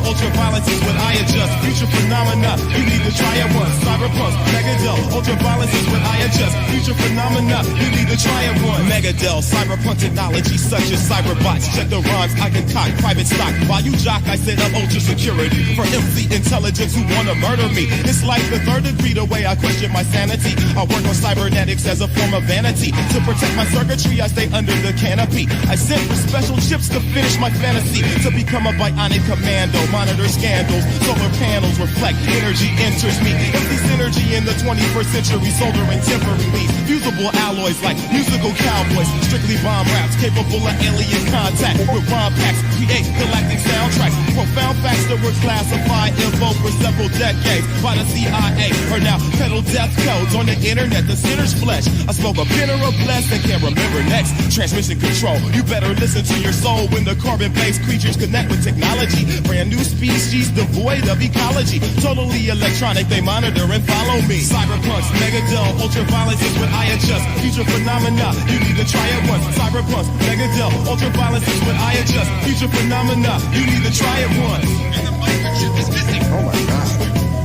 ultraviolence is what I adjust. Future phenomena, you need to try it once. Cyberpunk, Megadel, ultraviolence is what I adjust. Future phenomena, you need to try it once. Megadel, cyberpunk technology such as cyberbots. Check the rhymes, I concoct private stock. While you jock, I set up ultra security for MC intelligence who wanna murder me. It's like the third degree the way I question my sanity. I work on cybernetics as a form of vanity. To protect my circuitry, I stay under the canopy. I sent for special chips to finish my fantasy. To become a bionic commando, monitor scandals. Solar panels reflect, energy enters me. MC synergy in the 21st century, soldering temporary leads. Fusible alloys like musical cowboys. Strictly bomb raps, capable of alien contact. With rhyme packs, create galactic soundtracks. Profound facts that were classified info for several decades by the CIA are now pedal death codes on the internet. The sinner's flesh. I spoke a bitter of blessed and can't remember next. Transmission control. You better listen to your soul when the carbon-based creatures connect with technology. Brand new species devoid of ecology. Totally electronic, they monitor and follow me. Cyberpunks, Megadel, ultraviolence is what I adjust. Future phenomena, you need to try it once. Cyberpunks, Megadel, ultraviolence is what I adjust. Future phenomena, you need to try it once. And the microchip is missing. Oh my God.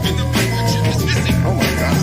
And the microchip is missing. Oh my God.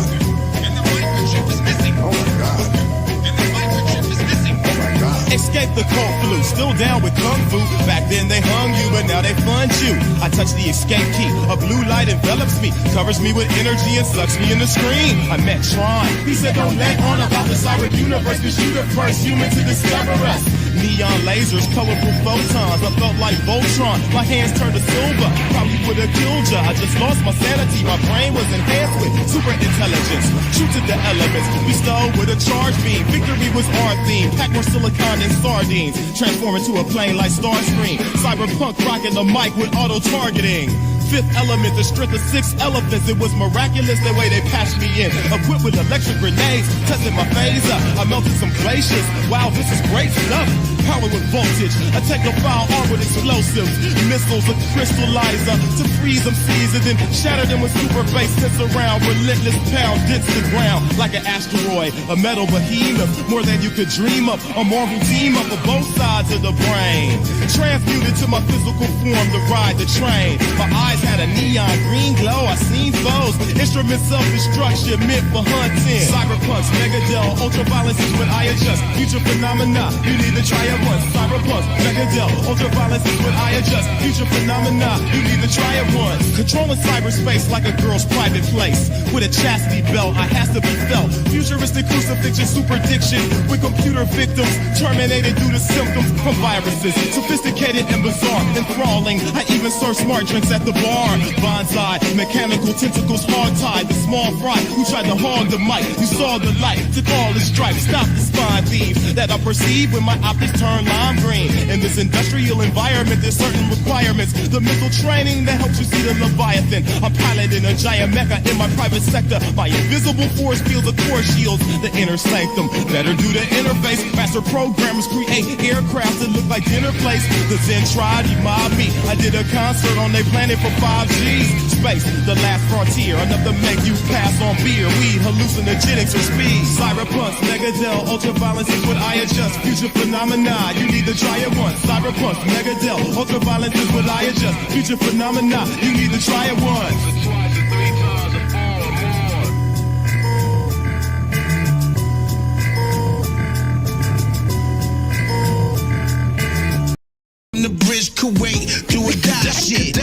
And the microchip is missing. Oh my God. And the microchip is missing. Oh my God. Escape the cold flu, still down with kung fu. Back then they hung you, but now they fund you. I touch the escape key, a blue light envelops me, covers me with energy and sucks me in the screen. I met Tron, he said don't let on about the cyber universe, cause you the first human to discover us. Neon lasers, colorful photons, I felt like Voltron, my hands turned to silver, probably would've killed ya. I just lost my sanity, my brain was enhanced with super intelligence. True to the elements, we stole with a charge beam, victory was our theme, pack more silicon and sardines, transform into a plane like Starscream, cyberpunk rocking the mic with auto-targeting. Fifth element, the strength of 6 elephants. It was miraculous the way they patched me in. Equipped with electric grenades, tested my phaser. I melted some glaciers. Wow, this is great stuff. Power with voltage, a technophile armed with explosives. Missiles, a crystallizer to freeze them seas and then shatter them with super bass. Hits around, relentless pound, hits the ground like an asteroid. A metal behemoth, more than you could dream of. A Marvel team up of both sides of the brain. Transmuted to my physical form to ride the train. My eyes had a neon green glow, I seen foes. Instruments of destruction meant for hunting. Cyberpunks, Megadel, ultraviolence is what I adjust. Future phenomena, you need to try it once. Cyberpunks, Megadel, ultraviolence is what I adjust. Future phenomena, you need to try it once. Controlling cyberspace like a girl's private place. With a chastity belt, I has to be felt. Futuristic crucifixion, superdiction. With computer victims, terminated due to symptoms from viruses. Sophisticated and bizarre, enthralling. I even serve smart drinks at the bar. Bonsai, mechanical tentacles hard-tied. The small fry who tried to hog the mic. You saw the light, took all the stripes. Stop the spine thieves that I perceive when my optics turn lime green. In this industrial environment, there's certain requirements. The mental training that helps you see the Leviathan. I'm piloting a giant mecha in my private sector. My invisible force fields of core shields. The inner sanctum, better do the interface. Master programmers create aircraft that look like dinner plates. The Zen tried, he mobbed me. I did a concert on their planet for 5Gs. Space, the last frontier. Enough to make you pass on beer, weed, hallucinogenics, or speed. Cyberpunks, Megadel, ultraviolence is what I adjust. Future phenomena, you need to try it once. Cyberpunks, Megadel, ultraviolence is what I adjust. Future phenomena, you need to try it once. The bridge, Kuwait, do or die shit.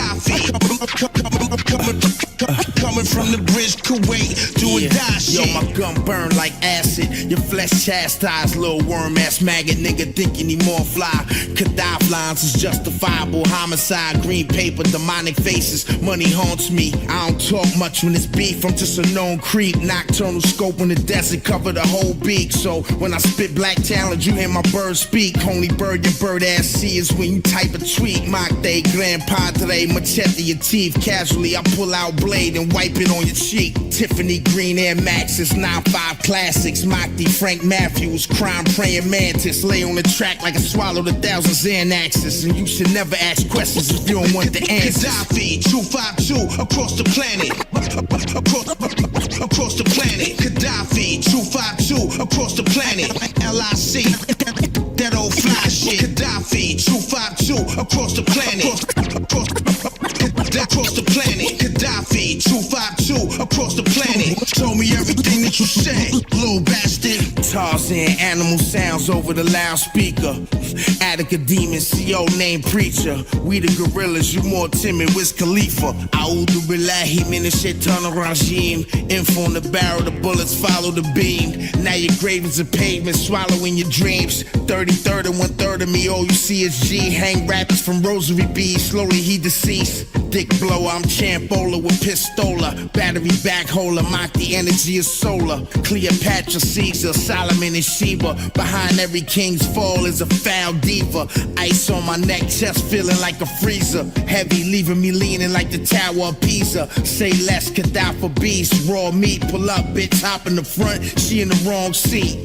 Coming from the bridge, Kuwait, do or die shit. Yo, my gun burn like acid. Your flesh chastised, little worm ass maggot nigga thinking he more fly. Gaddafi lines is justifiable. Homicide, green paper, demonic faces. Money haunts me. I don't talk much when it's beef. I'm just a known creep. Nocturnal scope in the desert, cover the whole beak. So when I spit black talent, you hear my bird speak. Only bird your bird ass see is when you type a tweet. Mock day, grand padre, machete your teeth. Casually, I pull out blade and wipe it on your cheek. Tiffany green Air Maxes, 9.5 classics. Mock Frank Matthews, crime praying mantis. Lay on the track like I swallowed 1,000 Xanaxes. And you should never ask questions if you don't want the answers. Gaddafi, 252, across the planet. Across the planet. Gaddafi, 252, across the planet. LIC, that old fly shit. Gaddafi, 252, across the planet. across the planet. Gaddafi, 252 across the planet. Told me everything that you said, little bastard. Tarzan, animal sounds over the loudspeaker. Attica demon, CO named preacher. We the gorillas, you more timid, Wiz Khalifa. A'udhu billahi minash shaitanir rajim. Info on the barrel, the bullets follow the beam. Now your grave is a pavement, swallowing your dreams. 33rd and 1/3 of me, all you see is G. Hang rappers from rosary beads, slowly he deceased. Dick blower, I'm Champola with pistola. Battery backholer, mock the energy of solar. Cleopatra, Caesar, Solomon and Sheba. Behind every king's fall is a foul diva. Ice on my neck, chest feeling like a freezer. Heavy, leaving me leaning like the Tower of Pisa. Say less, Gaddafi beast. Raw meat, pull up, bitch, hop in the front. She in the wrong seat.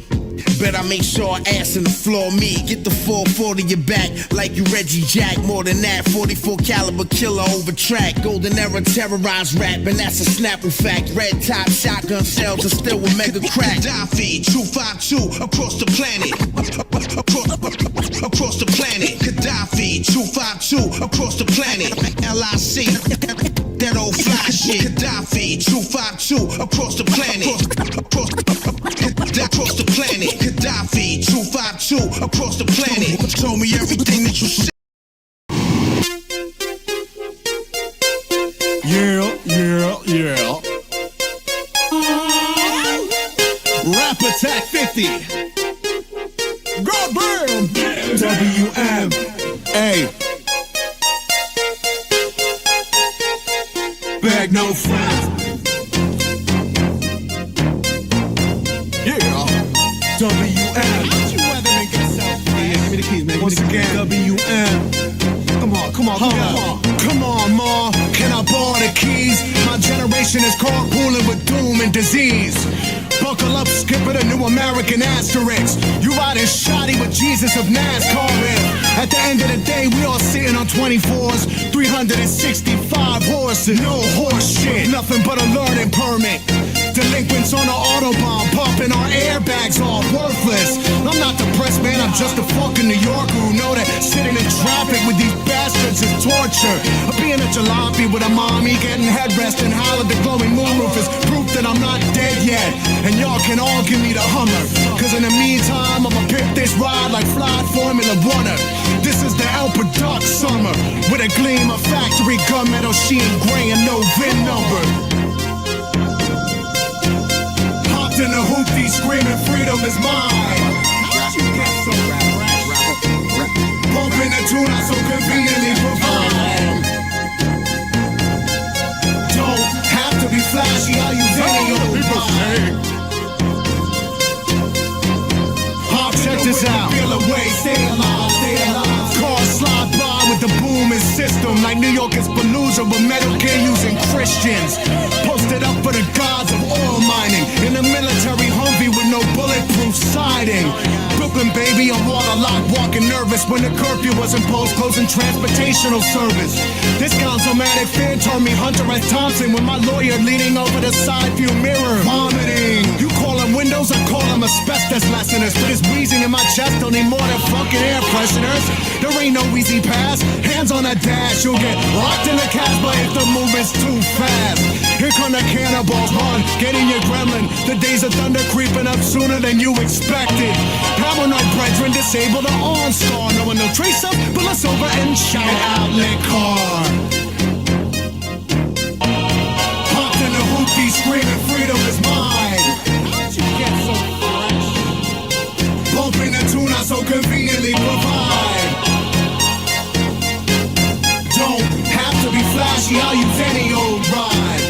Bet I make sure ass in the floor me. Get the 440 your back like you Reggie Jack. More than that, 44 caliber killer over track. Golden era terrorized rap, and that's a Snapple fact. Red top shotgun shells are still with mega crack. Gaddafi, 252 across the planet. Across the planet. Gaddafi, 252 across the planet. LIC, that old fly shit. Gaddafi, 252 across the planet. Across the planet. Gaddafi, 252 across the planet. Told me everything that you said. Yeah. Rap Attack 50. Goddamn. WM. Hey. Beg no friends. Yeah. WM. Give me the keys, man. Once again, WM. Come on, ma. Can I borrow the keys? My generation is carpooling with doom and disease. Buckle up, skip it, a new American asterisk. You riding shoddy with Jesus of NASCAR in. At the end of the day, we all sitting on 24s, 365 horses. No horse shit, nothing but a learning permit. Delinquents on the Autobahn, pumping our airbags off, worthless. I'm not depressed, man, I'm just a fucking New Yorker who know that sitting in traffic with these bastards is torture. Being a jalopy with a mommy, getting headrest and holler the glowing moonroof is proof that I'm not dead yet. And y'all can all give me the Hummer, cause in the meantime, I'ma pick this ride like fly Formula Water. This is the El Duck summer, with a gleam of factory gunmetal sheen, gray and no VIN number. In the hoopty screaming freedom is mine. How'd you get so rap? Bumping the tune I so conveniently provide. Don't have to be flashy, I'll use any old rhyme. Check this out. Feel away, stay alive, stay alive. Cars slide by with the booming system like New York is Palooza with Metal Gear using Christians. Posted up for the gods of oil mining in a military Humvee with no bulletproof siding. Brooklyn baby on waterlock, walking nervous when the curfew was imposed, closing transportational service. This Gonzomatic fan told me Hunter S. Thompson with my lawyer leaning over the side view mirror, vomiting. You call them windows, I call them asbestos listeners. But it's wheezing in my chest, don't need more than fucking air fresheners. There ain't no easy pass, hands on a dash, you'll get locked in the Casbah if the movement's too fast. Here come the cannonballs, run, get in your gremlin. The days of thunder creeping up sooner than you expected. Paranoid brethren disable the OnStar. No one no trace up, but let's over and shout outlet car. Hopped in the hoopty screaming freedom is mine. How'd you get so fresh? Bumping the tune I so conveniently provide. Don't have to be flashy, I'll use any old ride.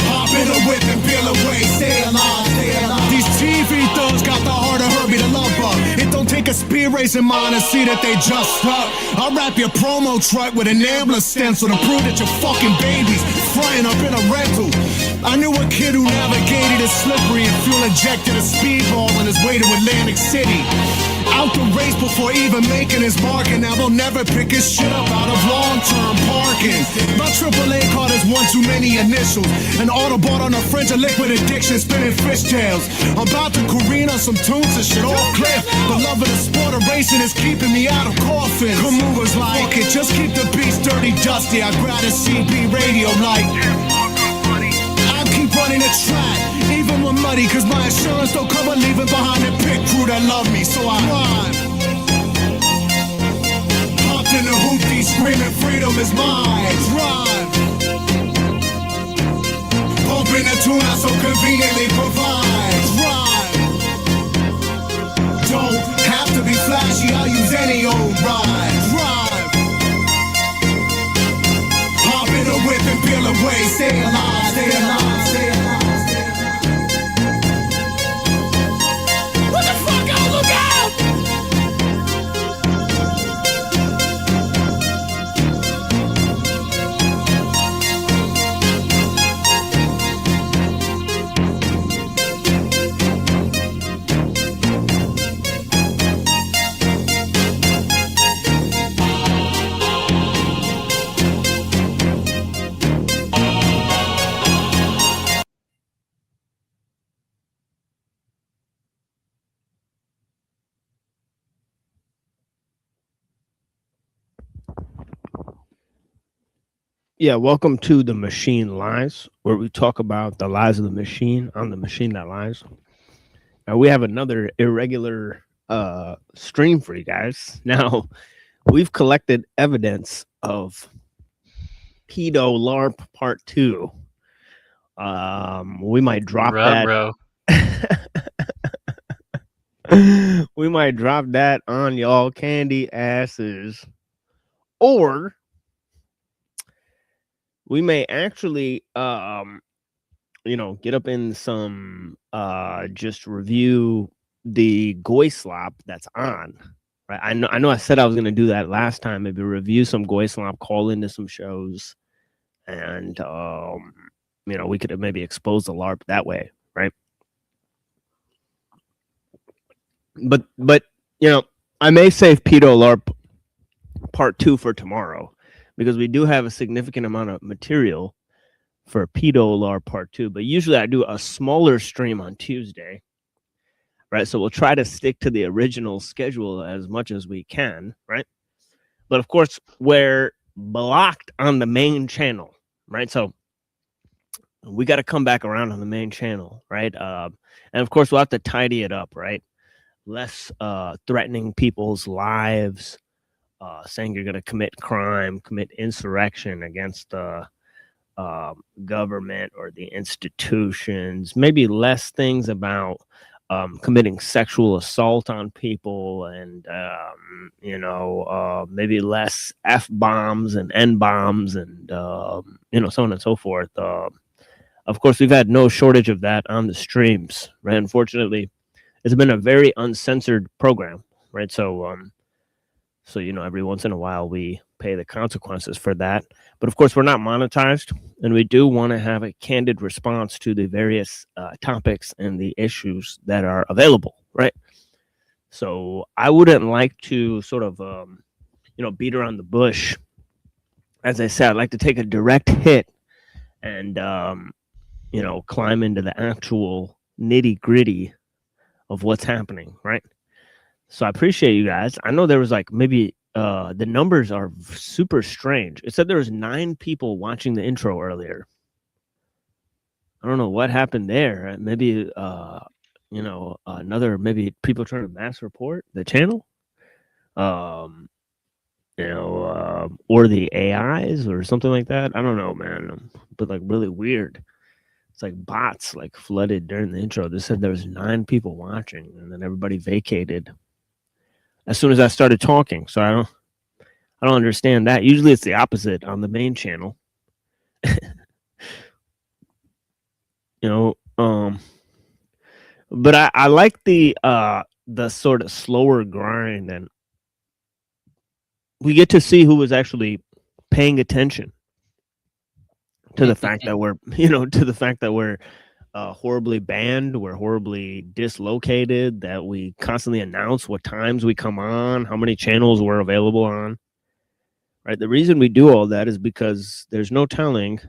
Hop in a whip and peel away, stay alive, stay alive. These TV thugs got the heart of Herbie the Love Bug. It don't take a speed racing mind to see that they just stuck. I'll wrap your promo truck with an ambulance stencil to prove that your fucking baby's frying up in a rental. I knew a kid who navigated a slippery and fuel injected a speedball on his way to Atlantic City. Out the race before even making his mark, and now they'll never pick his shit up out of long-term parking. My AAA card is one too many initials. An Autobot on the fringe of liquid addiction, spinning fishtails. I'm about to careen on some tunes and shit off cliff. The love of the sport of racing is keeping me out of coffins. Come movers like, fuck it, just keep the beats dirty, dusty. I grab a CB radio like, I'll keep running the track, even when muddy, cause my insurance don't cover leaving behind the pit crew that love me, so I rhyme. Hopped in the hoopty, screaming freedom is mine. Rhyme. Pumping the tune I so conveniently provides. Rhyme. Don't have to be flashy, I'll use any old rhyme. Rhyme. Hop in the whip and peel away, stay alive, stay alive, stay alive, stay alive. What the fuck, oh, look out! Yeah, welcome to The Machine Lies, where we talk about the lies of the machine on the machine that lies. Now, we have another irregular stream for you guys. Now, we've collected evidence of Pedo LARP Part 2. We might drop that. Bro. We might drop that on y'all candy asses. Or we may actually get up in some just review the Goyslop that's on. Right. I know I said I was gonna do that last time, maybe review some Goyslop, call into some shows, and we could maybe expose the LARP that way, right? But I may save Pedo LARP Part 2 for tomorrow, because we do have a significant amount of material for Pedo LARP Part 2. But usually I do a smaller stream on Tuesday, right? So we'll try to stick to the original schedule as much as we can, right? But of course, we're blocked on the main channel, right? So we got to come back around on the main channel, right? And of course, we'll have to tidy it up, right? Less threatening people's lives, saying you're going to commit crime, commit insurrection against the government or the institutions. Maybe less things about committing sexual assault on people, and maybe less F-bombs and N-bombs and so on and so forth. Of course, we've had no shortage of that on the streams, right? Unfortunately, it's been a very uncensored program, right? So every once in a while we pay the consequences for that. But of course, we're not monetized, and we do want to have a candid response to the various topics and the issues that are available, right? So I wouldn't like to sort of, beat around the bush. As I said, I'd like to take a direct hit and, climb into the actual nitty gritty of what's happening, right? So I appreciate you guys. I know there was maybe the numbers are super strange. It said there was 9 people watching the intro earlier. I don't know what happened there. Maybe another, maybe people trying to mass report the channel, or the AIs or something like that. I don't know, man. But really weird. It's like bots flooded during the intro. They said there was 9 people watching, and then everybody vacated as soon as I started talking. So I don't understand that. Usually it's the opposite on the main channel. But I like the sort of slower grind, and we get to see who was actually paying attention to the fact that we're horribly banned, we're horribly dislocated, that we constantly announce what times we come on, how many channels we're available on. Right? The reason we do all that is because there's no telling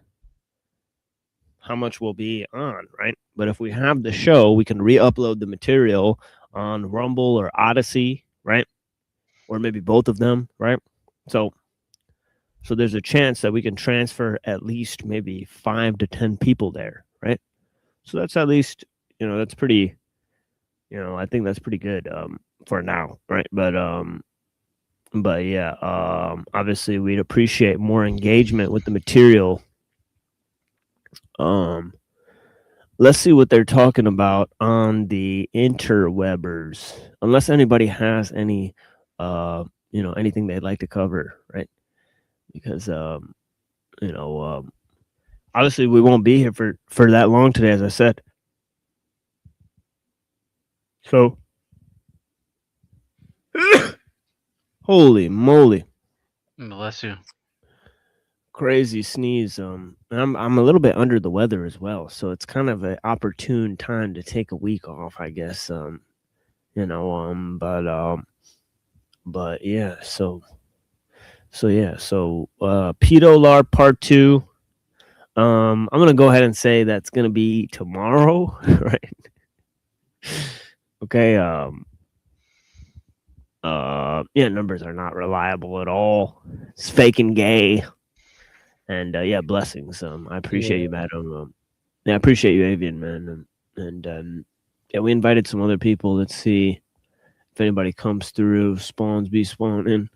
how much we'll be on, right? But if we have the show, we can re-upload the material on Rumble or Odyssey, right? Or maybe both of them, right? So there's a chance that we can transfer at least maybe 5 to 10 people there, right? So that's at least, that's pretty, I think that's pretty good for now, right? But yeah, obviously we'd appreciate more engagement with the material. Let's see what they're talking about on the interwebers. Unless anybody has any, anything they'd like to cover, right? Because, obviously we won't be here for that long today, as I said. So, holy moly! Bless you. Crazy sneeze. I'm a little bit under the weather as well, so it's kind of an opportune time to take a week off, I guess. But yeah. So Pedolar Part 2. I'm gonna go ahead and say that's gonna be tomorrow, right? Okay. Yeah, numbers are not reliable at all. It's fake and gay. And yeah, blessings. I appreciate you, madam. Yeah, I appreciate you, Avian, man. And yeah, we invited some other people. Let's see if anybody comes through. Spawns be spawning.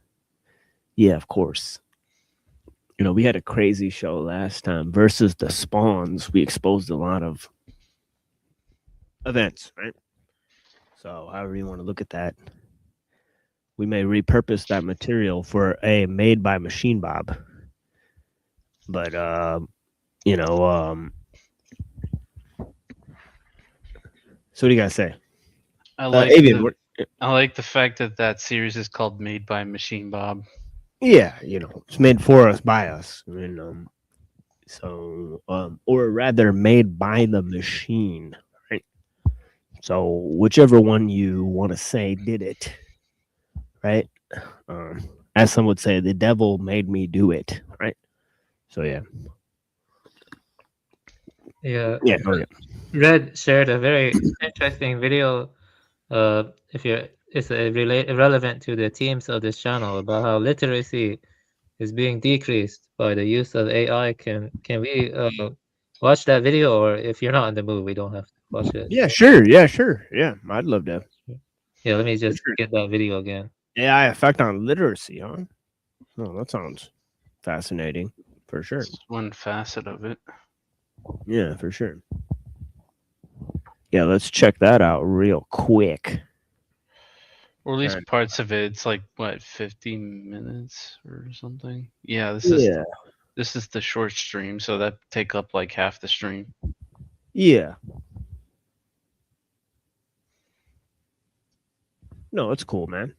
Yeah, of course. We had a crazy show last time versus the Spawns. We exposed a lot of events, right? So however you want to look at that, we may repurpose that material for a Made by Machine Bob. But so what do you guys say? I like Avian, I like the fact that series is called Made by Machine Bob. Yeah, it's made for us by us. I mean, or rather made by the machine, right? So whichever one you want to say did it, right? As some would say, the devil made me do it, right? So yeah. Yeah. Yeah. Oh, yeah. Red shared a very interesting video. It's relevant to the themes of this channel about how literacy is being decreased by the use of AI. Can we watch that video, or if you're not in the mood, we don't have to watch it? Yeah, sure. Yeah, sure. Yeah, I'd love to. Yeah, let me just get that video again. AI effect on literacy, huh? Oh, that sounds fascinating for sure. It's one facet of it. Yeah, for sure. Yeah, let's check that out real quick. Or at least parts of it. It's like what, 15 minutes or something? Yeah, this is the short stream, so that take up like half the stream. Yeah. No, it's cool, man.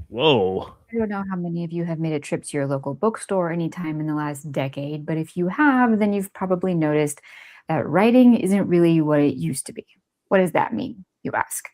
Whoa. I don't know how many of you have made a trip to your local bookstore anytime in the last decade, but if you have, then you've probably noticed that writing isn't really what it used to be. What does that mean, you ask?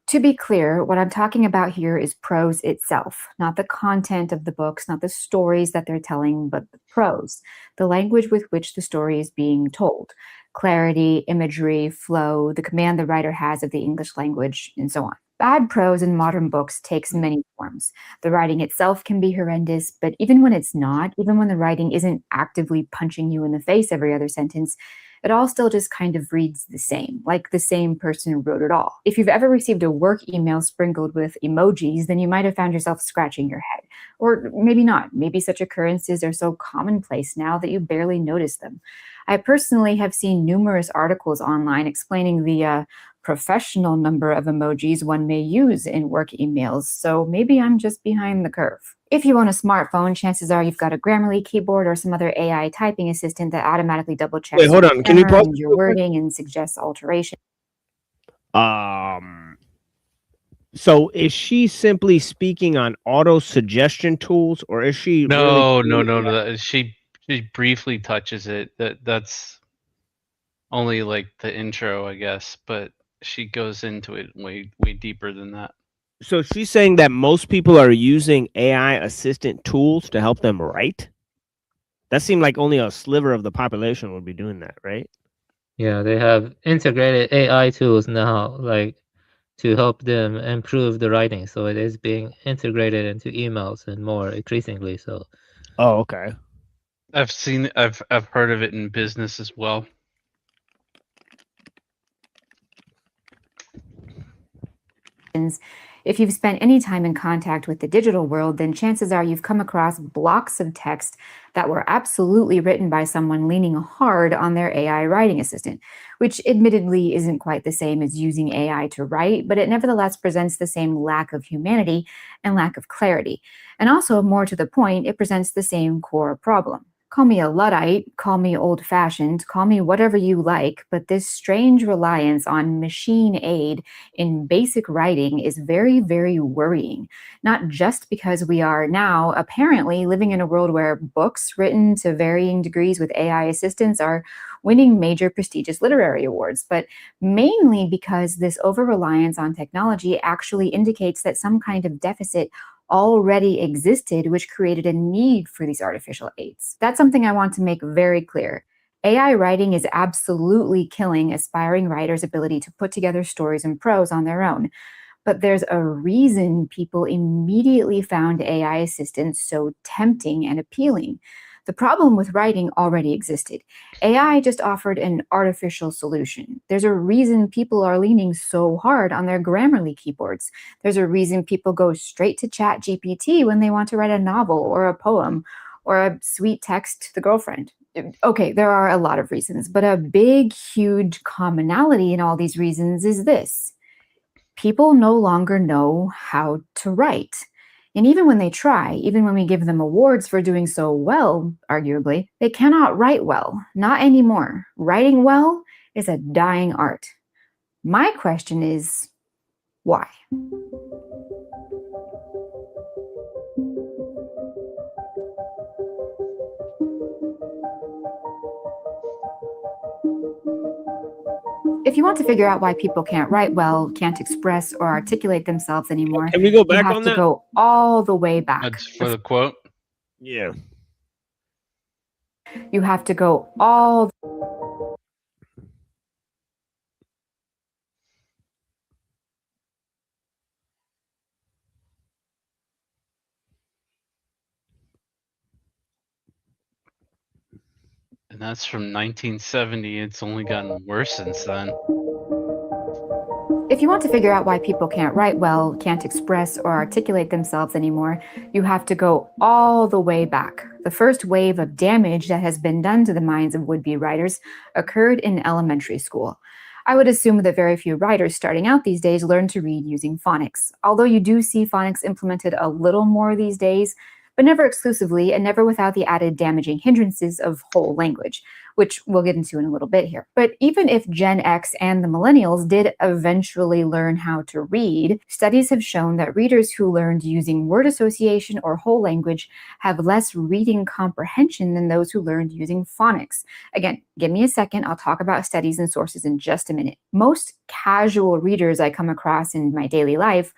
To be clear, what I'm talking about here is prose itself, not the content of the books, not the stories that they're telling, but the prose, the language with which the story is being told, clarity, imagery, flow, the command the writer has of the English language, and so on. Bad prose in modern books takes many forms. The writing itself can be horrendous, but even when it's not, even when the writing isn't actively punching you in the face every other sentence, it all still just kind of reads the same, like the same person who wrote it all. If you've ever received a work email sprinkled with emojis, then you might have found yourself scratching your head. Or maybe not. Maybe such occurrences are so commonplace now that you barely notice them. I personally have seen numerous articles online explaining the professional number of emojis one may use in work emails, so maybe I'm just behind the curve. If you own a smartphone, chances are you've got a Grammarly keyboard or some other AI typing assistant that automatically double checks Wait, hold on. Can you pause your wording and suggests alteration. So is she simply speaking on auto suggestion tools, or is she? No. really She She briefly touches it. That's only like the intro, I guess, but she goes into it way deeper than that. So she's saying that most people are using AI assistant tools to help them write? That seemed like only a sliver of the population would be doing that, right? Yeah, they have integrated AI tools now, like to help them improve the writing. So it is being integrated into emails and more increasingly. So. Oh, okay. I've heard of it in business as well. If you've spent any time in contact with the digital world, then chances are you've come across blocks of text that were absolutely written by someone leaning hard on their AI writing assistant, which admittedly isn't quite the same as using AI to write, but it nevertheless presents the same lack of humanity and lack of clarity. And also, more to the point, it presents the same core problem. Call me a Luddite, call me old-fashioned, call me whatever you like, but this strange reliance on machine aid in basic writing is very, very worrying. Not just because we are now apparently living in a world where books written to varying degrees with AI assistants are winning major prestigious literary awards, but mainly because this over-reliance on technology actually indicates that some kind of deficit already existed, which created a need for these artificial aids. That's something I want to make very clear. AI writing is absolutely killing aspiring writers' ability to put together stories and prose on their own. But there's a reason people immediately found AI assistants so tempting and appealing. The problem with writing already existed. AI just offered an artificial solution. There's a reason people are leaning so hard on their Grammarly keyboards. There's a reason people go straight to ChatGPT when they want to write a novel or a poem or a sweet text to the girlfriend. Okay, there are a lot of reasons, but a big, huge commonality in all these reasons is this. People no longer know how to write. And even when they try, even when we give them awards for doing so well, arguably, they cannot write well. Not anymore. Writing well is a dying art. My question is, why? If you want to figure out why people can't write well, can't express or articulate themselves anymore, Can we go back you have on to that? go all the way back. That's for the quote. Yeah. You have to go all And that's from 1970. It's only gotten worse since then. If you want to figure out why people can't write well, can't express or articulate themselves anymore, you have to go all the way back. The first wave of damage that has been done to the minds of would-be writers occurred in elementary school. I would assume that very few writers starting out these days learn to read using phonics, although you do see phonics implemented a little more these days, but never exclusively and never without the added damaging hindrances of whole language, which we'll get into in a little bit here. But even if Gen X and the millennials did eventually learn how to read, studies have shown that readers who learned using word association or whole language have less reading comprehension than those who learned using phonics. Again, give me a second, I'll talk about studies and sources in just a minute. Most casual readers I come across in my daily life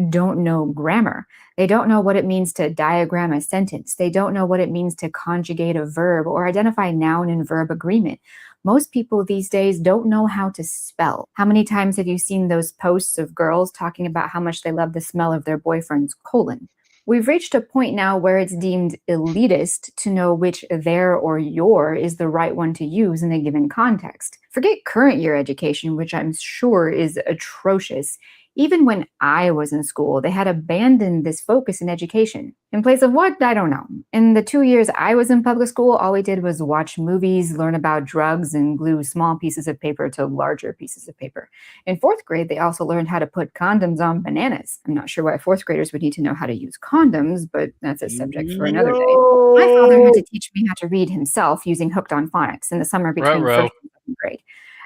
don't know grammar. They don't know what it means to diagram a sentence. They don't know what it means to conjugate a verb or identify noun and verb agreement. Most people these days don't know how to spell. How many times have you seen those posts of girls talking about how much they love the smell of their boyfriend's colon? We've reached a point now where it's deemed elitist to know which their or your is the right one to use in a given context. Forget current year education, which I'm sure is atrocious. Even when I was in school, they had abandoned this focus in education. In place of what? I don't know. In the 2 years I was in public school, all we did was watch movies, learn about drugs, and glue small pieces of paper to larger pieces of paper. In fourth grade, they also learned how to put condoms on bananas. I'm not sure why fourth graders would need to know how to use condoms, but that's a subject for another day. My father had to teach me how to read himself using Hooked on Phonics in the summer between first and second grade.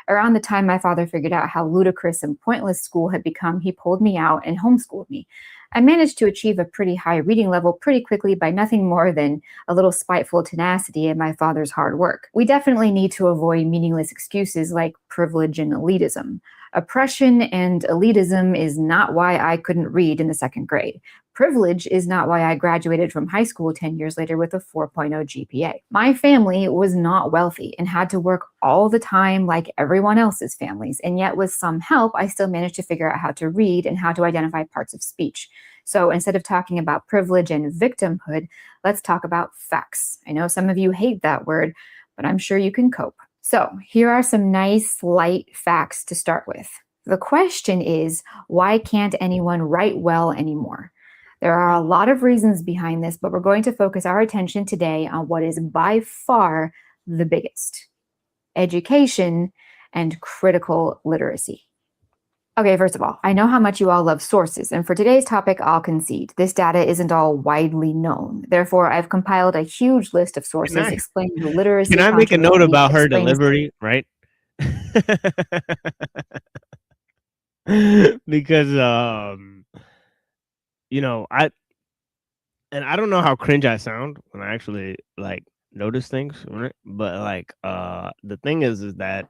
Around the time my father figured out how ludicrous and pointless school had become, he pulled me out and homeschooled me. I managed to achieve a pretty high reading level pretty quickly by nothing more than a little spiteful tenacity and my father's hard work. We definitely need to avoid meaningless excuses like privilege and elitism. Oppression and elitism is not why I couldn't read in the 2nd grade. Privilege is not why I graduated from high school 10 years later with a 4.0 GPA. My family was not wealthy and had to work all the time like everyone else's families, and yet with some help, I still managed to figure out how to read and how to identify parts of speech. So instead of talking about privilege and victimhood, let's talk about facts. I know some of you hate that word, but I'm sure you can cope. So here are some nice, light facts to start with. The question is, why can't anyone write well anymore? There are a lot of reasons behind this, but we're going to focus our attention today on what is by far the biggest: education and critical literacy. Okay, first of all, I know how much you all love sources, and for today's topic, I'll concede. This data isn't all widely known. Therefore, I've compiled a huge list of sources explaining the literacy. Can I make a note about her delivery, right? Because you know, I don't know how cringe I sound when I actually like notice things, right? But like the thing is that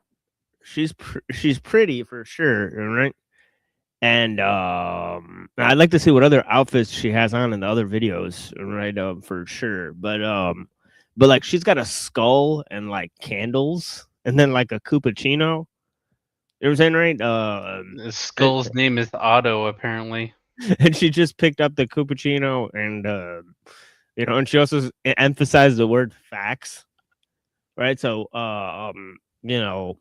she's pretty for sure, right? And I'd like to see what other outfits she has on in the other videos, right? For sure. But like she's got a skull and like candles and then like a cappuccino. You know what I'm saying, right? The skull's name is Otto, apparently. And she just picked up the cappuccino, and you know, and she also emphasized the word facts, right? So you know,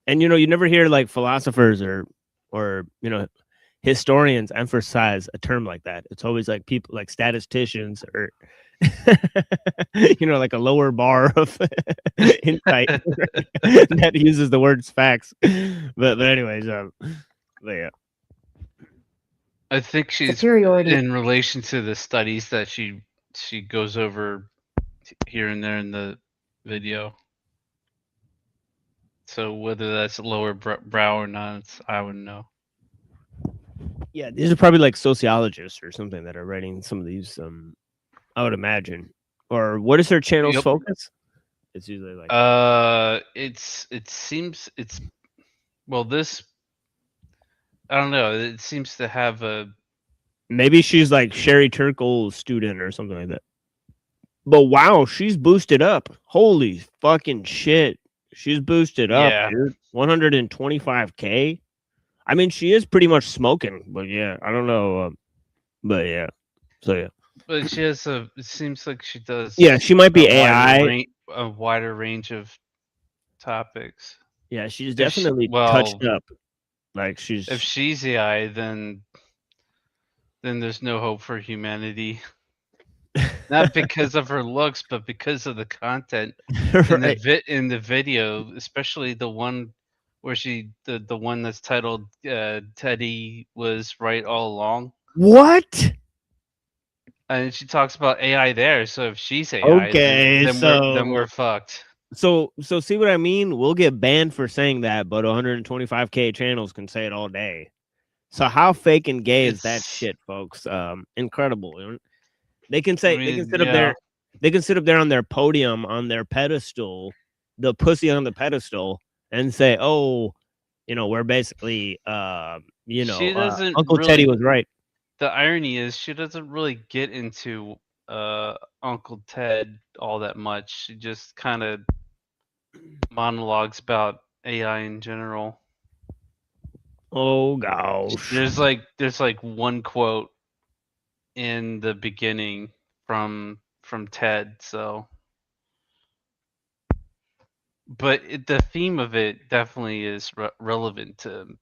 and you know, you never hear like philosophers or you know, historians emphasize a term like that. It's always like people like statisticians or you know, like a lower bar of insight that uses the words facts. But anyways, but yeah. I think she's superiority in relation to the studies that she goes over here and there in the video. So whether that's lower brow or not, I wouldn't know. Yeah, these are probably like sociologists or something that are writing some of these. I would imagine. Or what is her channel's focus? It's usually like it seems it's well this. I don't know. It seems to have a. Maybe she's like Sherry Turkle's student or something like that. But wow, she's boosted up. Holy fucking shit. She's boosted up, dude. 125K. I mean, she is pretty much smoking, but yeah, I don't know. But yeah. So yeah. But she has it seems like she does. Yeah, she might be AI. A wider range of topics. Yeah, she's definitely touched up. Like if she's AI, then there's no hope for humanity. Not because of her looks, but because of the content in the video, especially the one where the one that's titled "Teddy was right all along." What? And she talks about AI there. So if she's AI, okay, then we're fucked. So see what I mean? We'll get banned for saying that, but 125K channels can say it all day. So how fake and gay is that shit, folks? Incredible. They can say they can sit up there. They can sit up there on their podium, on their pedestal, the pussy on the pedestal, and say, "Oh, you know, we're basically, you know, Uncle Teddy was right." The irony is, she doesn't really get into Uncle Ted all that much. She just kind of monologues about AI in general. Oh gosh. There's like one quote in the beginning from Ted, so but the theme of it definitely is relevant to him.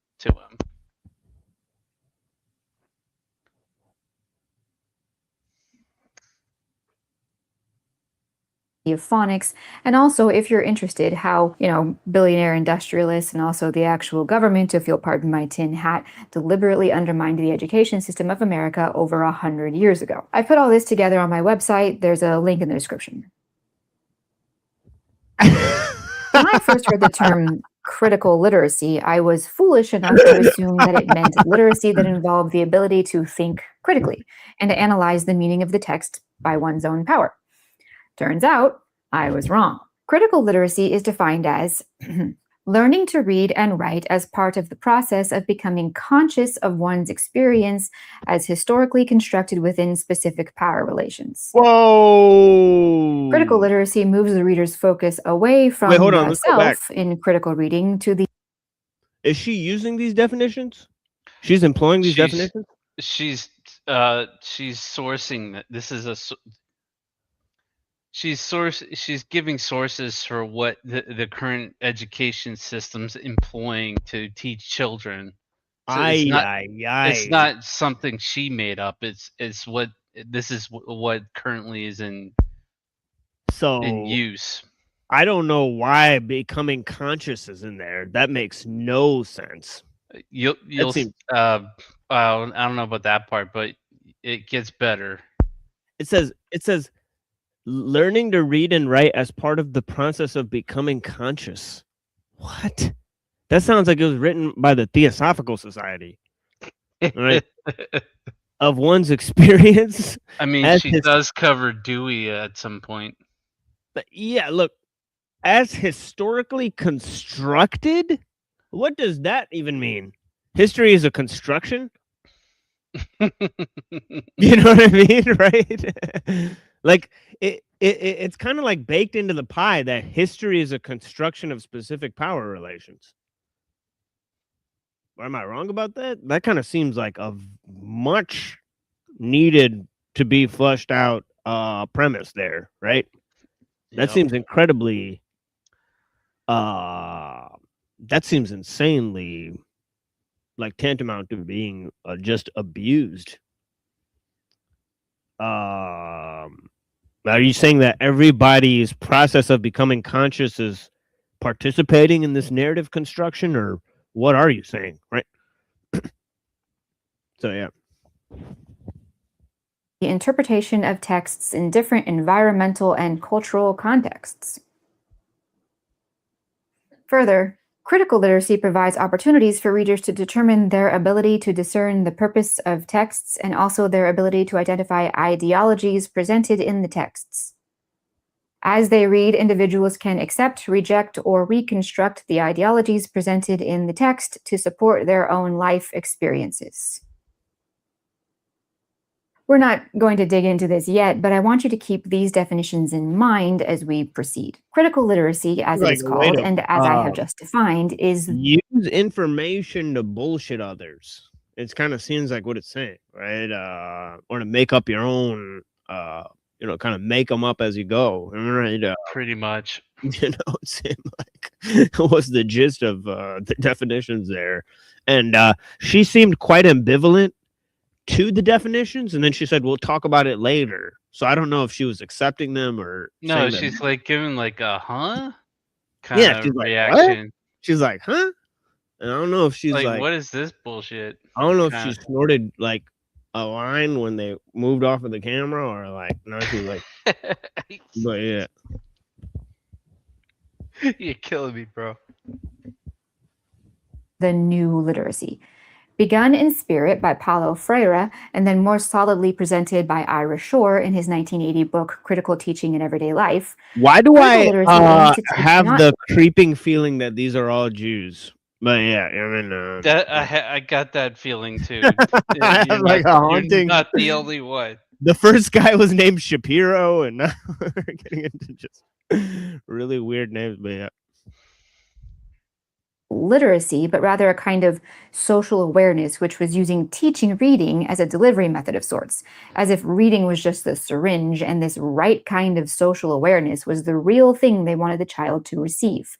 Of phonics, and also if you're interested how, you know, billionaire industrialists and also the actual government, if you'll pardon my tin hat, deliberately undermined the education system of America over 100 years ago. I put all this together on my website. There's a link in the description. When I first heard the term critical literacy, I was foolish enough to assume that it meant literacy that involved the ability to think critically and to analyze the meaning of the text by one's own power. Turns out, I was wrong. Critical literacy is defined as learning to read and write as part of the process of becoming conscious of one's experience as historically constructed within specific power relations. Whoa! Critical literacy moves the reader's focus away from Wait, hold on, let's go back. self in critical reading to the... Is she using these definitions? She's employing these definitions? She's sourcing that. This is a she's giving sources for what the current education system's employing to teach children. So it's not something she made up. It's what this is what currently is in use. I don't know why becoming conscious is in there. That makes no sense. You'll I don't know about that part, but it gets better. It says learning to read and write as part of the process of becoming conscious. What? That sounds like it was written by the Theosophical Society. Right? Of one's experience. I mean, she does cover Dewey at some point. But yeah, look, as historically constructed, what does that even mean? History is a construction? You know what I mean, right? Like it's kind of like baked into the pie that history is a construction of specific power relations. Am I wrong about that? That kind of seems like a much needed to be flushed out premise there, right? That seems incredibly that seems insanely like tantamount to being just abused. Are you saying that everybody's process of becoming conscious is participating in this narrative construction, or what are you saying, right? So, yeah. The interpretation of texts in different environmental and cultural contexts. Further, critical literacy provides opportunities for readers to determine their ability to discern the purpose of texts and also their ability to identify ideologies presented in the texts. As they read, individuals can accept, reject, or reconstruct the ideologies presented in the text to support their own life experiences. We're not going to dig into this yet, but I want you to keep these definitions in mind as we proceed. Critical literacy, as it is called, and as I have just defined, is... use information to bullshit others. It kind of seems like what it's saying, right? Or to make up your own, kind of make them up as you go, right? Pretty much. It seemed like was the gist of the definitions there. And she seemed quite ambivalent to the definitions, and then she said we'll talk about it later. So I don't know if she was accepting them or no, she's like giving like a kind of reaction. Like, she's like, huh? And I don't know if she's like what is this bullshit? I don't know if she snorted like a line when they moved off of the camera, or like no, she's like but yeah. You're killing me, bro. The new literacy. Begun in spirit by Paulo Freire and then more solidly presented by Ira Shore in his 1980 book, Critical Teaching in Everyday Life. Why do I have the creeping feeling that these are all Jews? But yeah, I mean, I got that feeling too. I have like a haunting. You're not the only one. The first guy was named Shapiro, and now we're getting into just really weird names. But yeah. Literacy, but rather a kind of social awareness, which was using teaching reading as a delivery method of sorts, as if reading was just the syringe and this right kind of social awareness was the real thing they wanted the child to receive.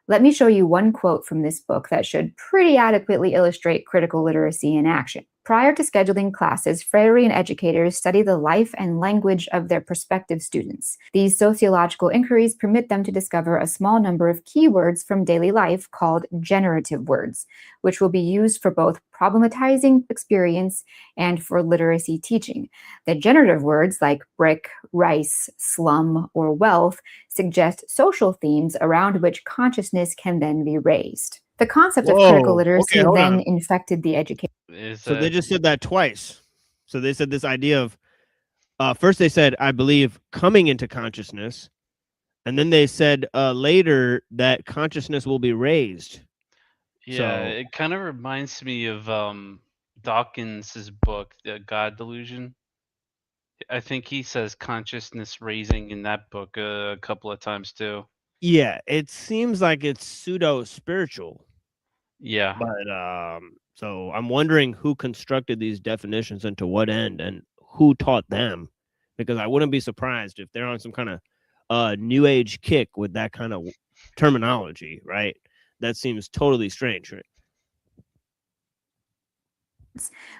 Let me show you one quote from this book that should pretty adequately illustrate critical literacy in action. Prior to scheduling classes, Freire and educators study the life and language of their prospective students. These sociological inquiries permit them to discover a small number of keywords from daily life called generative words, which will be used for both problematizing experience and for literacy teaching. The generative words like brick, rice, slum, or wealth suggest social themes around which consciousness can then be raised. The concept of critical Whoa. literacy Okay, hold then on. infected the education. So they just said that twice. So they said this idea of first they said, I believe, coming into consciousness, and then they said later that consciousness will be raised. Yeah, So it kind of reminds me of Dawkins's book, The God Delusion. I think he says consciousness raising in that book a couple of times too. yeah, it seems like it's pseudo spiritual. Yeah. But so I'm wondering who constructed these definitions and to what end and who taught them, because I wouldn't be surprised if they're on some kind of new age kick with that kind of terminology, right? That seems totally strange, right?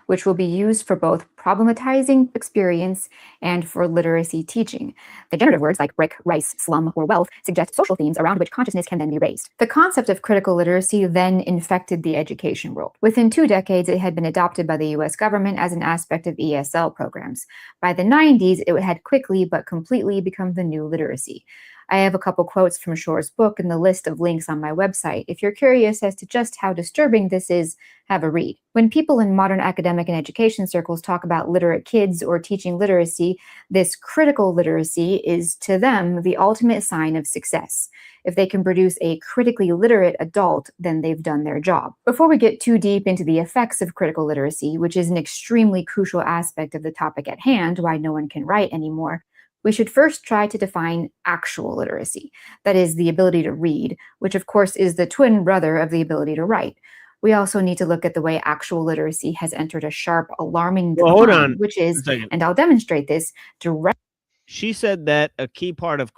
Which will be used for both problematizing experience and for literacy teaching. The generative words like brick, rice, slum, or wealth suggest social themes around which consciousness can then be raised. The concept of critical literacy then infected the education world. Within 2 decades, it had been adopted by the US government as an aspect of ESL programs. By the 90s, it had quickly but completely become the new literacy. I have a couple quotes from Shore's book and the list of links on my website. If you're curious as to just how disturbing this is, have a read. When people in modern academic and education circles talk about literate kids or teaching literacy, this critical literacy is to them the ultimate sign of success. If they can produce a critically literate adult, then they've done their job. Before we get too deep into the effects of critical literacy, which is an extremely crucial aspect of the topic at hand, why no one can write anymore, we should first try to define actual literacy, that is, the ability to read, which of course is the twin brother of the ability to write. We also need to look at the way actual literacy has entered a sharp, alarming decline, Well, hold on which a is, second. and I'll demonstrate this, direct. She said that a key part of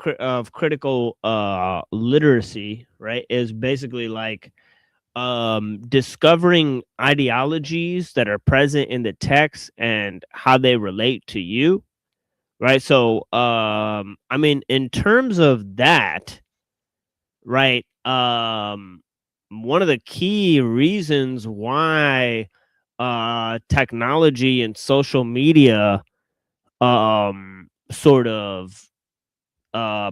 critical literacy, right, is basically like discovering ideologies that are present in the text and how they relate to you. Right. So, I mean, in terms of that, right, one of the key reasons why technology and social media sort of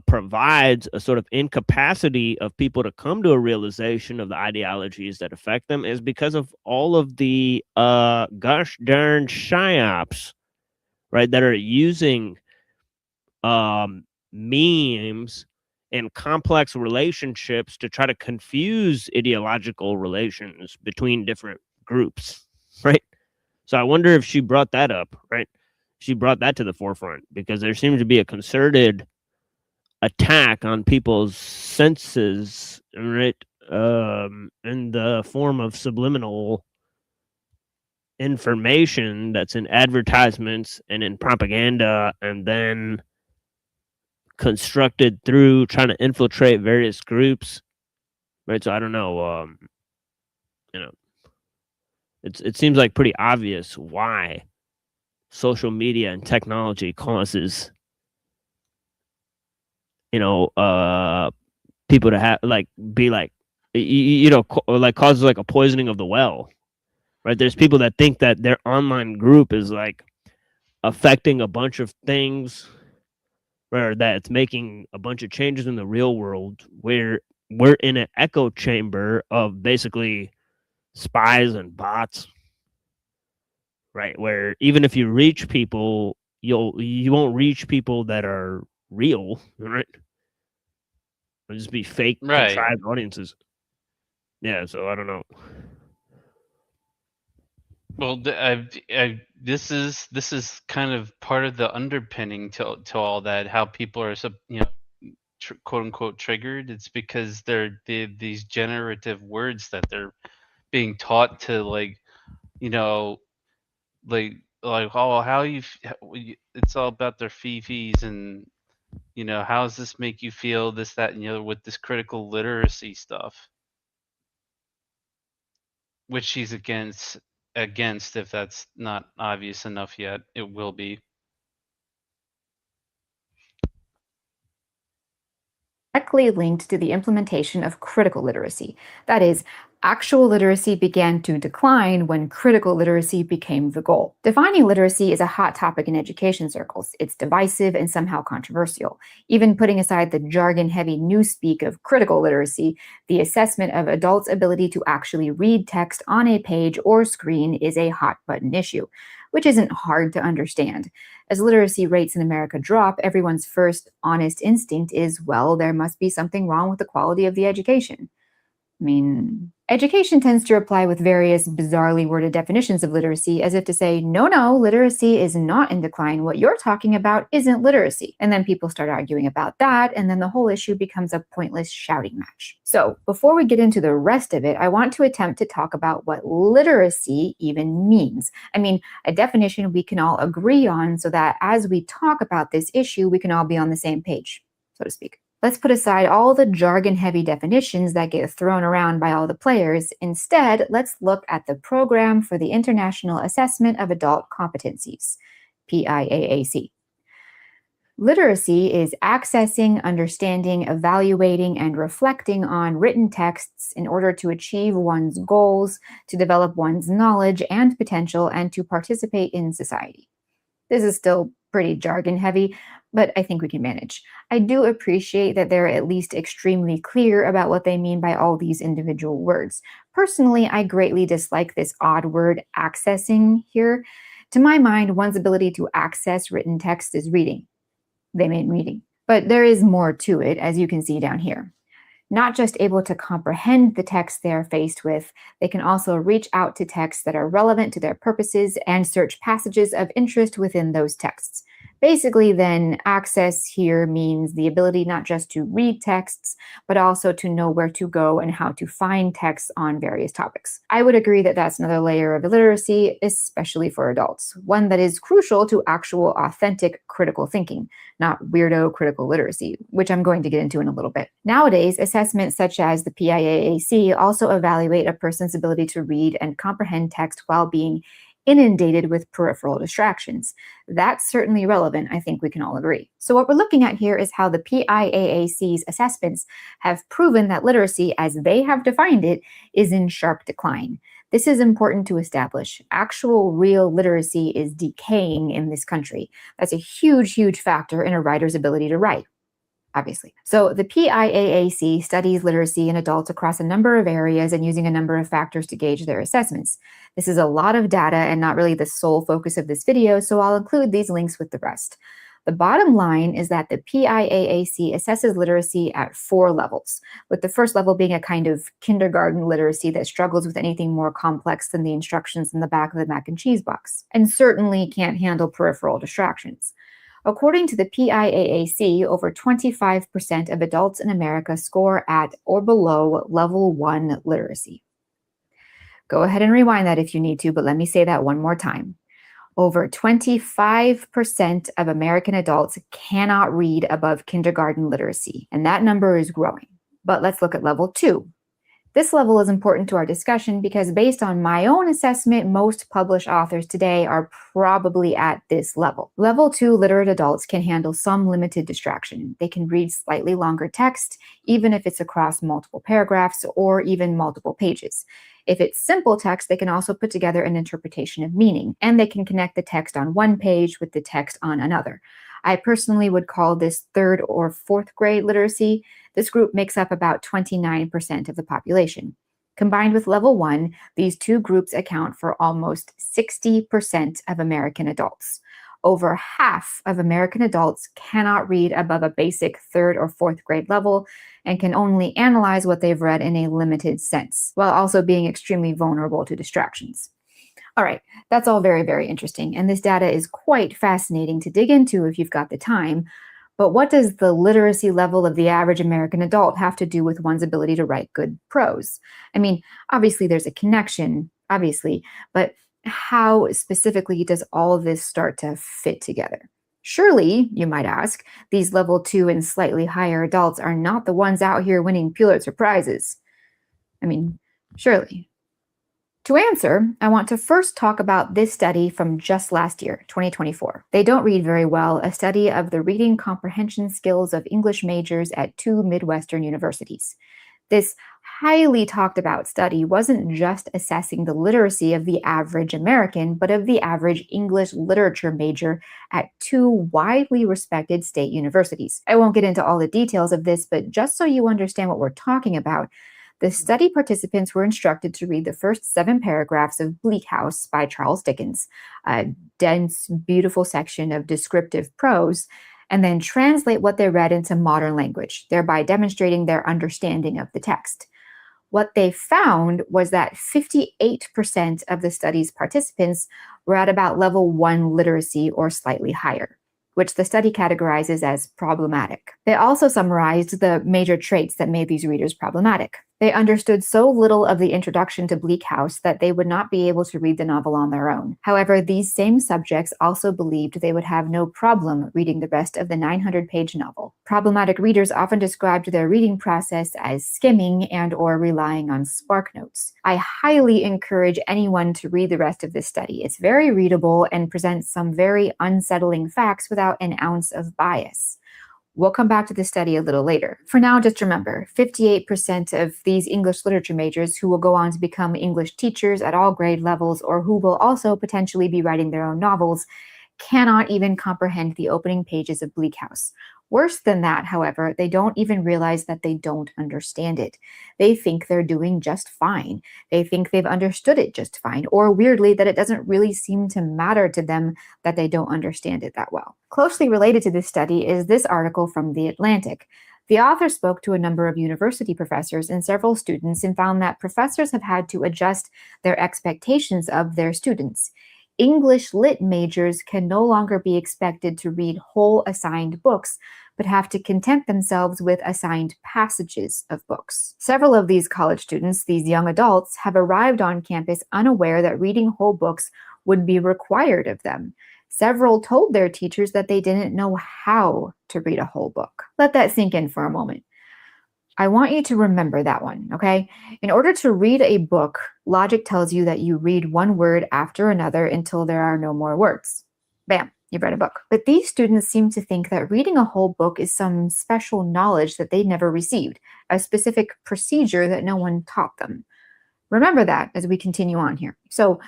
provides a sort of incapacity of people to come to a realization of the ideologies that affect them is because of all of the gosh darn psyops, right, that are using memes and complex relationships to try to confuse ideological relations between different groups, right? So I wonder if she brought that up, right? She brought that to the forefront because there seems to be a concerted attack on people's senses, right? In the form of subliminal information that's in advertisements and in propaganda, and then constructed through trying to infiltrate various groups, right? So I don't know, you know, it seems like pretty obvious why social media and technology causes, people to have like be like, like causes like a poisoning of the well, right? There's people that think that their online group is like affecting a bunch of things, or that it's making a bunch of changes in the real world, where we're in an echo chamber of basically spies and bots, right? Where even if you reach people, you won't reach people that are real, right? It'll just be fake, Right. contrived audiences. Yeah, so I don't know. Well, this is kind of part of the underpinning to all that. How people are, quote unquote triggered. It's because these generative words that they're being taught to, like, you know, like oh, it's all about their fifis, and how does this make you feel, this, that, and the other, with this critical literacy stuff, which she's against. against if that's not obvious enough yet. It will be. Directly linked to the implementation of critical literacy. That is, actual literacy began to decline when critical literacy became the goal. Defining literacy is a hot topic in education circles. It's divisive and somehow controversial. Even putting aside the jargon-heavy newspeak of critical literacy, the assessment of adults' ability to actually read text on a page or screen is a hot-button issue, which isn't hard to understand. As literacy rates in America drop, everyone's first honest instinct is, well, there must be something wrong with the quality of the education. I mean, education tends to reply with various bizarrely worded definitions of literacy as if to say, no, literacy is not in decline. What you're talking about isn't literacy. And then people start arguing about that, and then the whole issue becomes a pointless shouting match. So before we get into the rest of it, I want to attempt to talk about what literacy even means. I mean, a definition we can all agree on so that as we talk about this issue, we can all be on the same page, so to speak. Let's put aside all the jargon-heavy definitions that get thrown around by all the players. Instead, let's look at the Program for the International Assessment of Adult Competencies, PIAAC. Literacy is accessing, understanding, evaluating, and reflecting on written texts in order to achieve one's goals, to develop one's knowledge and potential, and to participate in society. This is still pretty jargon heavy, but I think we can manage. I do appreciate that they're at least extremely clear about what they mean by all these individual words. Personally, I greatly dislike this odd word accessing here. To my mind, one's ability to access written text is reading. They mean reading. But there is more to it, as you can see down here. Not just able to comprehend the text they are faced with, they can also reach out to texts that are relevant to their purposes and search passages of interest within those texts. Basically, then, access here means the ability not just to read texts, but also to know where to go and how to find texts on various topics. I would agree that that's another layer of illiteracy, especially for adults, one that is crucial to actual authentic critical thinking, not weirdo critical literacy, which I'm going to get into in a little bit. Nowadays, assessments such as the PIAAC also evaluate a person's ability to read and comprehend text while being inundated with peripheral distractions. That's certainly relevant, I think we can all agree. So what we're looking at here is how the PIAAC's assessments have proven that literacy, as they have defined it, is in sharp decline. This is important to establish. Actual real literacy is decaying in this country. That's a huge, huge factor in a writer's ability to write, obviously. So the PIAAC studies literacy in adults across a number of areas and using a number of factors to gauge their assessments. This is a lot of data and not really the sole focus of this video, so I'll include these links with the rest. The bottom line is that the PIAAC assesses literacy at 4 levels, with the first level being a kind of kindergarten literacy that struggles with anything more complex than the instructions in the back of the mac and cheese box, and certainly can't handle peripheral distractions. According to the PIAAC, over 25% of adults in America score at or below level 1 literacy. Go ahead and rewind that if you need to, but let me say that one more time. Over 25% of American adults cannot read above kindergarten literacy, and that number is growing. But let's look at level 2. This level is important to our discussion because based on my own assessment, most published authors today are probably at this level. Level 2 literate adults can handle some limited distraction. They can read slightly longer text, even if it's across multiple paragraphs or even multiple pages. If it's simple text, they can also put together an interpretation of meaning, and they can connect the text on one page with the text on another. I personally would call this 3rd or 4th grade literacy. This group makes up about 29% of the population. Combined with level 1, these two groups account for almost 60% of American adults. Over half of American adults cannot read above a basic 3rd or 4th grade level and can only analyze what they've read in a limited sense, while also being extremely vulnerable to distractions. All right, that's all very, very interesting, and this data is quite fascinating to dig into if you've got the time. But what does the literacy level of the average American adult have to do with one's ability to write good prose? I mean, obviously there's a connection, obviously, but how specifically does all of this start to fit together? Surely, you might ask, these level 2 and slightly higher adults are not the ones out here winning Pulitzer Prizes. I mean, surely. To answer, I want to first talk about this study from just last year, 2024. They don't read very well, a study of the reading comprehension skills of English majors at 2 Midwestern universities. This highly talked about study wasn't just assessing the literacy of the average American, but of the average English literature major at 2 widely respected state universities. I won't get into all the details of this, but just so you understand what we're talking about, the study participants were instructed to read the first 7 paragraphs of Bleak House by Charles Dickens, a dense, beautiful section of descriptive prose, and then translate what they read into modern language, thereby demonstrating their understanding of the text. What they found was that 58% of the study's participants were at about level 1 literacy or slightly higher, which the study categorizes as problematic. They also summarized the major traits that made these readers problematic. They understood so little of the introduction to Bleak House that they would not be able to read the novel on their own. However, these same subjects also believed they would have no problem reading the rest of the 900-page novel. Problematic readers often described their reading process as skimming and/or relying on spark notes. I highly encourage anyone to read the rest of this study. It's very readable and presents some very unsettling facts without an ounce of bias. We'll come back to this study a little later. For now, just remember, 58% of these English literature majors who will go on to become English teachers at all grade levels or who will also potentially be writing their own novels cannot even comprehend the opening pages of Bleak House. Worse than that, however, they don't even realize that they don't understand it. They think they're doing just fine. They think they've understood it just fine, or weirdly, that it doesn't really seem to matter to them that they don't understand it that well. Closely related to this study is this article from The Atlantic. The author spoke to a number of university professors and several students and found that professors have had to adjust their expectations of their students. English lit majors can no longer be expected to read whole assigned books, but have to content themselves with assigned passages of books. Several of these college students, these young adults, have arrived on campus unaware that reading whole books would be required of them. Several told their teachers that they didn't know how to read a whole book. Let that sink in for a moment. I want you to remember that one, okay? In order to read a book, logic tells you that you read one word after another until there are no more words. Bam, you've read a book. But these students seem to think that reading a whole book is some special knowledge that they never received, a specific procedure that no one taught them. Remember that as we continue on here. So,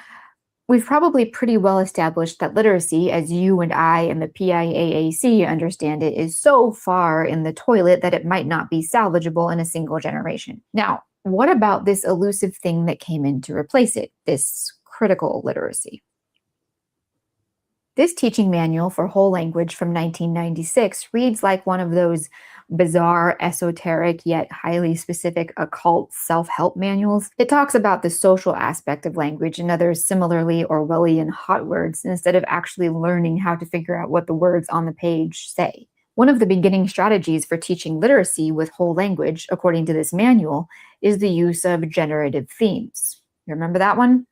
we've probably pretty well established that literacy, as you and I and the PIAAC understand it, is so far in the toilet that it might not be salvageable in a single generation. Now, what about this elusive thing that came in to replace it, this critical literacy? This teaching manual for whole language from 1996 reads like one of those bizarre, esoteric, yet highly specific occult self-help manuals. It talks about the social aspect of language and other similarly Orwellian hot words instead of actually learning how to figure out what the words on the page say. One of the beginning strategies for teaching literacy with whole language, according to this manual, is the use of generative themes. You remember that one?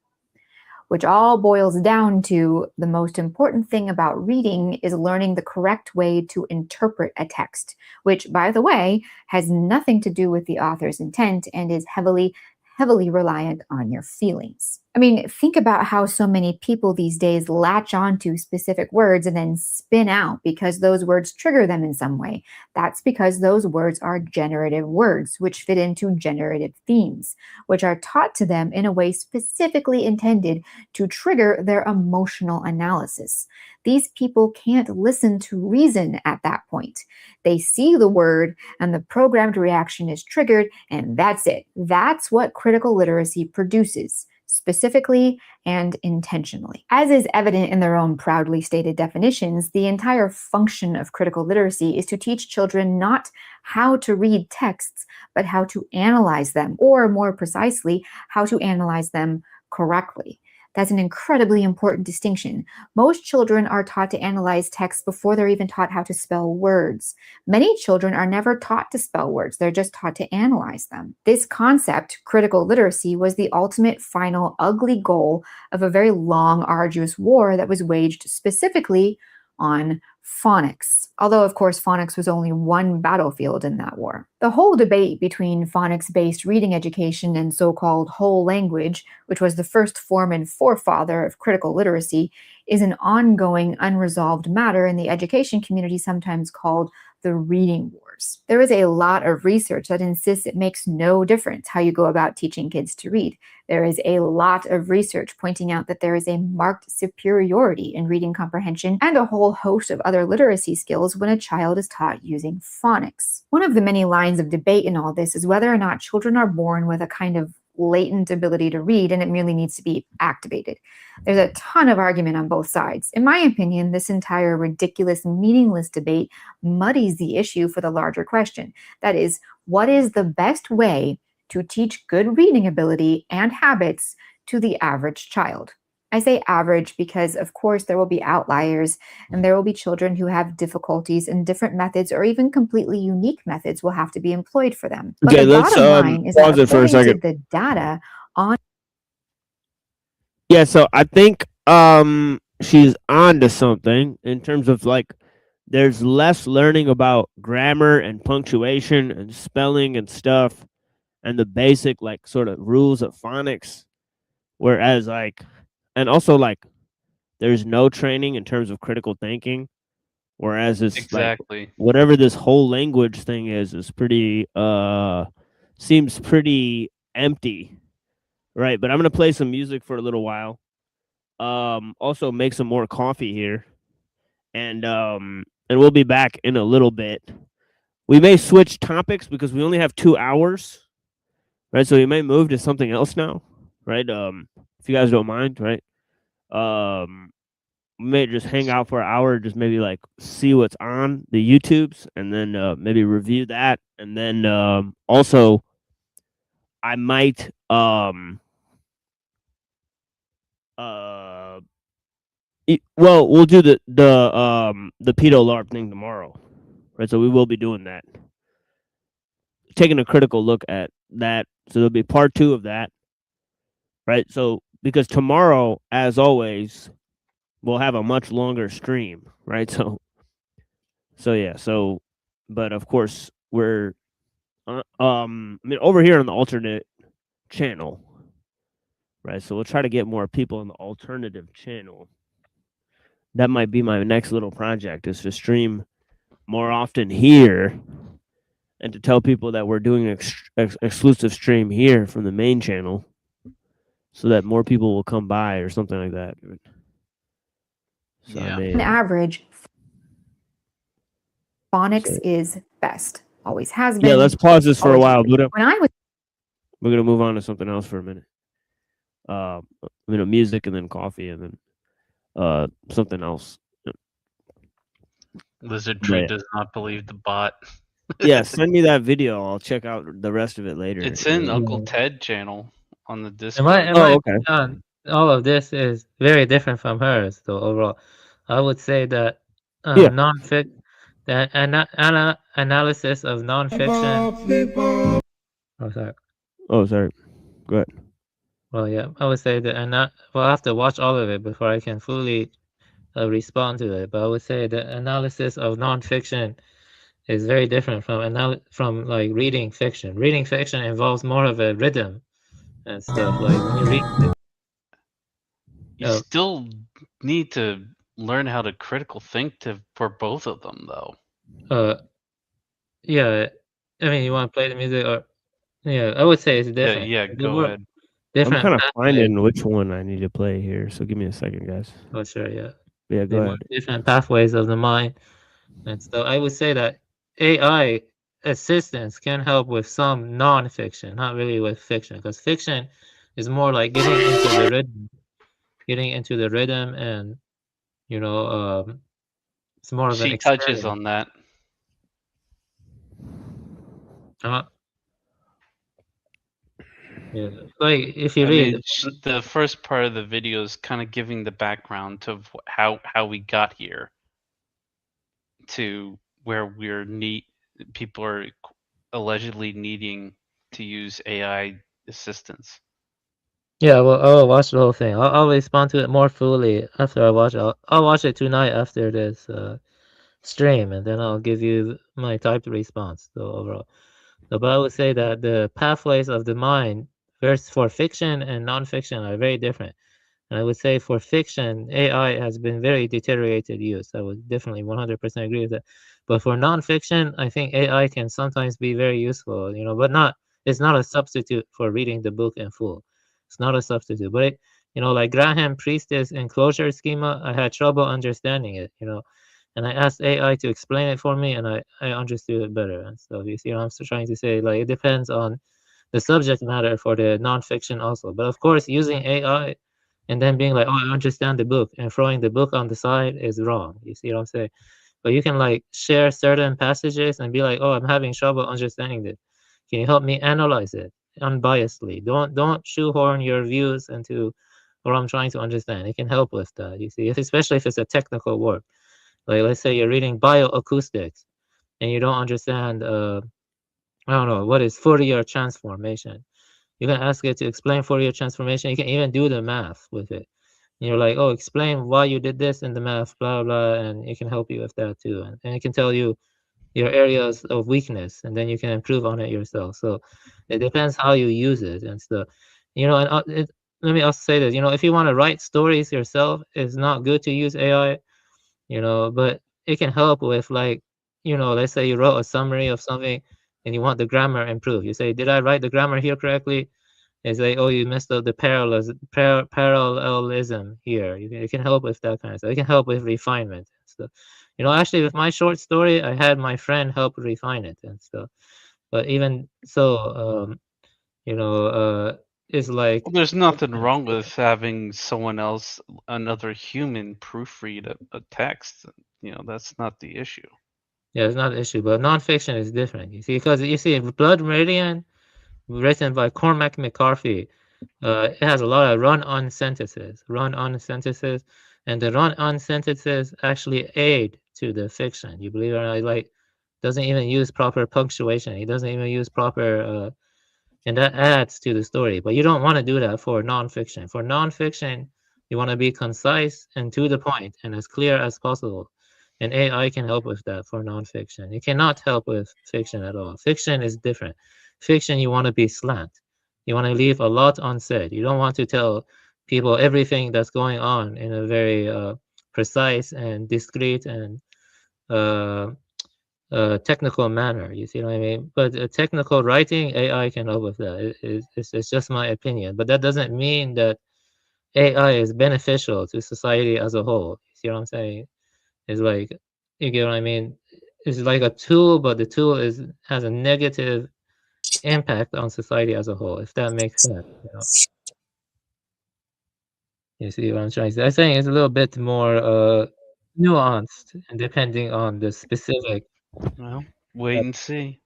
Which all boils down to the most important thing about reading is learning the correct way to interpret a text, which, by the way, has nothing to do with the author's intent and is heavily reliant on your feelings. I mean, think about how so many people these days latch onto specific words and then spin out because those words trigger them in some way. That's because those words are generative words, which fit into generative themes, which are taught to them in a way specifically intended to trigger their emotional analysis. These people can't listen to reason at that point. They see the word and the programmed reaction is triggered, and that's it. That's what critical literacy produces, specifically and intentionally. As is evident in their own proudly stated definitions, the entire function of critical literacy is to teach children not how to read texts, but how to analyze them, or more precisely, how to analyze them correctly. That's an incredibly important distinction. Most children are taught to analyze texts before they're even taught how to spell words. Many children are never taught to spell words. They're just taught to analyze them. This concept, critical literacy, was the ultimate, final, ugly goal of a very long, arduous war that was waged specifically on phonics, although of course phonics was only one battlefield in that war. The whole debate between phonics-based reading education and so-called whole language, which was the first form and forefather of critical literacy, is an ongoing, unresolved matter in the education community, sometimes called the reading wars. There is a lot of research that insists it makes no difference how you go about teaching kids to read. There is a lot of research pointing out that there is a marked superiority in reading comprehension and a whole host of other literacy skills when a child is taught using phonics. One of the many lines of debate in all this is whether or not children are born with a kind of latent ability to read and it merely needs to be activated. There's a ton of argument on both sides. In my opinion, this entire ridiculous, meaningless debate muddies the issue for the larger question. That is, what is the best way to teach good reading ability and habits to the average child? I say average because, of course, there will be outliers and there will be children who have difficulties, and different methods or even completely unique methods will have to be employed for them. But Okay, the let's bottom line is that pause it for a according to second. the data on Yeah, so I think she's on to something in terms of like there's less learning about grammar and punctuation and spelling and stuff and the basic like sort of rules of phonics, whereas like and also like there's no training in terms of critical thinking, whereas it's Exactly. like whatever this whole language thing is pretty seems pretty empty, right? But I'm gonna play some music for a little while. Also make some more coffee here, and we'll be back in a little bit. We may switch topics because we only have 2 hours, right? So we may move to something else now, right? If you guys don't mind, right? We may just hang out for an hour, just maybe like see what's on the YouTubes, and then maybe review that, and then also I might well, we'll do the pedo LARP thing tomorrow, right? So we will be doing that, taking a critical look at that. So there'll be part 2 of that, right? So because tomorrow, as always, we'll have a much longer stream, right? So yeah, so but of course we're I mean over here on the alternate channel, right? So we'll try to get more people on the alternative channel. That might be my next little project, is to stream more often here and to tell people that we're doing an exclusive stream here from the main channel so that more people will come by or something like that. So Yeah. an average, phonics is best. Always has been. Yeah, let's pause this for a always while, will be. Buddha. When I was We're gonna move on to something else for a minute. Music and then coffee and then something else. Lizard Tree Right. does not believe the bot. Yeah, send me that video. I'll check out the rest of it later. It's in Uncle Ted channel on the In Discord. my Oh, okay. opinion, all of this is very different from hers. So overall, I would say that Yeah. the analysis of nonfiction. Oh, sorry. Oh, sorry. Go ahead. Well, yeah, I would say that, I have to watch all of it before I can fully respond to it. But I would say the analysis of nonfiction is very different from like reading fiction. Reading fiction involves more of a rhythm and stuff. Like when you read, You still need to learn how to critical think for both of them, though. Yeah, I mean, you want to play the music, or yeah, I would say it's different. Yeah, go ahead. I'm kind of pathways. finding which one I need to play here, so give me a second, guys. Oh, sure, yeah. Yeah, go ahead. Different pathways of the mind, and so I would say that AI assistance can help with some non-fiction, not really with fiction, because fiction is more like getting into the rhythm, and it's more of an She touches experience. on that. Yeah, like if you read, the first part of the video is kind of giving the background to how we got here to where people are allegedly needing to use AI assistance. yeah, well, I'll watch the whole thing. I'll respond to it more fully after I watch it. I'll watch it tonight after this. stream, and then I'll give you my typed response. So overall, but I would say that the pathways of the mind, first for fiction and nonfiction, are very different. And I would say for fiction, AI has been very deteriorated use. I would definitely 100% agree with that. But for nonfiction, I think AI can sometimes be very useful, but it's not a substitute for reading the book in full. It's not a substitute. But like Graham Priestess enclosure schema, I had trouble understanding it, and I asked AI to explain it for me, and I understood it better. And so you see what I'm trying to say? Like, it depends on the subject matter for the nonfiction also. But of course, using AI and then being like, oh, I understand the book, and throwing the book on the side is wrong. You see what I'm saying? But you can like share certain passages and be like, oh, I'm having trouble understanding this. Can you help me analyze it unbiasedly? Don't shoehorn your views into what I'm trying to understand. It can help with that. You see, especially if it's a technical work. Like, let's say you're reading bioacoustics and you don't understand, I don't know, what is Fourier transformation. You can ask it to explain Fourier transformation. You can even do the math with it. And you're like, oh, explain why you did this in the math, blah, blah, and it can help you with that too. And it can tell you your areas of weakness, and then you can improve on it yourself. So it depends how you use it and stuff. And let me also say this, if you want to write stories yourself, it's not good to use AI, but it can help with, like, let's say you wrote a summary of something and you want the grammar improved. You say, did I write the grammar here correctly? It's like, oh, you messed up the parallelism here. It can help with that kind of stuff. It can help with refinement and stuff. Actually, with my short story, I had my friend help refine it and stuff. But even so, it's like, Well, there's nothing wrong with having someone else, another human, proofread a text. That's not the issue. yeah, it's not an issue. But nonfiction is different. You see, because you see, Blood Meridian, written by Cormac McCarthy, it has a lot of run-on sentences, and the run-on sentences actually aid to the fiction. You believe it or not, like, doesn't even use proper punctuation. He doesn't even use proper, and that adds to the story. But you don't want to do that for nonfiction. For nonfiction, you want to be concise and to the point and as clear as possible. And AI can help with that for nonfiction. It cannot help with fiction at all. Fiction is different. Fiction, you want to be slant. You want to leave a lot unsaid. You don't want to tell people everything that's going on in a very precise and discreet and technical manner. You see what I mean? But technical writing, AI can help with that. It's just my opinion. But that doesn't mean that AI is beneficial to society as a whole. You see what I'm saying? It's like, you get what I mean? It's like a tool, but the tool has a negative impact on society as a whole, if that makes sense. You see what I'm trying to say? I think it's a little bit more nuanced and depending on the specific. Well, wait and see.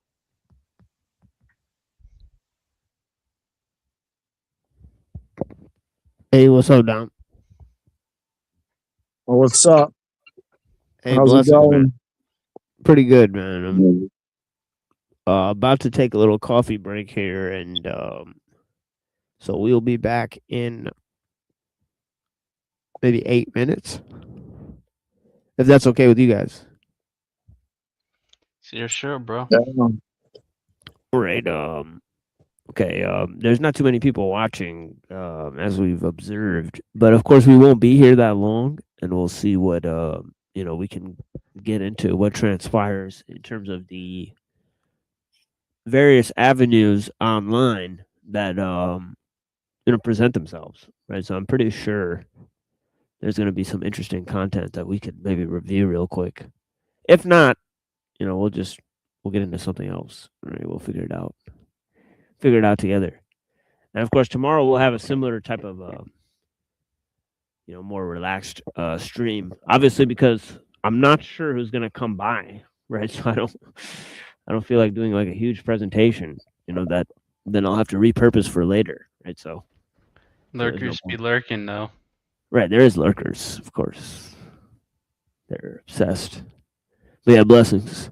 Hey, what's up, Dom? What's up? Hey, How's it blessings, going? man. Pretty good, man. I'm about to take a little coffee break here, and so we'll be back in maybe 8 minutes, if that's okay with you guys. So you're sure, bro? Yeah. All right. Okay. There's not too many people watching, as we've observed, but of course we won't be here that long, and we'll see what we can get into, what transpires in terms of the various avenues online that present themselves, right? So I'm pretty sure there's going to be some interesting content that we could maybe review real quick. If not, we'll get into something else. Right? We'll figure it out together. And of course, tomorrow we'll have a similar type of more relaxed stream. Obviously, because I'm not sure who's going to come by, right? So I don't feel like doing like a huge presentation, that then I'll have to repurpose for later, right? So Lurkers be lurking, though. Right, there is lurkers, of course. They're obsessed. But yeah, blessings.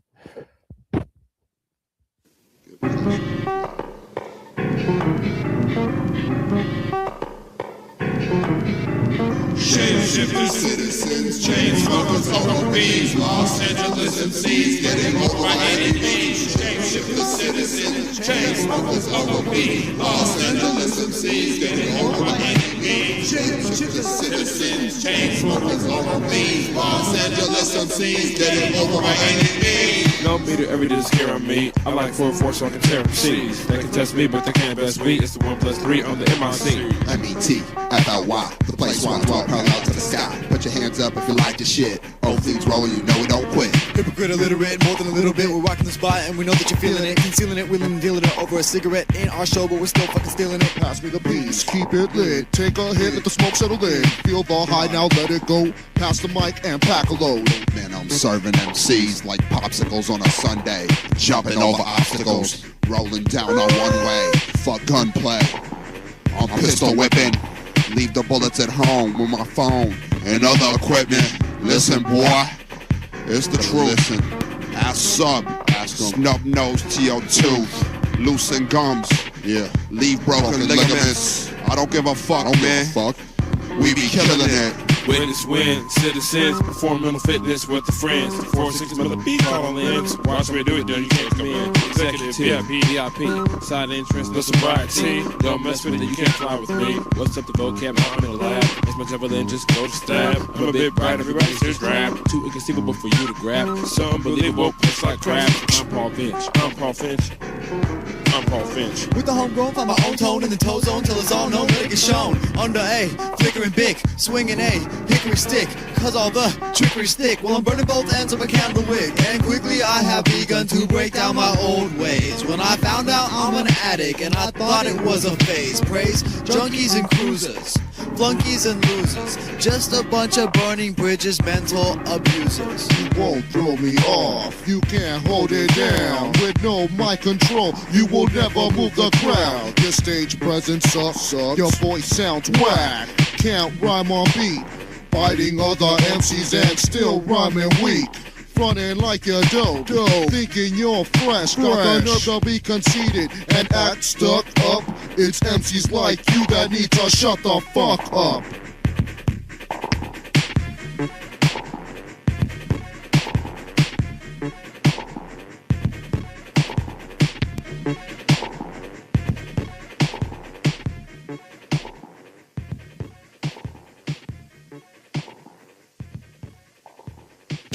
Change-shifters, citizens, chain smokers, OBs, Los Angeles MCs getting over by any means. Change-shifters, citizens, chain smokers, OBs, Los Angeles MCs getting over by any means. Change-shifters, citizens, chain smokers, OBs, Los Angeles MCs getting over by any means. No meter every day to scare on me. I like 4-4 so I can tear them cities. They can test me, but they can't best me. It's the 1+3 on the MIC. METFLY, the place where I dwell parallel to the sky. Put your hands up if you like the shit. Old things rolling, you know we don't quit. Hypocrite illiterate, more than a little bit. We're rocking the spot and we know that you're feeling it. Concealing it, wheeling and dealing it over a cigarette. Ain't our show, but we're still fucking stealing it. Pass me the piece, keep it lit. Take a hit, let the smoke settle in. Feel the high, now let it go. Pass the mic and pack a load. Man, I'm serving MCs like popsicles on a Sunday. Jumping over obstacles, rolling down our one way. Fuck gunplay, I'm pistol whipping. Leave the bullets at home with my phone and other equipment. Listen, boy, it's the truth. Listen, ask sub, snub nose, TO2, loosen gums, yeah, leave broken ligaments. I don't give a fuck, man. We be killing it. Witness win, citizens, perform mental fitness with the friends. 4-6 mother beat call on the ends. Watch me do it, then you can't come in. Executive, VIP, side entrance, no sobriety. Don't mess with it, you can't fly with me. What's up the vocab? I'm in the lab. It's much other than just go to stab. I'm a bit bright, everybody's just grab. Too inconceivable for you to grab. So unbelievable, it's like crap. I'm Paul Finch. With the homegrown, find my own tone in the toe zone till it's all known, let it get shown. Under A, flickering big, swinging A, hickory stick, cause all the trickery stick. Well, I'm burning both ends of a candle wick, and quickly I have begun to break down my old ways. When I found out I'm an addict, and I thought it was a phase. Praise junkies and cruisers, flunkies and losers, just a bunch of burning bridges, mental abusers. You won't throw me off, you can't hold it down. With no mic control, you will never move the crowd. Your stage presence sucks, your voice sounds whack. Can't rhyme on beat, fighting other MCs and still rhyming weak. Frontin' like you're dope, thinking you're fresh. Got the nerve to be conceited and act stuck up. It's MCs like you that need to shut the fuck up.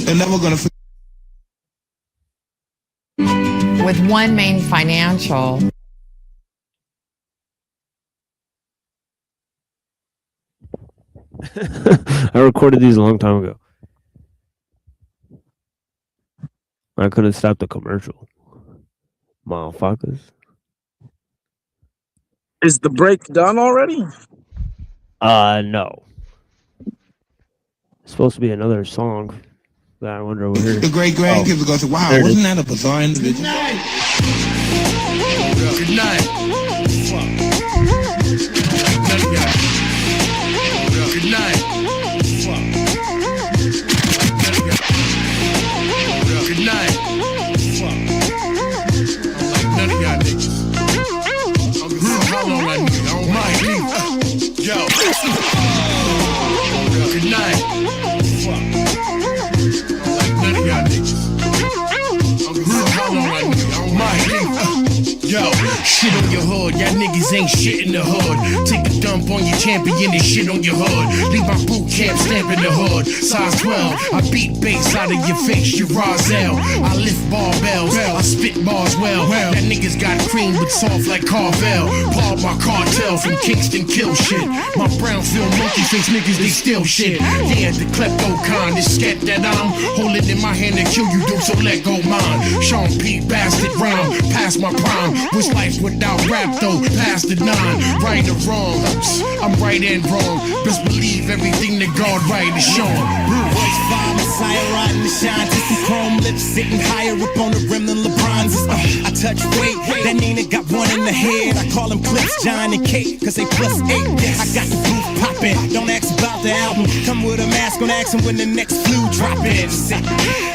And then we're gonna. With One Main Financial. I recorded these a long time ago. I couldn't stop the commercial. Motherfuckers. Is the break done already? No. It's supposed to be another song. I wonder over here. The great grandkids go, wow, wasn't that a bizarre individual? Good night. Good night. Good night. None of y'all niggas. How long I need? I don't mind. Yo. Good night. None of y'all niggas. How long I need? I don't mind. Yo, shit on your hood, y'all niggas ain't shit in the hood. Take a dump on your champion and shit on your hood. Leave my boot camp stamp in the hood. Size 12, I beat bass out of your face, you Rozelle. I lift barbells, I spit bars well. That niggas got cream but soft like Carvel. Paul my cartel from Kingston kill shit. My Brownfield monkey face niggas, they steal shit. Yeah, the klepto con, this scat that I'm holding in my hand to kill you, dude, so let go mine. Sean P. bastard rhyme, past my prime. What's life without rap though? Past the 9, right or wrong? I'm right and wrong. Best believe everything that God right is showing. Voice fine, Messiah riding the shine. Just some chrome lips sitting higher up on the rim than LeBron's. I touch weight, that Nina got one in the head. I call them clips, John and Kate, cause they +8. I got the booth poppin', don't ask about the album. Come with a mask on, ask them when the next flu droppin'.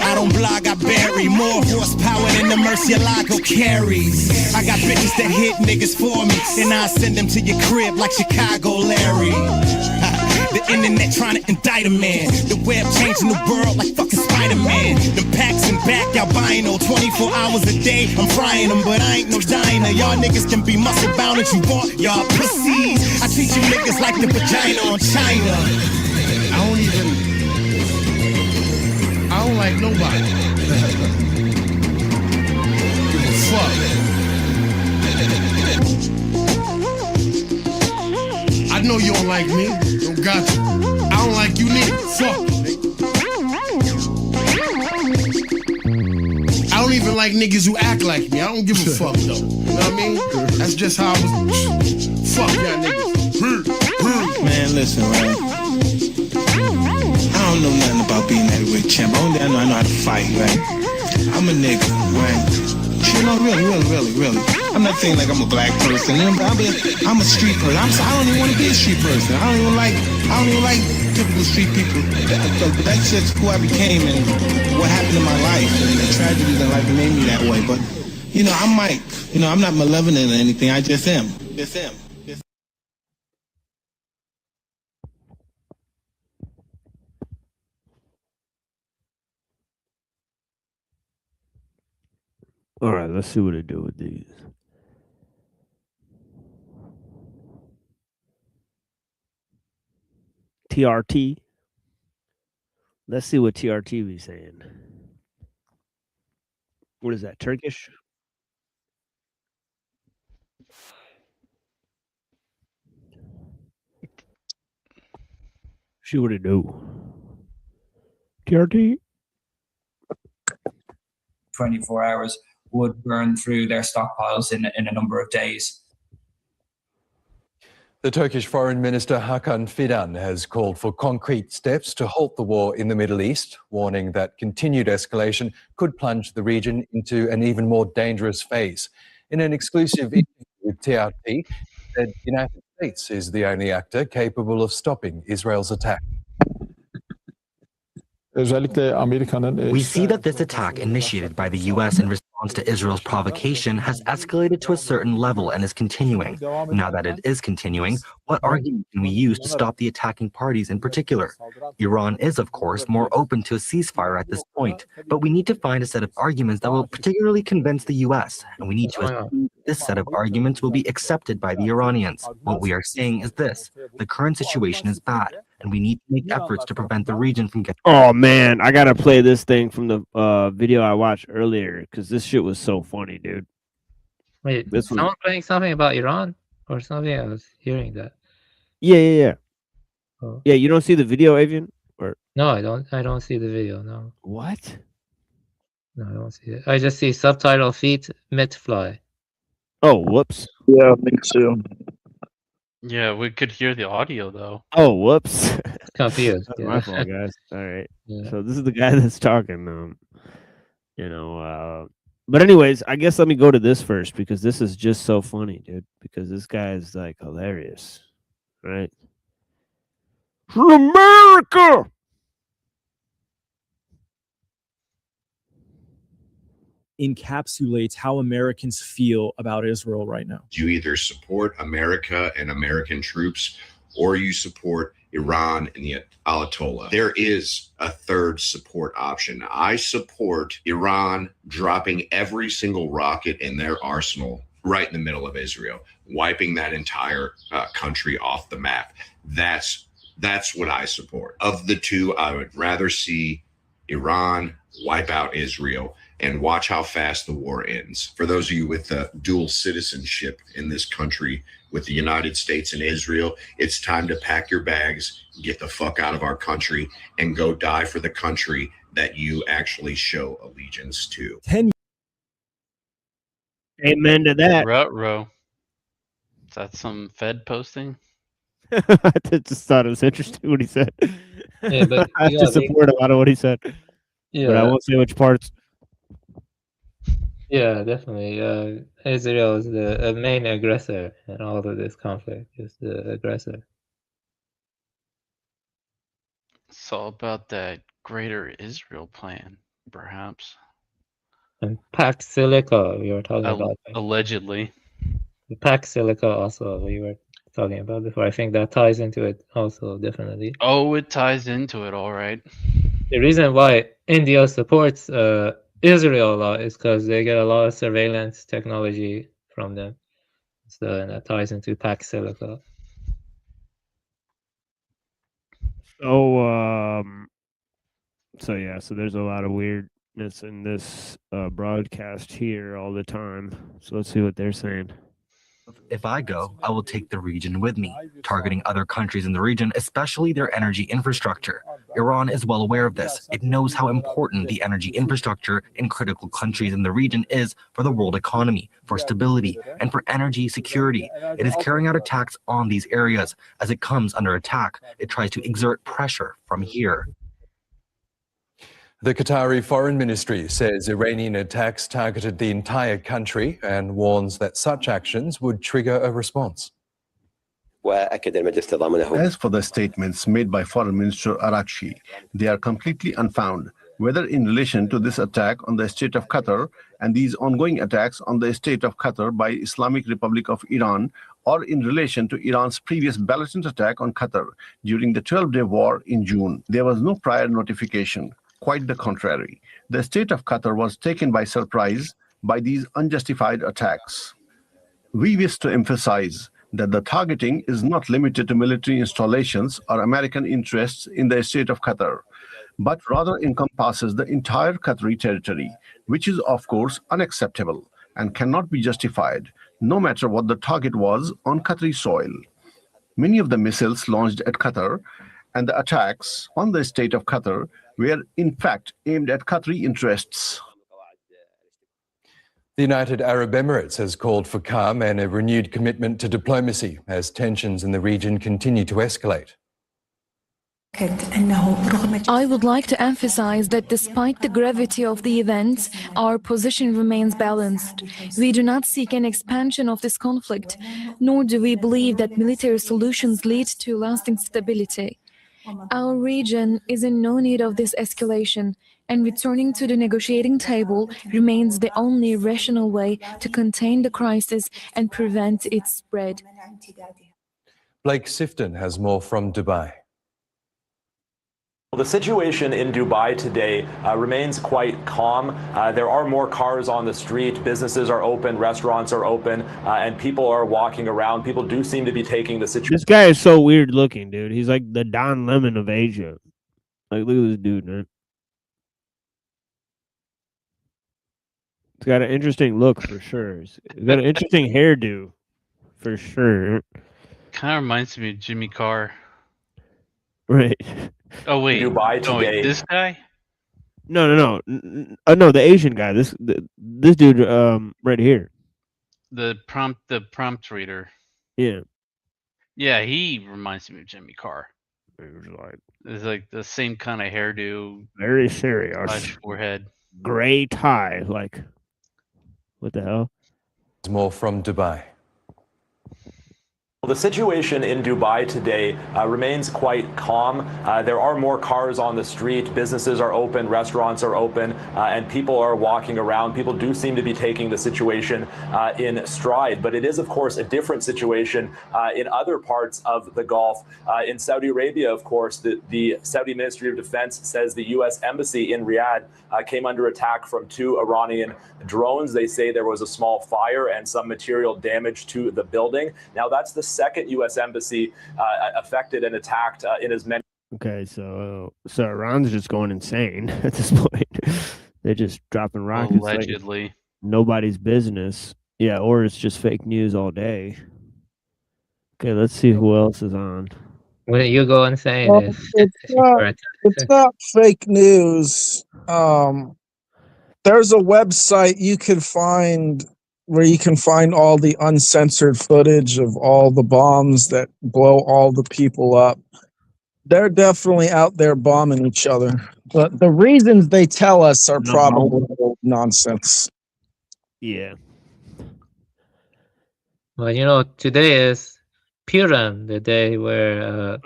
I don't blog, I bury more horsepower than the Murcielago carries. I got bitches that hit niggas for me, and I send them to your crib like Chicago Larry. The internet trying to indict a man. The web changing the world like fucking Spider-Man. The packs and back albino, 24 hours a day. I'm frying them, but I ain't no diner. Y'all niggas can be muscle bound if you want. Y'all pussies. I treat you niggas like the vagina on China. I don't like nobody. Give a fuck. I know you don't like me. Don't got you. I don't like you neither. Fuck. I don't even like niggas who act like me. I don't give a fuck though. You know what I mean? That's just how I was. Fuck y'all niggas. Man, listen, right? I don't know nothing about being heavyweight champ. Only I know how to fight, right? I'm a nigga, right? You know, really. I'm not saying like I'm a black person. I'm a street person. I don't even want to be a street person. I don't even like typical street people. That's just who I became and what happened in my life and the tragedies in life made me that way. But you know, I'm not malevolent or anything. I just am. All right, let's see what I do with these. TRT. Let's see what TRT be saying. What is that, Turkish? See what it do. TRT. 24 hours would burn through their stockpiles in a number of days. The Turkish Foreign Minister Hakan Fidan has called for concrete steps to halt the war in the Middle East, warning that continued escalation could plunge the region into an even more dangerous phase. In an exclusive interview with TRT, he said the United States is the only actor capable of stopping Israel's attack. We see that this attack initiated by the U.S. in response to Israel's provocation has escalated to a certain level and is continuing. Now that it is continuing, what argument can we use to stop the attacking parties in particular? Iran is, of course, more open to a ceasefire at this point, but we need to find a set of arguments that will particularly convince the U.S., and we need to assume this set of arguments will be accepted by the Iranians. What we are saying is this: the current situation is bad, and we need to make efforts to prevent the region from getting... Oh man, I gotta play this thing from the video I watched earlier because this shit was so funny, dude. Wait, this someone playing something about Iran or something? I was hearing that. Yeah. Oh. Yeah, you don't see the video, Avian? Or no, I don't see the video. No. What? No, I don't see it. I just see subtitle feet mit fly. Oh, whoops. Yeah, me too. Yeah, we could hear the audio though. Oh, whoops. Confused. That's my fault, guys. All right. Yeah. So this is the guy that's talking. But anyways, I guess let me go to this first because this is just so funny, dude. Because this guy is like hilarious, right? For America. Encapsulates how Americans feel about Israel right now. You either support America and American troops, or you support Iran and the Ayatollah. There is a third support option. I support Iran dropping every single rocket in their arsenal right in the middle of Israel, wiping that entire country off the map. That's what I support. Of the two, I would rather see Iran wipe out Israel and watch how fast the war ends. For those of you with dual citizenship in this country with the United States and Israel, it's time to pack your bags, get the fuck out of our country, and go die for the country that you actually show allegiance to. Amen to that. Ruh-roh. Is that some Fed posting? I just thought it was interesting what he said. Yeah, but I have to support a lot of what he said. Yeah, but I won't say which parts. Yeah, definitely. Israel is the main aggressor in all of this conflict. Is the aggressor. It's all about that greater Israel plan, perhaps. And Pax Silica, we were talking about. Allegedly. The Pax Silica also, we were talking about before. I think that ties into it also, definitely. Oh, it ties into it, all right. The reason why India supports Israel a lot is because they get a lot of surveillance technology from them. So and that ties into Pax Silica. So yeah, so there's a lot of weirdness in this broadcast here all the time. So let's see what they're saying. If I go, I will take the region with me, targeting other countries in the region, especially their energy infrastructure. Iran is well aware of this. It knows how important the energy infrastructure in critical countries in the region is for the world economy, for stability, and for energy security. It is carrying out attacks on these areas. As it comes under attack, it tries to exert pressure from here. The Qatari Foreign Ministry says Iranian attacks targeted the entire country and warns that such actions would trigger a response. As for the statements made by Foreign Minister Arakshi, they are completely unfounded, whether in relation to this attack on the state of Qatar and these ongoing attacks on the state of Qatar by Islamic Republic of Iran, or in relation to Iran's previous blatant attack on Qatar during the 12-day war in June. There was no prior notification. Quite the contrary. The state of Qatar was taken by surprise by these unjustified attacks. We wish to emphasize that the targeting is not limited to military installations or American interests in the state of Qatar, but rather encompasses the entire Qatari territory, which is of course unacceptable and cannot be justified, no matter what the target was on Qatari soil. Many of the missiles launched at Qatar and the attacks on the state of Qatar were in fact aimed at Qatari interests. The United Arab Emirates has called for calm and a renewed commitment to diplomacy as tensions in the region continue to escalate. I would like to emphasize that despite the gravity of the events, our position remains balanced. We do not seek an expansion of this conflict, nor do we believe that military solutions lead to lasting stability. Our region is in no need of this escalation, and returning to the negotiating table remains the only rational way to contain the crisis and prevent its spread. Blake Sifton has more from Dubai. The situation in Dubai today remains quite calm. There are more cars on the street, businesses are open, restaurants are open, and people are walking around. People do seem to be taking the situation. This guy is so weird looking, dude. He's like the Don Lemon of Asia. Like, look at this dude, man. He's got an interesting look for sure. He's got an interesting hairdo for sure. Kind of reminds me of Jimmy Carr. Right. Oh wait, Dubai oh, wait, today. this guy? No, no, the Asian guy. This dude right here. The prompt reader. Yeah. Yeah, he reminds me of Jimmy Carr. Like, It's like the same kind of hairdo. Very serious. Slash forehead. Gray tie. Like, what the hell? More from Dubai. The situation in Dubai today remains quite calm. There are more cars on the street, businesses are open, restaurants are open, and people are walking around. People do seem to be taking the situation in stride, but it is, of course, a different situation in other parts of the Gulf. In Saudi Arabia, of course, the Saudi Ministry of Defense says the U.S. Embassy in Riyadh came under attack from 2 Iranian drones. They say there was a small fire and some material damage to the building. Now, that's the second U.S. embassy affected and attacked in as many. Okay, so Iran's just going insane at this point. They're just dropping rockets. Allegedly. Like nobody's business. Yeah, or it's just fake news all day. Okay, let's see who else is on. Well, you go and say Well, this. it's not fake news. There's a website you can find where you can find all the uncensored footage of all the bombs that blow all the people up. They're definitely out there bombing each other. But the reasons they tell us are probably nonsense. Yeah. Well, you know, today is Purim, the day where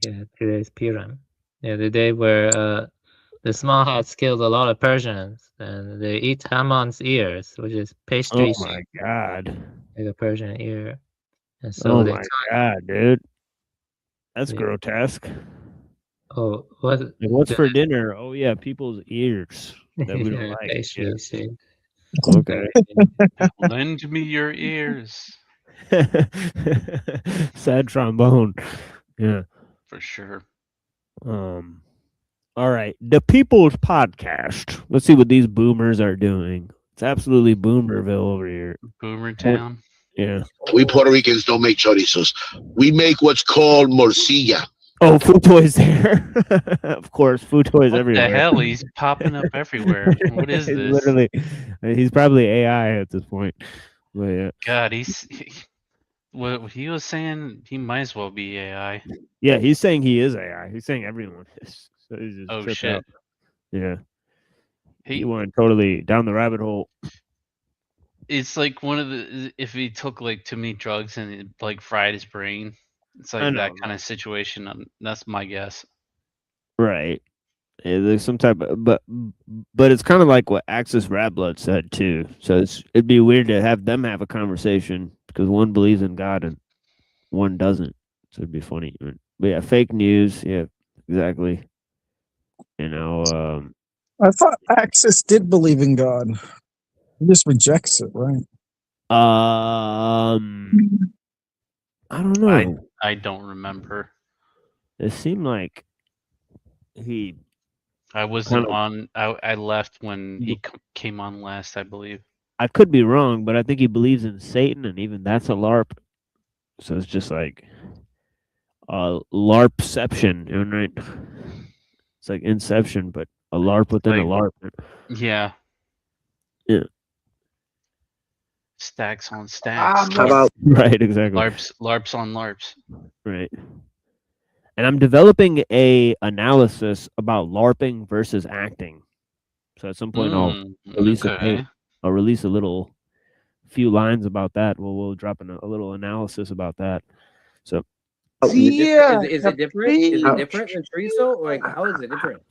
yeah, today is Purim. Yeah, the day where the Smallhats killed a lot of Persians, and they eat Haman's ears, which is pastry. Oh my god. Like a Persian ear. And so Oh they my tie. god, dude. That's Yeah. grotesque. Oh, what? Like, what's for dinner? Oh yeah, people's ears that we don't Yeah, like. pastry, Yeah. see. Okay. Lend me your ears. Sad trombone. Yeah. For sure. All right. The People's Podcast. Let's see what these boomers are doing. It's absolutely Boomerville over here. Boomer Town. Yeah. We Puerto Ricans don't make chorizos. We make what's called morcilla. Oh, Food Toys there. Of course, Food Toys What everywhere. the hell? He's popping up everywhere. What is He's this? literally, he's probably AI at this point. But yeah. God, what he was saying, he might as well be AI. Yeah, he's saying he is AI. He's saying everyone is. So he's just Oh tripped shit. out. Yeah. He He went totally down the rabbit hole. It's like one of the if he took like too many drugs and it like fried his brain. It's I like know, that kind of situation. That's my guess. Right. Yeah, there's some type of, but it's kind of like what Axis Rat Blood said too. So it'd be weird to have them have a conversation because one believes in God and one doesn't. So it'd be funny. But yeah, fake news. Yeah, exactly. You know, I thought Axis did believe in God. He just rejects it, right? I don't know. I don't remember. It seemed like he. I wasn't Kind of- on. I left when he came on last, I believe. I could be wrong, but I think he believes in Satan, and even that's a LARP. So it's just like LARPception, you know, right? It's like Inception, but a LARP within a LARP. Yeah. Yeah. Stacks on stacks. How about right? Exactly. LARPs on LARPs. Right. And I'm developing a analysis about LARPing versus acting. So at some point I'll release I'll release a little few lines about that. We'll drop a little analysis about that. So Yeah. Is it different? Is it different than chorizo? Or like how is it different?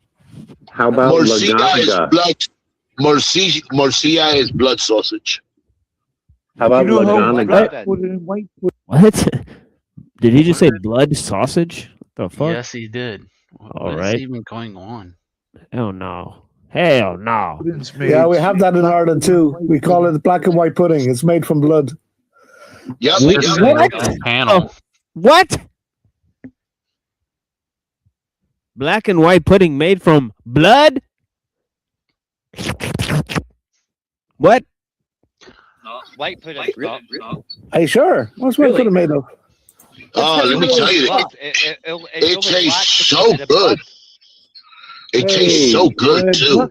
How about morcilla is blood? Morcilla is blood sausage. How about what? Did he just say blood sausage? What the fuck? Yes, he did. All What right. is even going on? Hell no. Hell no. Yeah, we have that in Ireland too. We call it black and white pudding. It's made from blood. Yep. Panel. What? Black and white pudding made from blood? What? White pudding. Are you sure? What's white pudding made of? Oh, let me tell you, it tastes so good. It tastes so good too.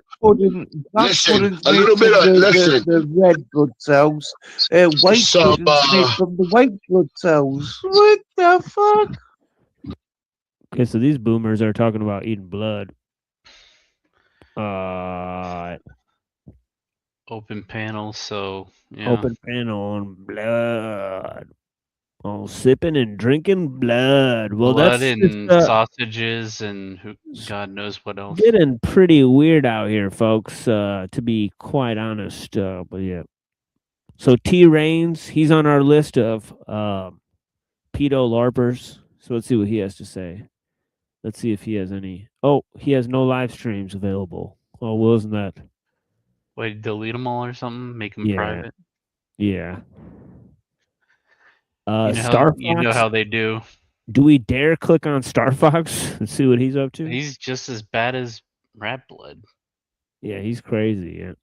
Listen, a little bit of listen. The red blood cells. White pudding's made from the white blood cells. What the fuck? Okay, so these boomers are talking about eating blood. Open panel, so yeah. Open panel on blood. Oh, sipping and drinking blood. Well, Blood that's and just, sausages and God knows what else. getting pretty weird out here, folks. To be quite honest, but yeah. So T Reigns, he's on our list of pedo larpers. So let's see what he has to say. Let's see if he has any. Oh, he has no live streams available. Oh, wasn't that? Wait, delete them all or something? Make them Yeah. private? Yeah. You know how they do. Do we dare click on Star Fox and see what he's up to? He's just as bad as Rat Blood. Yeah, he's crazy. Yeah.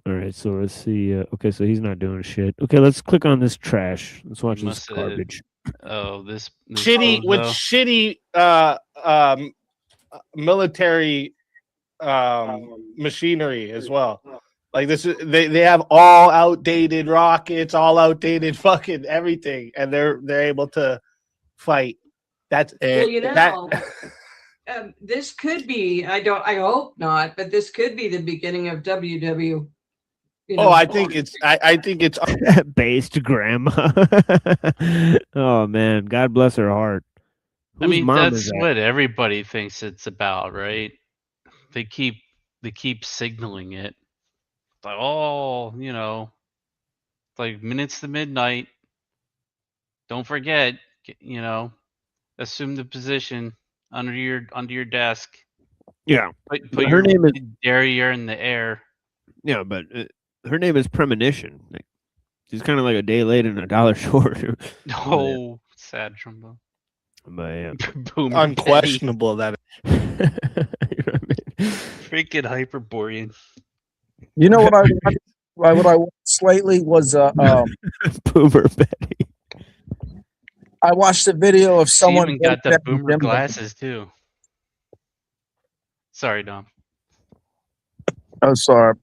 All right, so let's see. Okay, so he's not doing shit. Okay, let's click on this trash. Let's watch this Must have- garbage. Oh, this Shitty with bozo. shitty military machinery as well. Like this is they have all outdated rockets, all outdated fucking everything, and they're able to fight. That's Well, you that. know, this could be. I hope not, but this could be the beginning of WW. Oh, I think it's based grandma. Oh man, God bless her heart. I Whose mean, mom that's is that? what everybody thinks it's about, right? They keep signaling it. Like, oh, like minutes to midnight. don't forget, you know, assume the position under your desk. Yeah. Put Her your name is derriere in the air. Yeah, but her name is Premonition. Like, she's kind of like a day late and a dollar short. Oh, sad Trumbo. But yeah. Boomer Unquestionable that. Freaking Hyperborean. You know what I watched lately was Boomer Betty. I watched a video of She someone even got the break down boomer Jim Bob. glasses too. Sorry, Dom. Oh, sorry.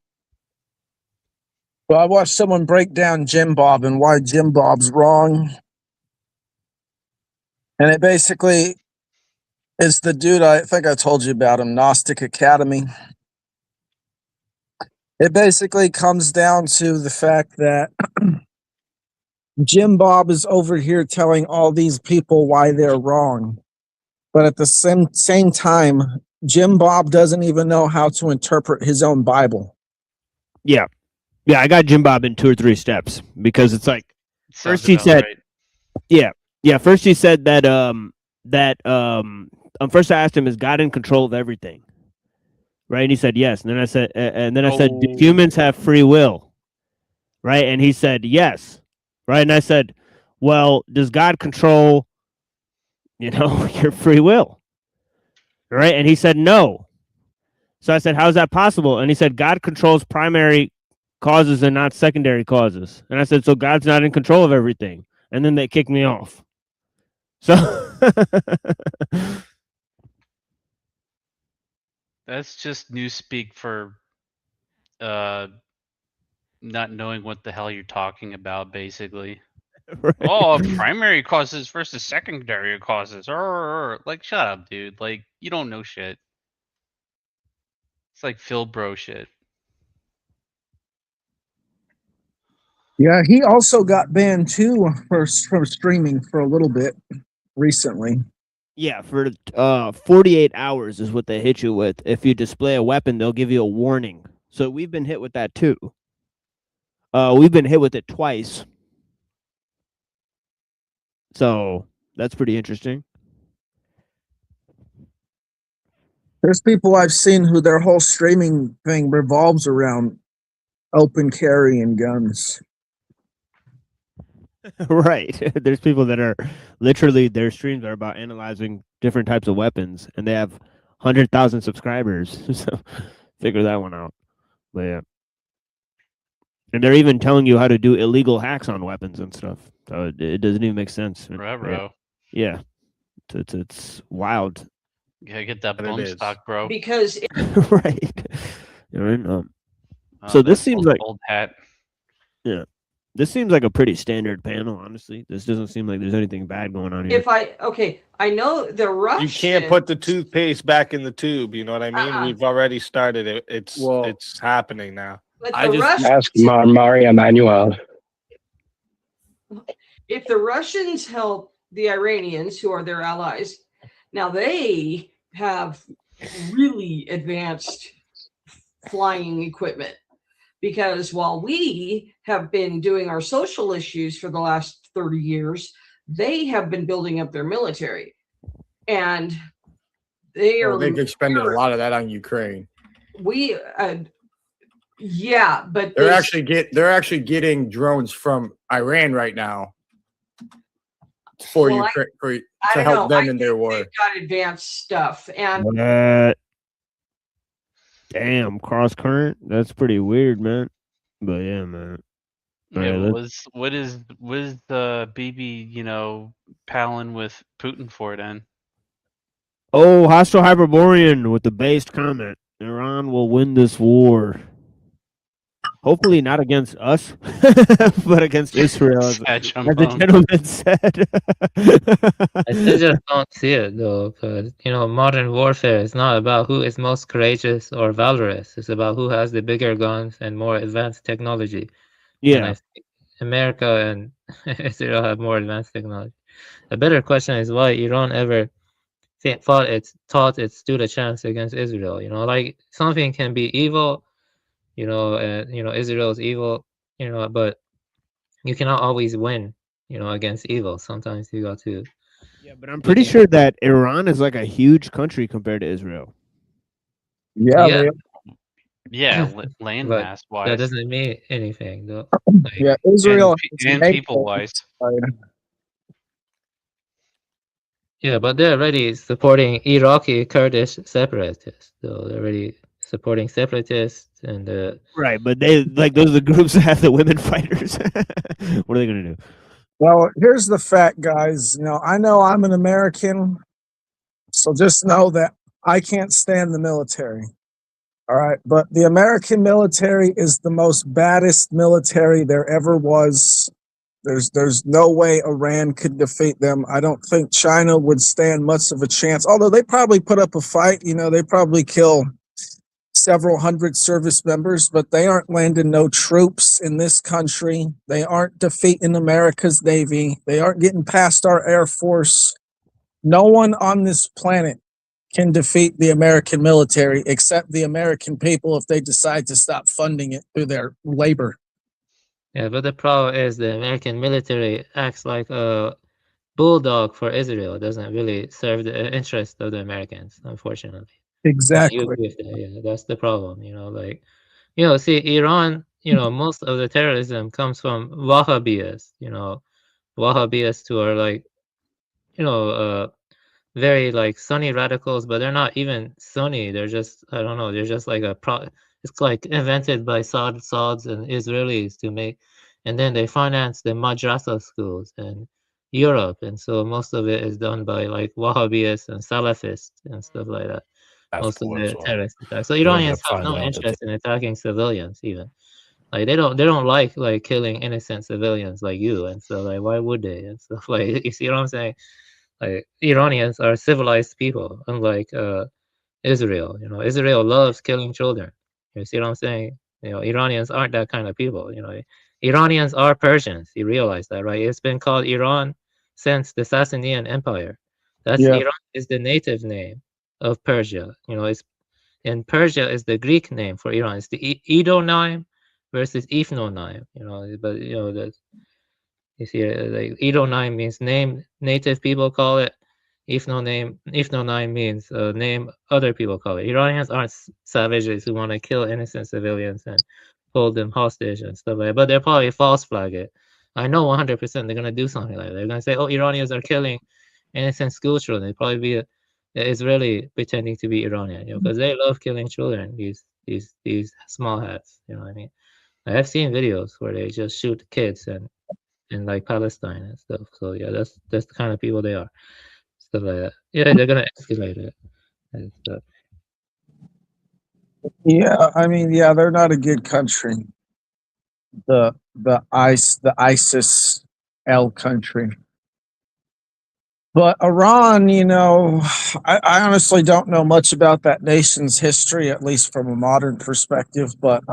Well, I watched someone break down Jim Bob and why Jim Bob's wrong. And it basically is the dude, I think I told you about him, Gnostic Academy. It basically comes down to the fact that Jim Bob is over here telling all these people why they're wrong. But at the same time, Jim Bob doesn't even know how to interpret his own Bible. Yeah. Yeah, I got Jim Bob in 2 or 3 steps because it's like first he about said right. Yeah, first he said that first I asked him, is God in control of everything? Right? And he said yes. And then I said do humans have free will? Right? And he said yes. Right? And I said, well, does God control your free will? Right? And he said no. So I said, how is that possible? And he said, God controls primary causes and not secondary causes. And I said, so God's not in control of everything. And then they kicked me off. So That's just newspeak for not knowing what the hell you're talking about, basically. Right. Oh, primary causes versus secondary causes. Like, shut up, dude. Like, you don't know shit. It's like Phil Bro shit. Yeah, he also got banned too from streaming for a little bit recently. Yeah, for 48 hours is what they hit you with. If you display a weapon, they'll give you a warning. So we've been hit with that too. We've been hit with it twice. So that's pretty interesting. There's people I've seen who their whole streaming thing revolves around open carry and guns. Right. There's people that are literally, their streams are about analyzing different types of weapons, and they have 100,000 subscribers. So figure that one out. But yeah. And they're even telling you how to do illegal hacks on weapons and stuff. So it doesn't even make sense. Bro. Yeah. It's wild. You gotta get that bump stock, bro. Because Right. So this seems like old hat. Yeah. This seems like a pretty standard panel, honestly. This doesn't seem like there's anything bad going on here. I know the Russian. You can't put the toothpaste back in the tube. You know what I mean? We've already started it. It's happening now. I just ask Maria Emanuel. If the Russians help the Iranians, who are their allies, now they have really advanced flying equipment. Because while we have been doing our social issues for the last 30 years, they have been building up their military. And they are. They've expended a lot of that on Ukraine. Yeah, but they're actually getting drones from Iran right now for Ukraine to help them in their war. They've got advanced stuff, and damn, cross current. That's pretty weird, man. But yeah, man. Yeah, what is the BB, palling with Putin for then? Oh, hostile Hyperborean with the based comment. Iran will win this war. Hopefully not against us, but against Israel, as the gentleman said. I still just don't see it though, because modern warfare is not about who is most courageous or valorous. It's about who has the bigger guns and more advanced technology. Yeah, and I think America and Israel have more advanced technology. A better question is why Iran ever thought it stood a chance against Israel. Like something can be evil. Israel is evil, but you cannot always win, against evil. Sometimes you got to. Yeah, but I'm pretty sure that Iran is like a huge country compared to Israel. Yeah, Yeah. Land But mass wise. that doesn't mean anything, though. Yeah, Israel and people wise. Yeah, but they're already supporting Iraqi Kurdish separatists. So they're already supporting separatists and Right, but they like those are the groups that have the women fighters. What are they gonna do? Well, here's the fact, guys. I know I'm an American, so just know that I can't stand the military. All right, but the American military is the most baddest military there ever was. There's no way Iran could defeat them. I don't think China would stand much of a chance, although they probably put up a fight. They probably kill several hundred service members, but they aren't landing no troops in this country. They aren't defeating America's Navy. They aren't getting past our Air Force. No one on this planet can defeat the American military except the American people if they decide to stop funding it through their labor. Yeah, but the problem is the American military acts like a bulldog for Israel. It doesn't really serve the interest of the Americans, unfortunately. Exactly. You agree with that, yeah, that's the problem. See, Iran, most of the terrorism comes from Wahhabis, Wahhabis who are like, very like Sunni radicals, but they're not even Sunni. They're just, I don't know, they're just like it's like invented by Sauds and Israelis to make, and then they finance the madrasa schools in Europe, and so most of it is done by like Wahhabis and Salafists and stuff like that. Most of the terrorist attacks. So Iranians have no interest in attacking civilians, even. Like they don't like killing innocent civilians like you, and so like why would they and stuff like you see what I'm saying? Like Iranians are civilized people, unlike Israel. Israel loves killing children. You see what I'm saying? Iranians aren't that kind of people. Iranians are Persians. You realize that, right? It's been called Iran since the Sasanian Empire. Iran is the native name of Persia. And Persia is the Greek name for Iran. It's the Edonim versus Ethnonim. But you see, like Edonim means name native people call it. Ethnonim means name other people call it. Iranians aren't savages who want to kill innocent civilians and hold them hostage and stuff like that. But they'll probably false flag it. I know 100% they're gonna do something like that. They're gonna say, "Oh, Iranians are killing innocent school children." They probably be Israeli pretending to be Iranian, because they love killing children. These small hats, what I mean. I have seen videos where they just shoot kids and in like Palestine and stuff. So yeah, that's the kind of people they are. Stuff like that. Yeah, they're gonna escalate it and stuff. Yeah, I mean, yeah, they're not a good country. The ISIS L country. But Iran, I honestly don't know much about that nation's history, at least from a modern perspective. But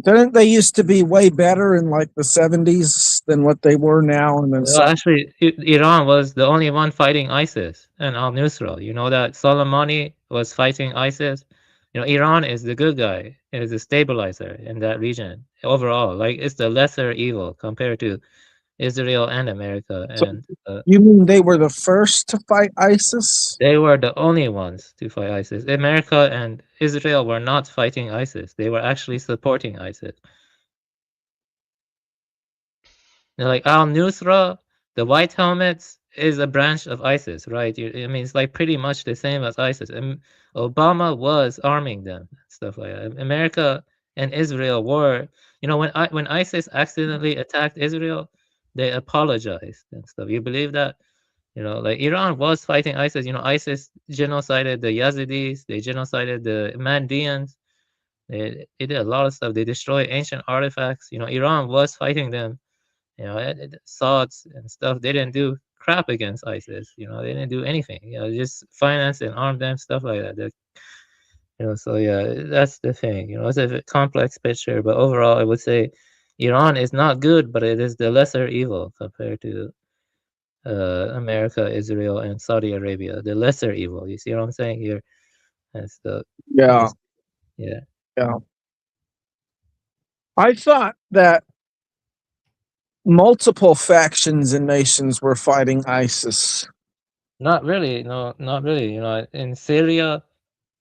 didn't they used to be way better in like the 70s than what they were now? And then Well, actually, Iran was the only one fighting ISIS and al-Nusra. You know that Soleimani was fighting ISIS. Iran is the good guy. It is a stabilizer in that region overall. Like it's the lesser evil compared to Israel and America. And you mean they were the first to fight ISIS? They were the only ones to fight ISIS. America and Israel were not fighting ISIS. They were actually supporting ISIS. Like al-Nusra, the white helmets, is a branch of ISIS, right? I mean, it's like pretty much the same as ISIS. And Obama was arming them, stuff like that. America and Israel were, when ISIS accidentally attacked Israel, they apologized and stuff. You believe that? Like Iran was fighting ISIS. ISIS genocided the Yazidis. They genocided the Mandeans. They did a lot of stuff. They destroyed ancient artifacts. Iran was fighting them. Sauds and stuff. They didn't do crap against ISIS. They didn't do anything. Just finance and arm them, stuff like that. So yeah, that's the thing. It's a complex picture, but overall, I would say Iran is not good, but it is the lesser evil compared to America, Israel, and Saudi Arabia. The lesser evil. You see what I'm saying here? That's the yeah. I thought that multiple factions and nations were fighting ISIS. Not really. No, not really. You know, in Syria,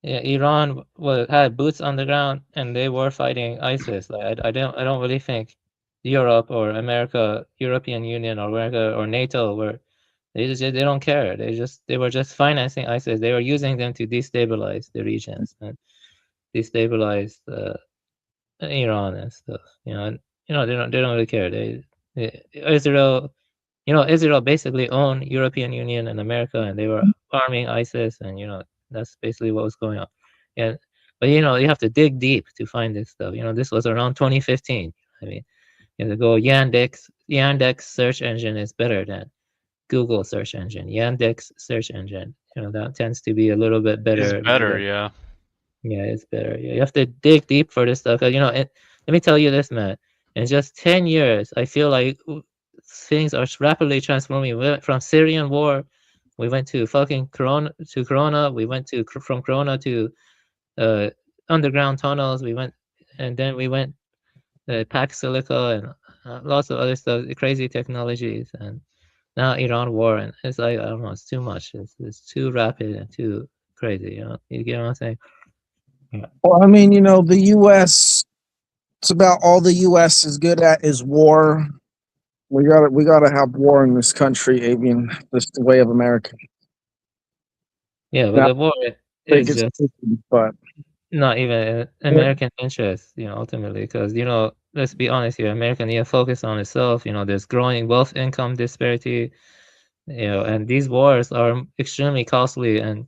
yeah, Iran had boots on the ground, and they were fighting ISIS. Like I don't really think Europe or America, European Union or America or NATO were. They don't care. They were just financing ISIS. They were using them to destabilize the regions and destabilize Iran and stuff. You know, and, they don't really care. Israel, Israel basically owned European Union and America, and they were arming ISIS, and that's basically what was going on. And but you have to dig deep to find this stuff. This was around 2015. I mean, you have to go Yandex search engine is better than Google search engine. Yandex search engine, that tends to be a little bit better. It's better, yeah. Yeah, it's better. Yeah, you have to dig deep for this stuff. Let me tell you this, man. In just 10 years, I feel like things are rapidly transforming. We went from Syrian war, we went to fucking Corona. We went from Corona to underground tunnels. Then we went pack silica and lots of other stuff, crazy technologies, and now Iran war, and it's like, I don't know, it's too much. It's too rapid and too crazy. You get what I'm saying? Yeah. Well, I mean, the U.S. It's about all the U.S. is good at is war. We gotta have war in this country. I mean, this the way of America. Yeah, but the war is just but not even American interest, ultimately, because let's be honest here, America need to focus on itself. There's growing wealth income disparity, and these wars are extremely costly, and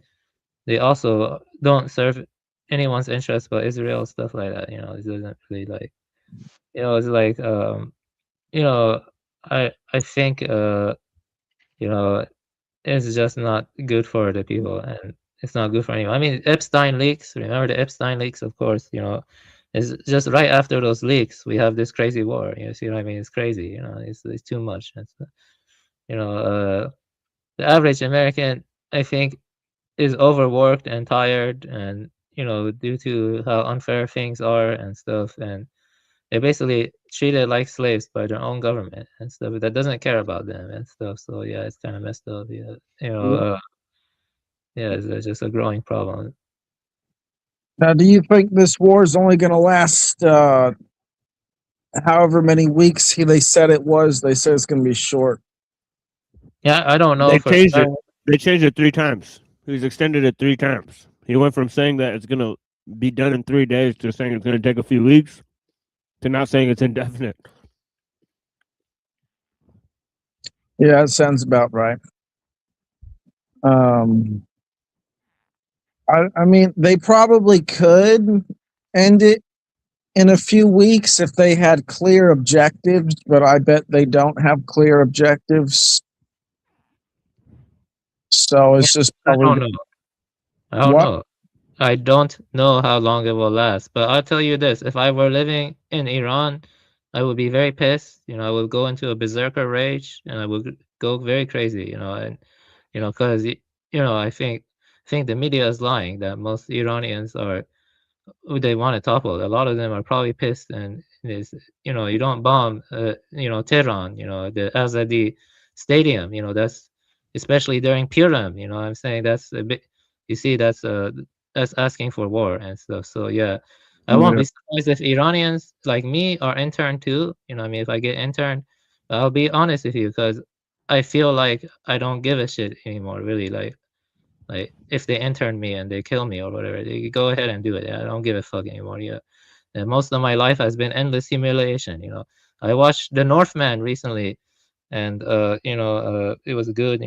they also don't serve anyone's interest but Israel, stuff like that. It doesn't really like, it's like, I think, it's just not good for the people, and it's not good for anyone. I mean, Epstein leaks. Remember the Epstein leaks? Of course, it's just right after those leaks we have this crazy war. You see what I mean? It's crazy. It's too much. The average American, I think, is overworked and tired, and due to how unfair things are and stuff, and they're basically treated like slaves by their own government and stuff that doesn't care about them and stuff. So yeah, it's kind of messed up. Yeah, it's just a growing problem. Now, do you think this war is only going to last however many weeks they said it was? They said it's going to be short. Yeah, I don't know. They changed it. They changed it 3 times. He's extended it 3 times. He went from saying that it's going to be done in 3 days to saying it's going to take a few weeks to not saying it's indefinite. Yeah, it sounds about right. I mean, they probably could end it in a few weeks if they had clear objectives, but I bet they don't have clear objectives. So it's just probably. I don't know. I don't know how long it will last, but I'll tell you this: if I were living in Iran, I would be very pissed. I would go into a berserker rage, and I would go very crazy. And because I think the media is lying that most Iranians are who they want to topple. A lot of them are probably pissed, and you don't bomb Tehran, the Azadi stadium. That's especially during Purim. I'm saying that's a bit. You see, that's asking for war and stuff. So yeah, I won't be surprised if Iranians like me are interned too. I mean, if I get interned, I'll be honest with you, because I feel like I don't give a shit anymore. Really, like if they intern me and they kill me or whatever, they go ahead and do it. I don't give a fuck anymore. Yeah, and most of my life has been endless humiliation. I watched The Northman recently, and it was good.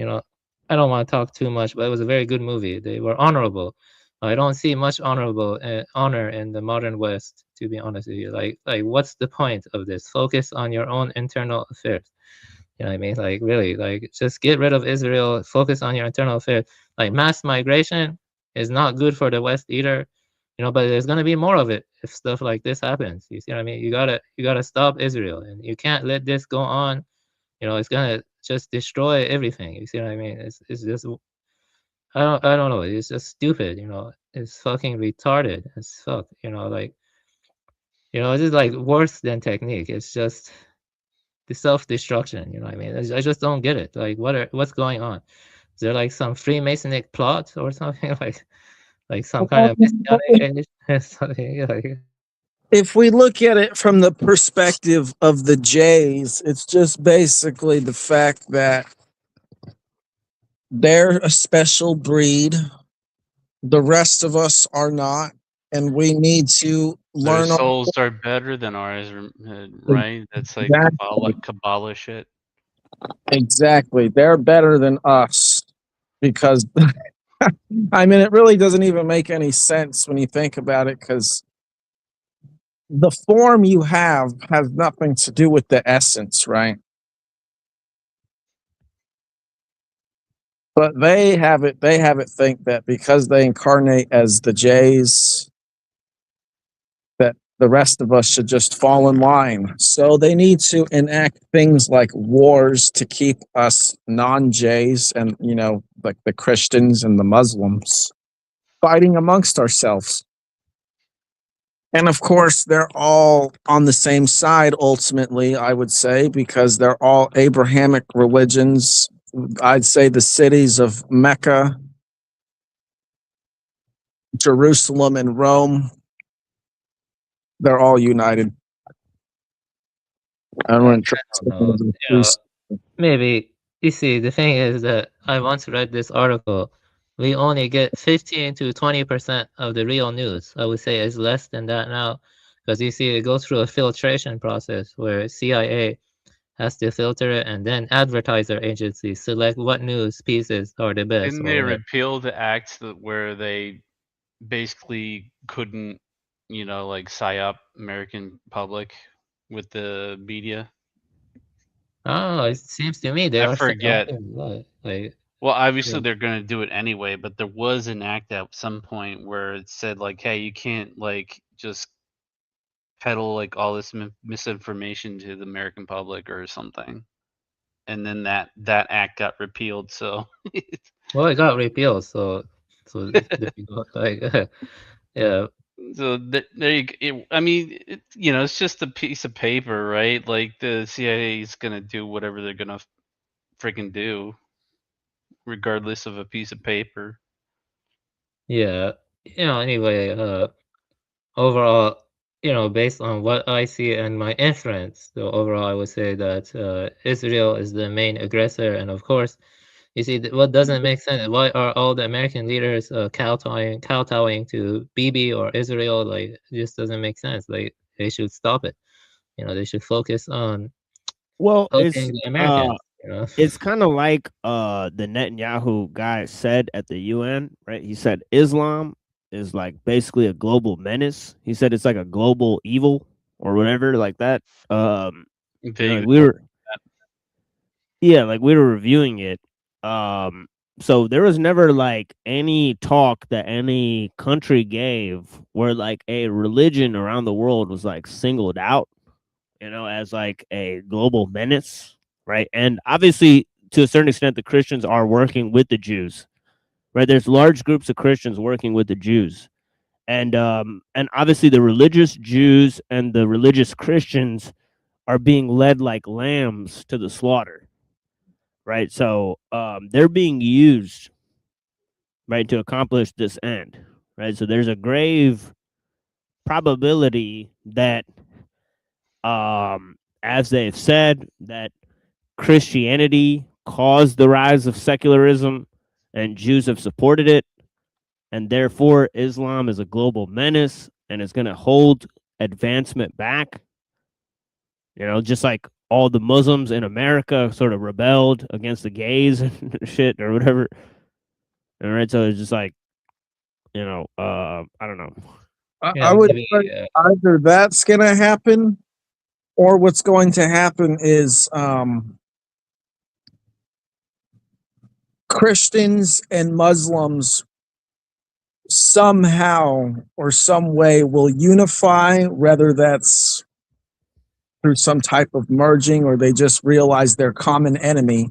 I don't want to talk too much, but it was a very good movie. They were honorable. I don't see much honor in the modern West, to be honest with you. Like what's the point of this? Focus on your own internal affairs. You know what I mean? Like really, like just get rid of Israel. Focus on your internal affairs. Like mass migration is not good for the West either. But there's gonna be more of it if stuff like this happens. You see what I mean? You gotta stop Israel, and you can't let this go on. It's gonna just destroy everything. You see what I mean? It's just I don't know. It's just stupid. It's fucking retarded as fuck. It's just like worse than technique. It's just self-destruction. You know what I mean? I just don't get it. Like, what's going on? Is there like some Freemasonic plot or something like some kind of messianic something like? If we look at it from the perspective of the Jays, it's just basically the fact that they're a special breed. The rest of us are not, and we need to Their learn. souls are better than ours, right? That's like Kabbalah shit. Exactly. They're better than us because, I mean, it really doesn't even make any sense when you think about it, because the form you have has nothing to do with the essence, right? But they have it think that because they incarnate as the Jays, that the rest of us should just fall in line. So they need to enact things like wars to keep us non-Jays and, you know, like the Christians and the Muslims fighting amongst ourselves. And of course, they're all on the same side, ultimately, I would say, because they're all Abrahamic religions. I'd say the cities of Mecca, Jerusalem, and Rome, they're all united. I don't know, maybe, you see, the thing is that I once read this article. We only get 15 to 20% of the real news. I would say it's less than that now, because you see, it goes through a filtration process where CIA has to filter it, and then advertiser agencies select what news pieces are the best. Didn't they repeal the act where they basically couldn't, you know, like psyop American public with the media? Oh, it seems to me they I are forget. like. Well, obviously Yeah. they're going to do it anyway, but there was an act at some point where it said like, hey, you can't like just peddle like all this misinformation to the American public or something. And then that act got repealed. So Well, it got repealed, so difficult, like, yeah. So there you go. I mean, you know, it's just a piece of paper, right? Like the CIA is gonna do whatever they're gonna freaking do, regardless of a piece of paper. Yeah, you know, anyway, overall, you know, based on what I see and my inference, so overall, I would say that Israel is the main aggressor, and of course, you see, what doesn't make sense? Why are all the American leaders kowtowing to Bibi or Israel? Like, it just doesn't make sense. Like, they should stop it. You know, they should focus on helping the Americans. You know? It's kind of like the Netanyahu guy said at the UN, right? He said Islam is like basically a global menace. He said it's like a global evil or whatever like that. You know, like we were reviewing it. So there was never like any talk that any country gave where like a religion around the world was like singled out, you know, as like a global menace, right? And obviously, to a certain extent, the Christians are working with the Jews, right? There's large groups of Christians working with the Jews, and obviously the religious Jews and the religious Christians are being led like lambs to the slaughter, right? So they're being used, right, to accomplish this end, right? So there's a grave probability that, as they've said, that Christianity caused the rise of secularism and Jews have supported it, and therefore Islam is a global menace and is going to hold advancement back. You know, just like all the Muslims in America sort of rebelled against the gays and shit or whatever. All right, so it's just like, you know, I don't know. I would say either that's going to happen, or what's going to happen is Christians and Muslims somehow or some way will unify, whether that's through some type of merging or they just realize their common enemy.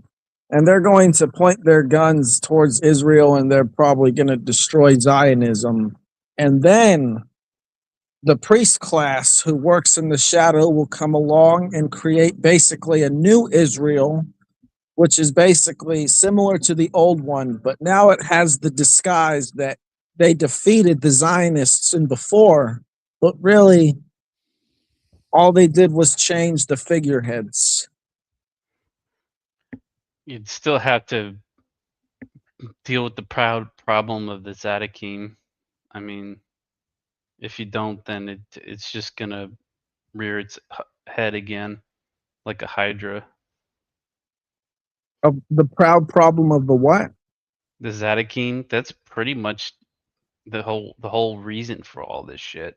And they're going to point their guns towards Israel, and they're probably going to destroy Zionism. And then the priest class who works in the shadow will come along and create basically a new Israel, which is basically similar to the old one, but now it has the disguise that they defeated the Zionists in before, but really all they did was change the figureheads. You'd still have to deal with the proud problem of the Zadikim. I mean, if you don't, then it's just gonna rear its head again, like a hydra. Of the proud problem of the what? The Zadikim. That's pretty much the whole reason for all this shit.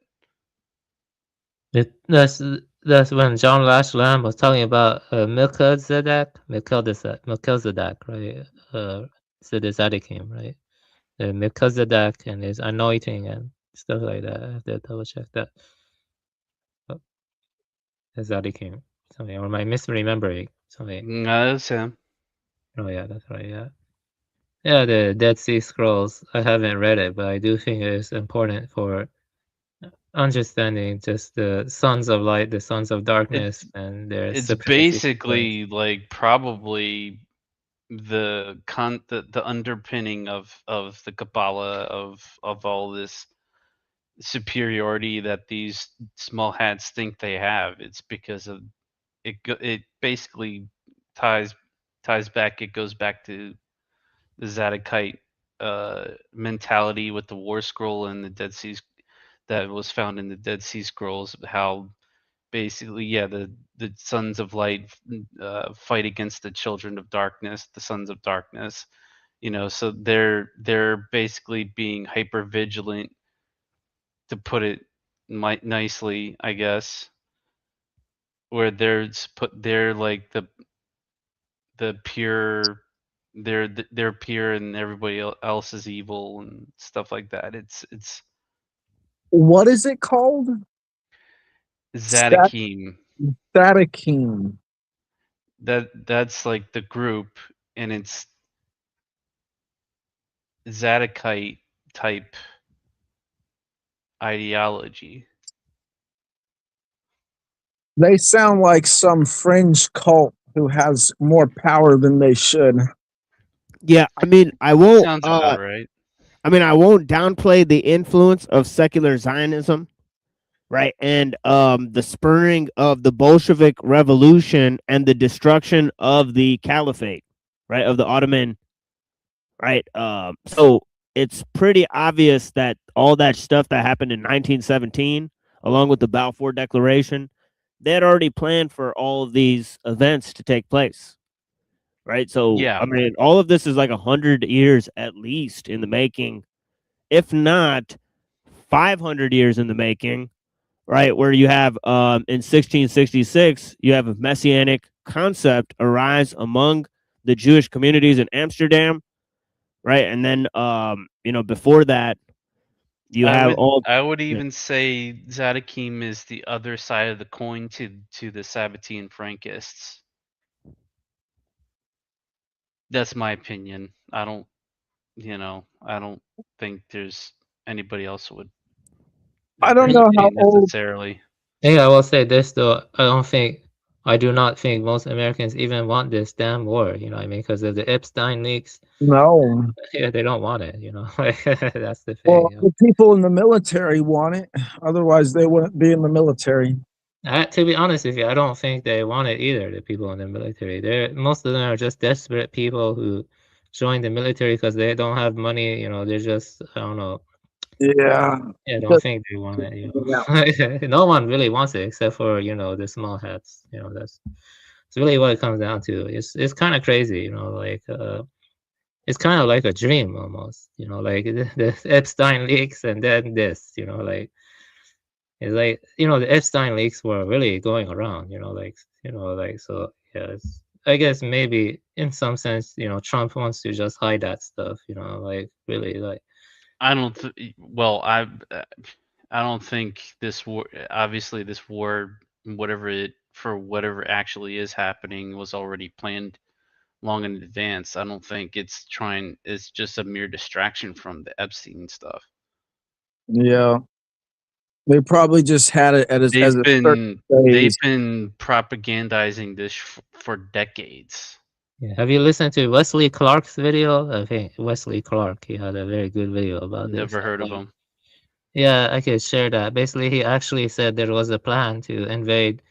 That's when John Lamb was talking about Melchizedek, right? So the Zadikim, right? Melchizedek and his anointing and stuff like that. I have to double check that. Oh, the Zadikim. Something, or am I misremembering something? No, that's him. Oh yeah, that's right. Yeah, yeah. The Dead Sea Scrolls. I haven't read it, but I do think it's important for understanding just the sons of light, the sons of darkness, and their It's supremacy. basically like probably the underpinning of the Kabbalah of all this superiority that these small hats think they have. It's because of it. It basically ties back. It goes back to the Zadokite mentality with the War Scroll and the Dead Sea that was found in the Dead Sea Scrolls. How basically, yeah, the sons of light fight against the children of darkness, the sons of darkness. You know, so they're basically being hyper vigilant, to put it nicely, I guess. Where they're like the pure, they're pure and everybody else is evil and stuff like that. It's What is it called? Zadikim. Zadikim. That's like the group, and it's Zadokite type ideology. They sound like some fringe cult who has more power than they should. Yeah, I mean, I won't. Sounds about right. I mean, I won't downplay the influence of secular Zionism, right? And the spurring of the Bolshevik Revolution and the destruction of the Caliphate, right, of the Ottoman, right? So it's pretty obvious that all that stuff that happened in 1917, along with the Balfour Declaration, they had already planned for all of these events to take place, right? So, Yeah. I mean, all of this is like 100 years at least in the making, if not 500 years in the making, right? Where you have in 1666, you have a messianic concept arise among the Jewish communities in Amsterdam, right? And then, before that, you have I would even say Zadikim is the other side of the coin to the Sabbatean Frankists. That's my opinion. I don't think there's anybody else who would. I don't know how old. Necessarily. Yeah, I will say this though. I do not think most Americans even want this damn war. You know what I mean? Because of the Epstein leaks. No. Yeah, they don't want it. You know, that's the thing. Well, You know? the people in the military want it. Otherwise, they wouldn't be in the military. To be honest with you, I don't think they want it either. The people in the military, most of them are just desperate people who join the military because they don't have money. You know, they're just, I don't know. Yeah. Yeah, I don't think they want it. You know? No one really wants it except for the small hats. You know, it's really what it comes down to. It's kind of crazy. You know, like it's kind of like a dream almost. You know, like the Epstein leaks and then this. You know, like. It's like the Epstein leaks were really going around, so yeah. I guess maybe in some sense, Trump wants to just hide that stuff, like really, like. I don't. I don't think this war. Obviously, this war, whatever actually is happening, was already planned long in advance. I don't think it's just a mere distraction from the Epstein stuff. Yeah. They probably just had it as a They've certain been phase. propagandizing this for decades. Yeah. Have you listened to Wesley Clark's video? I think Wesley Clark, he had a very good video about this. Never heard of them. Yeah, I could share that. Basically, he actually said there was a plan to invade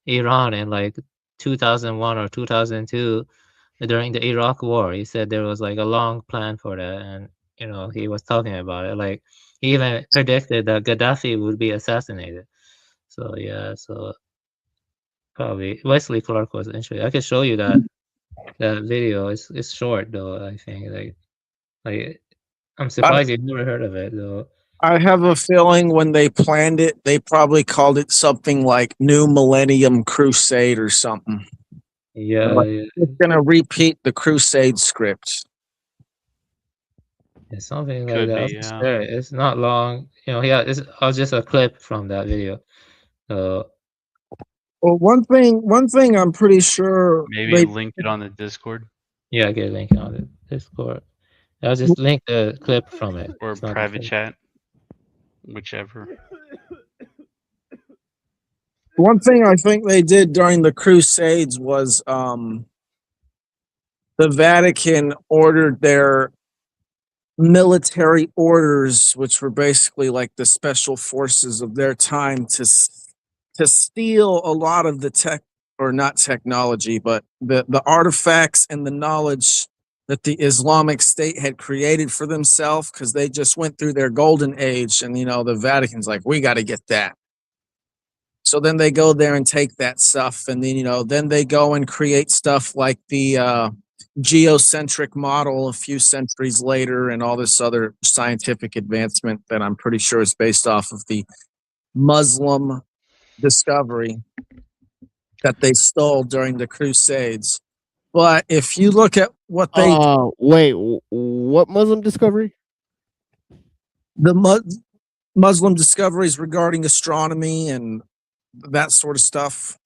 Iran in like 2001 or 2002 during the Iraq War. He said there was like a long plan for that, and you know, he was talking about it. Like he even predicted that Gaddafi would be assassinated. So yeah, so probably Wesley Clark was interesting. I could show you that video. It's short though. I think like I'm surprised you've never heard of it though. I have a feeling when they planned it, they probably called it something like New Millennium Crusade or something. Yeah, Like, yeah. it's gonna repeat the Crusade script. It's something like Could that. be, I'll yeah. share it. It's not long. You know, yeah, it's just a clip from that video. So Well, one thing I'm pretty sure Maybe they link it on the Discord yeah, I get a link on the Discord. I'll just link the clip from it. or It's not the private thing. chat, whichever. One thing I think they did during the Crusades was the Vatican ordered their military orders, which were basically like the special forces of their time, to steal a lot of the tech, or not technology, but the artifacts and the knowledge that the Islamic State had created for themselves, because they just went through their golden age, and you know the Vatican's like, we got to get that. So then they go there and take that stuff, and then then they go and create stuff like the geocentric model a few centuries later, and all this other scientific advancement that I'm pretty sure is based off of the Muslim discovery that they stole during the Crusades. But if you look at what they wait, what Muslim discovery? The Muslim discoveries regarding astronomy and that sort of stuff,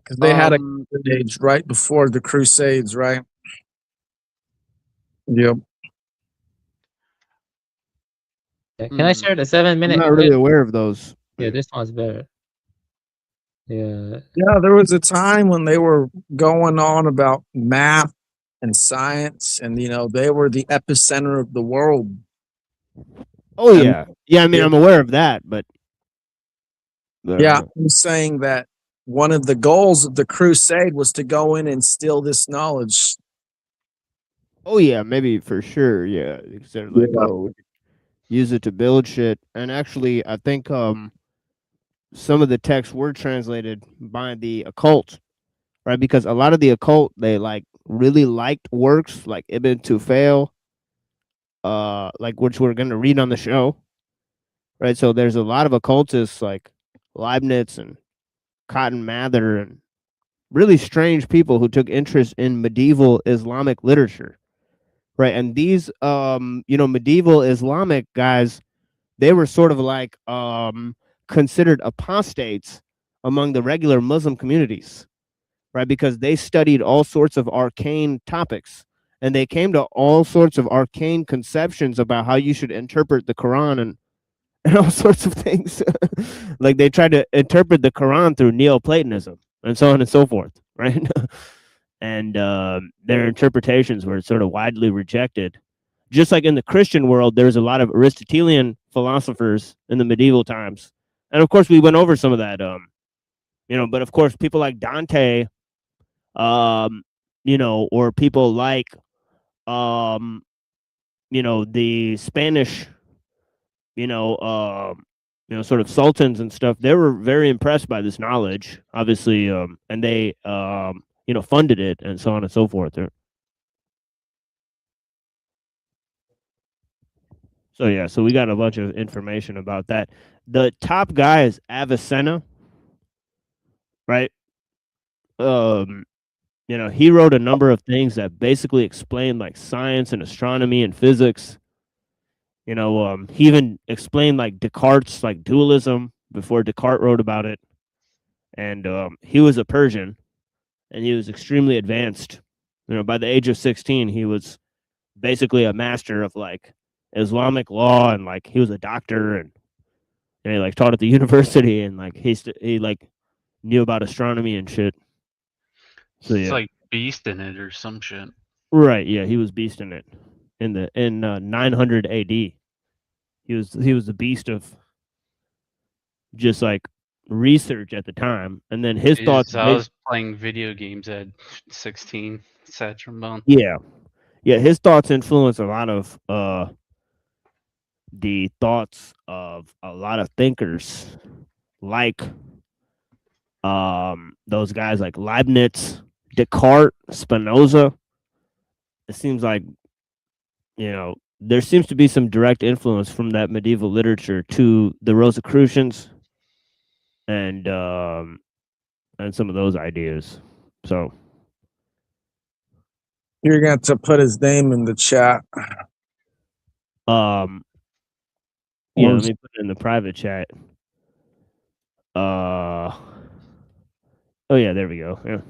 because they had a golden age right before the Crusades, right? Yep. Can I share the 7-minute? I'm not really aware of those. Yeah, this one's better. Yeah. Yeah, there was a time when they were going on about math and science, and they were the epicenter of the world. Oh yeah, yeah. I mean, I'm aware of that, but yeah, I'm saying that one of the goals of the crusade was to go in and steal this knowledge. Oh yeah, maybe for sure. Yeah, they're like, oh, we could use it to build shit. And actually, I think some of the texts were translated by the occult, right? Because a lot of the occult, they really liked works like Ibn Tufayl, which we're gonna read on the show, right? So there's a lot of occultists like Leibniz and Cotton Mather and really strange people who took interest in medieval Islamic literature, right? And these medieval Islamic guys, they were sort of like considered apostates among the regular Muslim communities, right? Because they studied all sorts of arcane topics, and they came to all sorts of arcane conceptions about how you should interpret the Quran and all sorts of things. Like they tried to interpret the Quran through Neoplatonism and so on and so forth, right? And their interpretations were sort of widely rejected. Just like in the Christian world, there's a lot of Aristotelian philosophers in the medieval times. And of course, we went over some of that, but of course, people like Dante, or people like, the Spanish, sort of sultans and stuff, they were very impressed by this knowledge, obviously, and they, funded it and so on and so forth. So yeah, so we got a bunch of information about that. The top guy is Avicenna, right? He wrote a number of things that basically explain like science and astronomy and physics. He even explained like Descartes' like dualism before Descartes wrote about it. And he was a Persian, and he was extremely advanced. By the age of 16, he was basically a master of like Islamic law, and like he was a doctor, and and he like taught at the university, and like he like knew about astronomy and shit. So It's yeah, like Beast in it or some shit. right. Yeah, he was beast in it in 900 AD. He was the beast of just like research at the time, and then his thoughts. I was playing video games at 16. Sad trombone. Yeah, his thoughts influence a lot of the thoughts of a lot of thinkers, like those guys like Leibniz, Descartes, Spinoza. It seems like, there seems to be some direct influence from that medieval literature to the Rosicrucians and some of those ideas. So you're going to put his name in the chat. Yeah, let me put it in the private chat. Oh yeah, there we go.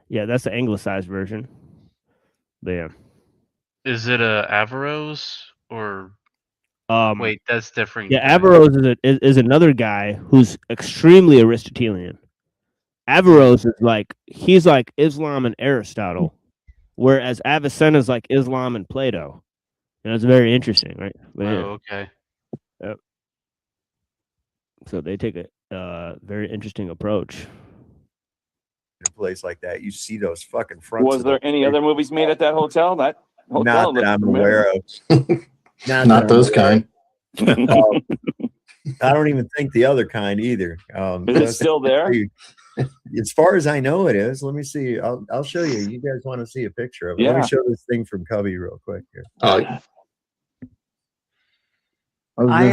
Yeah, that's the anglicized version. But yeah. Is it Averroes or? Wait, that's different. Yeah, Averroes is another guy who's extremely Aristotelian. Averroes is like he's like Islam and Aristotle, whereas Avicenna is like Islam and Plato. And it's very interesting, right? But, okay. Yep. So they take a very interesting approach. In a place like that, you see those fucking fronts. Was there any other movies made at that hotel? That hotel not that I'm familiar. aware of. Not those kind. I don't even think the other kind either. Is it still there? As far as I know, it is. Let me see. I'll show you. You guys want to see a picture of it? Let me show this thing from Cubby real quick here. I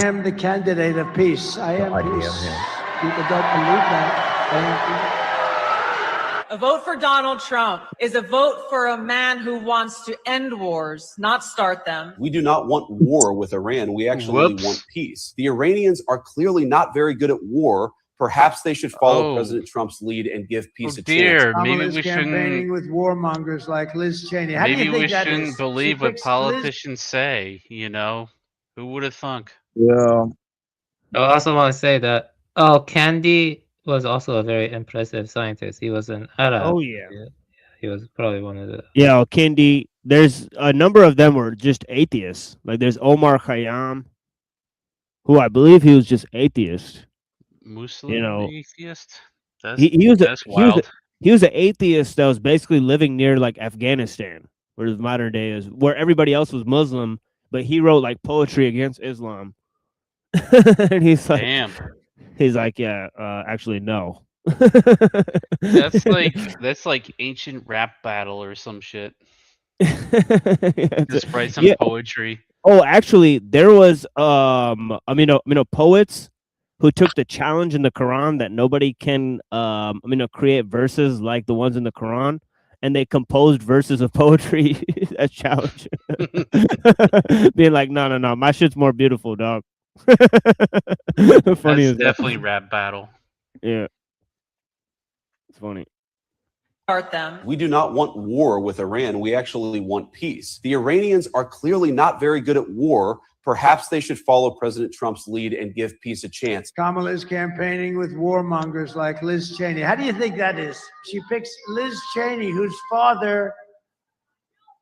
am the candidate of peace. I am peace. People don't believe that. I am peace. A vote for Donald Trump is a vote for a man who wants to end wars, not start them. We do not want war with Iran. We actually want peace. The Iranians are clearly not very good at war. Perhaps they should follow President Trump's lead and give peace a chance. Maybe we campaigning shouldn't. with warmongers like Liz Cheney. How do Maybe you think we that shouldn't is? believe She what picks politicians say. Who would have thunk? Yeah. I also want to say that Candy was also a very impressive scientist. He was an Arab. Oh yeah. He was probably one of the. Yeah, Kendi. There's a number of them were just atheists. Like there's Omar Khayyam, who I believe he was just atheist. Muslim atheist? He was that's wild. He was an atheist that was basically living near like Afghanistan, where the modern day is, where everybody else was Muslim, but he wrote like poetry against Islam. And he's like, damn. He's like, yeah, actually, no. That's like ancient rap battle or some shit. Just write some poetry. Oh, actually, there was poets who took the challenge in the Quran that nobody can create verses like the ones in the Quran, and they composed verses of poetry as challenge. Being like, no, my shit's more beautiful, dog. Funny That's definitely rap battle. Yeah. It's funny. Start them. We do not want war with Iran. We actually want peace. The Iranians are clearly not very good at war. Perhaps they should follow President Trump's lead and give peace a chance. Kamala is campaigning with warmongers like Liz Cheney. How do you think that is? She picks Liz Cheney, whose father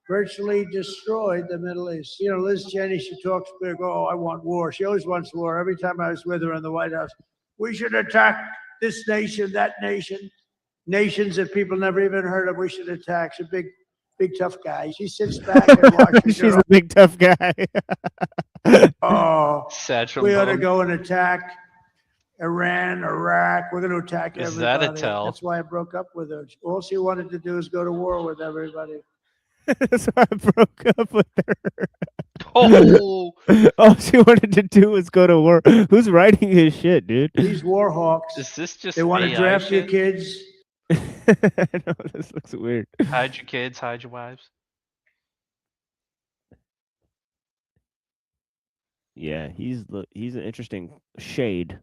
virtually destroyed the Middle East. Liz Cheney, she talks big, I want war. She always wants war. Every time I was with her in the White House, we should attack this nation, that nation, nations that people never even heard of, we should attack. She's a big tough guy. She sits back and watches. She's a big tough guy. We ought to go and attack Iran, Iraq. We're going to attack everybody. Is that a tell? That's why I broke up with her. All she wanted to do is go to war with everybody. That's why I broke up with her. Oh, all she wanted to do was go to war. Who's writing his shit, dude? These war hawks. Is this just they want to AI draft your shit? kids. No, this looks weird. Hide your kids, hide your wives. Yeah, he's an interesting shade.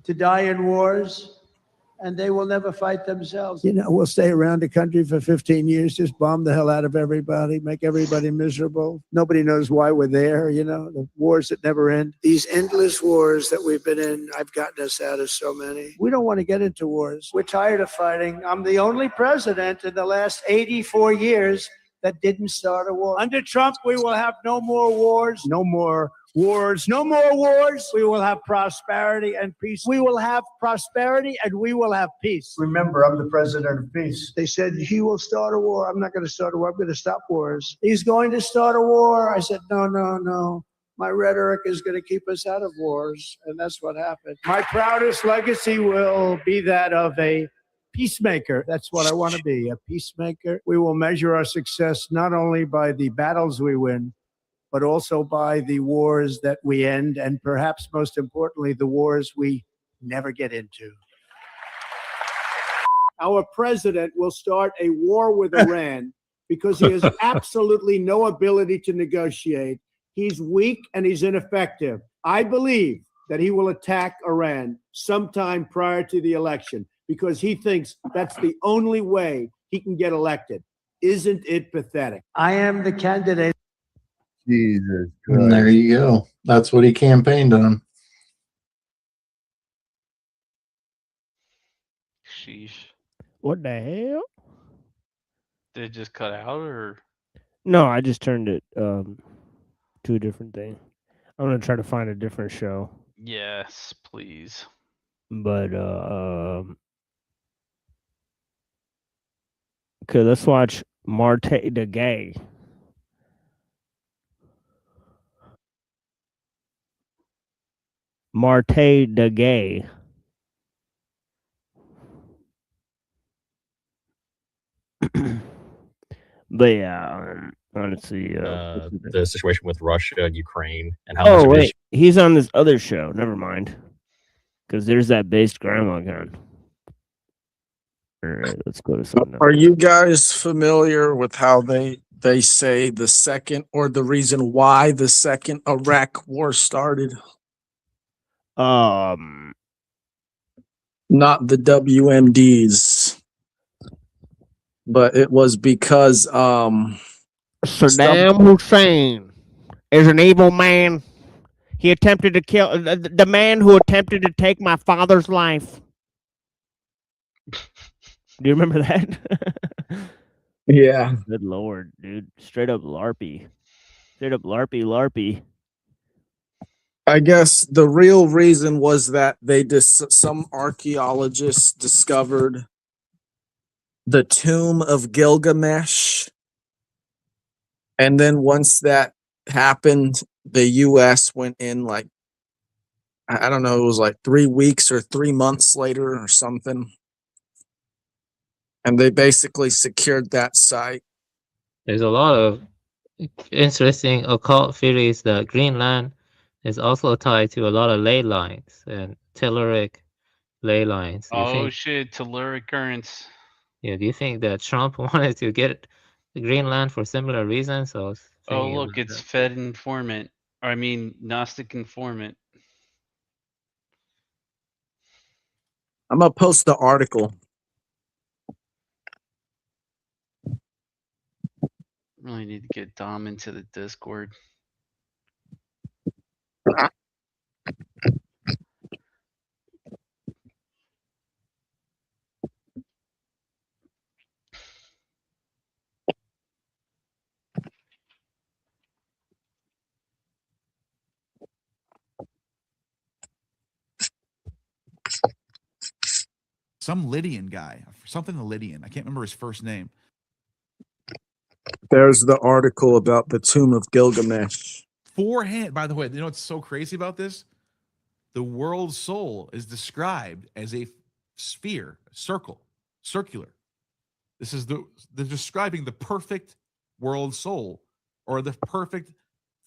To die in wars. and they will never fight themselves. You know, we'll stay around the country for 15 years, just bomb the hell out of everybody, make everybody miserable. Nobody knows why we're there, you know, the wars that never end. These endless wars that we've been in, I've gotten us out of so many. We don't want to get into wars. We're tired of fighting. I'm the only president in the last 84 years that didn't start a war. Under Trump, we will have no more wars, no more wars, no more wars. We will have prosperity and peace. We will have prosperity and we will have peace. Remember, I'm the president of peace. They said, he will start a war. I'm not going to start a war. I'm going to stop wars. He's going to start a war. I said, no, no, no. My rhetoric is going to keep us out of wars. And that's what happened. My proudest legacy will be that of a peacemaker. That's what I want to be, a peacemaker. We will measure our success not only by the battles we win, but also by the wars that we end, and perhaps most importantly, the wars we never get into. Our president will start a war with Iran because he has absolutely no ability to negotiate. He's weak and he's ineffective. I believe that he will attack Iran sometime prior to the election because he thinks that's the only way he can get elected. Isn't it pathetic? I am the candidate. Jesus And there you go. That's what he campaigned on. Sheesh. What the hell? Did it just cut out or? No, I just turned it to a different thing. I'm gonna try to find a different show. Yes, please. But okay, let's watch Marte the Gay. Marte the Gay. But yeah, honestly, the situation with Russia and Ukraine and how oh much of it wait, he's on this other show. Never mind, because there's that based grandma gun. All right, let's go to something else. Are you guys familiar with how they say the second, or the reason why the second Iraq war started? Not the WMDs, but it was because Saddam Hussein is an evil man. He attempted to kill the man who attempted to take my father's life. Do you remember that? Yeah. Good Lord, dude. Straight up LARPy. Straight up LARPy. I guess the real reason was that some archaeologists discovered the tomb of Gilgamesh. And then once that happened, the US went in like, I don't know, it was like 3 weeks or 3 months later or something. And they basically secured that site. There's a lot of interesting occult theories that Greenland is also tied to a lot of ley lines and telluric ley lines. Shit, telluric currents. Yeah, do you think that Trump wanted to get Greenland for similar reasons? Oh, look, it's Fed informant. I mean, Gnostic informant. I'm going to post the article. Really need to get Dom into the Discord. Some Lydian guy, something Lydian. I can't remember his first name. There's the article about the tomb of Gilgamesh. Forehand, by the way, you know what's so crazy about this? The world soul is described as a sphere, a circle, circular. This is they're describing the perfect world soul, or the perfect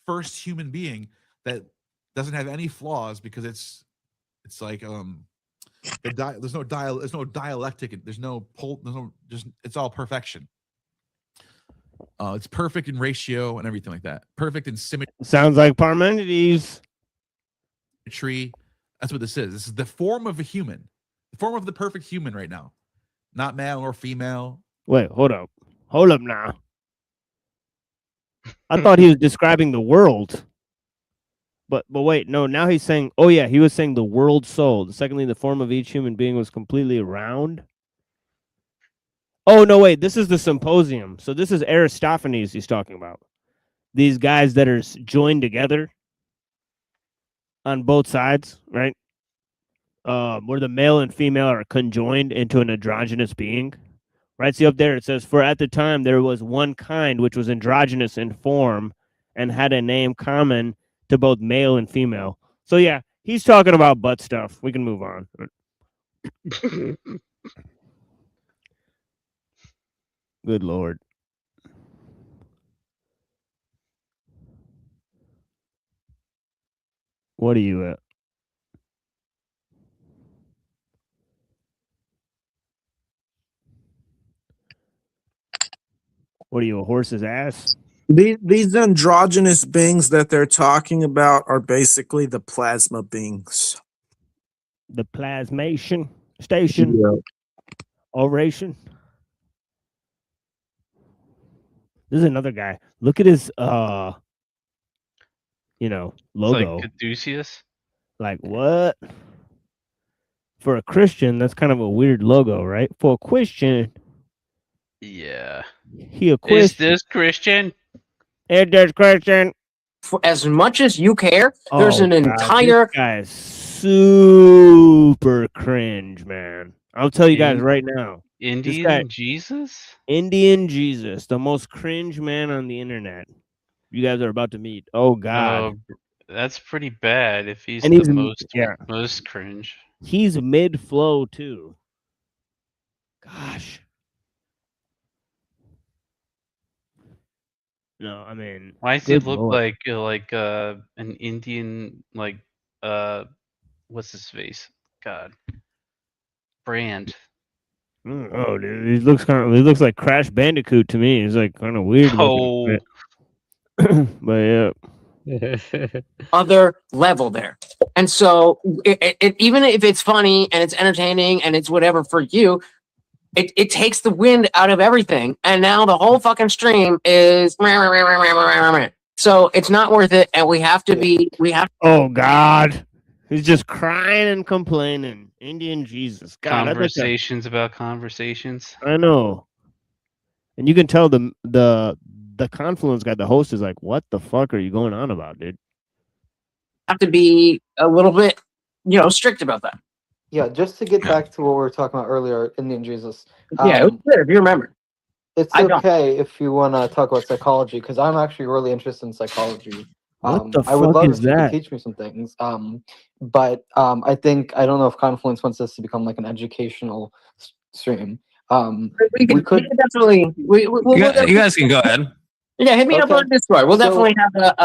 first human being that doesn't have any flaws, because it's like there's no dialectic, it's all perfection. It's perfect in ratio and everything like that. Perfect in symmetry. Sounds like Parmenides. That's what this is. This is the form of a human. The form of the perfect human right now. Not male or female. Wait, hold up now. I thought he was describing the world. But wait, no, now he's saying, oh yeah, he was saying the world soul. Secondly, the form of each human being was completely round. Oh no, wait, this is the symposium. So this is Aristophanes he's talking about. These guys that are joined together on both sides, right? Where the male and female are conjoined into an androgynous being. Right, see up there it says, for at the time there was one kind which was androgynous in form and had a name common to both male and female. So yeah, he's talking about butt stuff. We can move on. Good Lord. What are you at? What are you, a horse's ass? These androgynous beings that they're talking about are basically the plasma beings. The plasmation station. Yeah. Oration. This is another guy. Look at his logo. It's like Caduceus. Like what? For a Christian, that's kind of a weird logo, right? For a Christian. Yeah. He a Christian. Is this Christian? It is Christian. For as much as you care, there's an entire. This guy is super cringe, man. I'll tell you guys right now. Indian Jesus? Indian Jesus, the most cringe man on the internet. You guys are about to meet. Oh God. That's pretty bad if he's And the he's- most cringe. He's mid flow too. Gosh. No, I mean, Why does he good look Lord. like an Indian what's his face? God. Brand. Oh, dude, he looks like Crash Bandicoot to me. He's like kind of weird looking. But yeah. Other level there. And so even if it's funny and it's entertaining and it's whatever for you, it takes the wind out of everything. And now the whole fucking stream is so it's not worth it. And we have to Oh God. He's just crying and complaining. Indian Jesus. God, Conversations about conversations. I know. And you can tell the Confluence guy, the host, is like, what the fuck are you going on about, dude? have to be a little bit, strict about that. Yeah, just to get back to what we were talking about earlier, Indian Jesus. Yeah, it was good if you remember. It's I don't. okay if you want to talk about psychology, because I'm actually really interested in psychology. What the I would fuck love is if you could that? teach me some things. But I don't know if Confluence wants this to become like an educational stream. We could definitely. We'll You guys can go ahead. Yeah, hit me up Okay. on Discord. We'll So- definitely have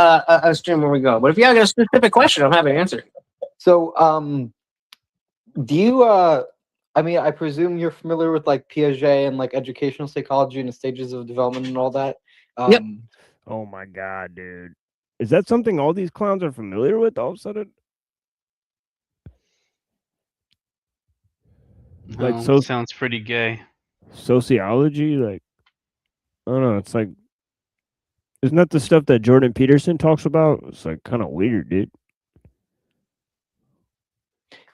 a stream where we go. But if you have a specific question, I'm happy to answer. So, do you? I presume you're familiar with like Piaget and like educational psychology and the stages of development and all that. Yep. Oh my God, dude. Is that something all these clowns are familiar with all of a sudden? Like No, sounds pretty gay. Sociology, like I don't know, it's like isn't that the stuff that Jordan Peterson talks about? It's like kind of weird, dude.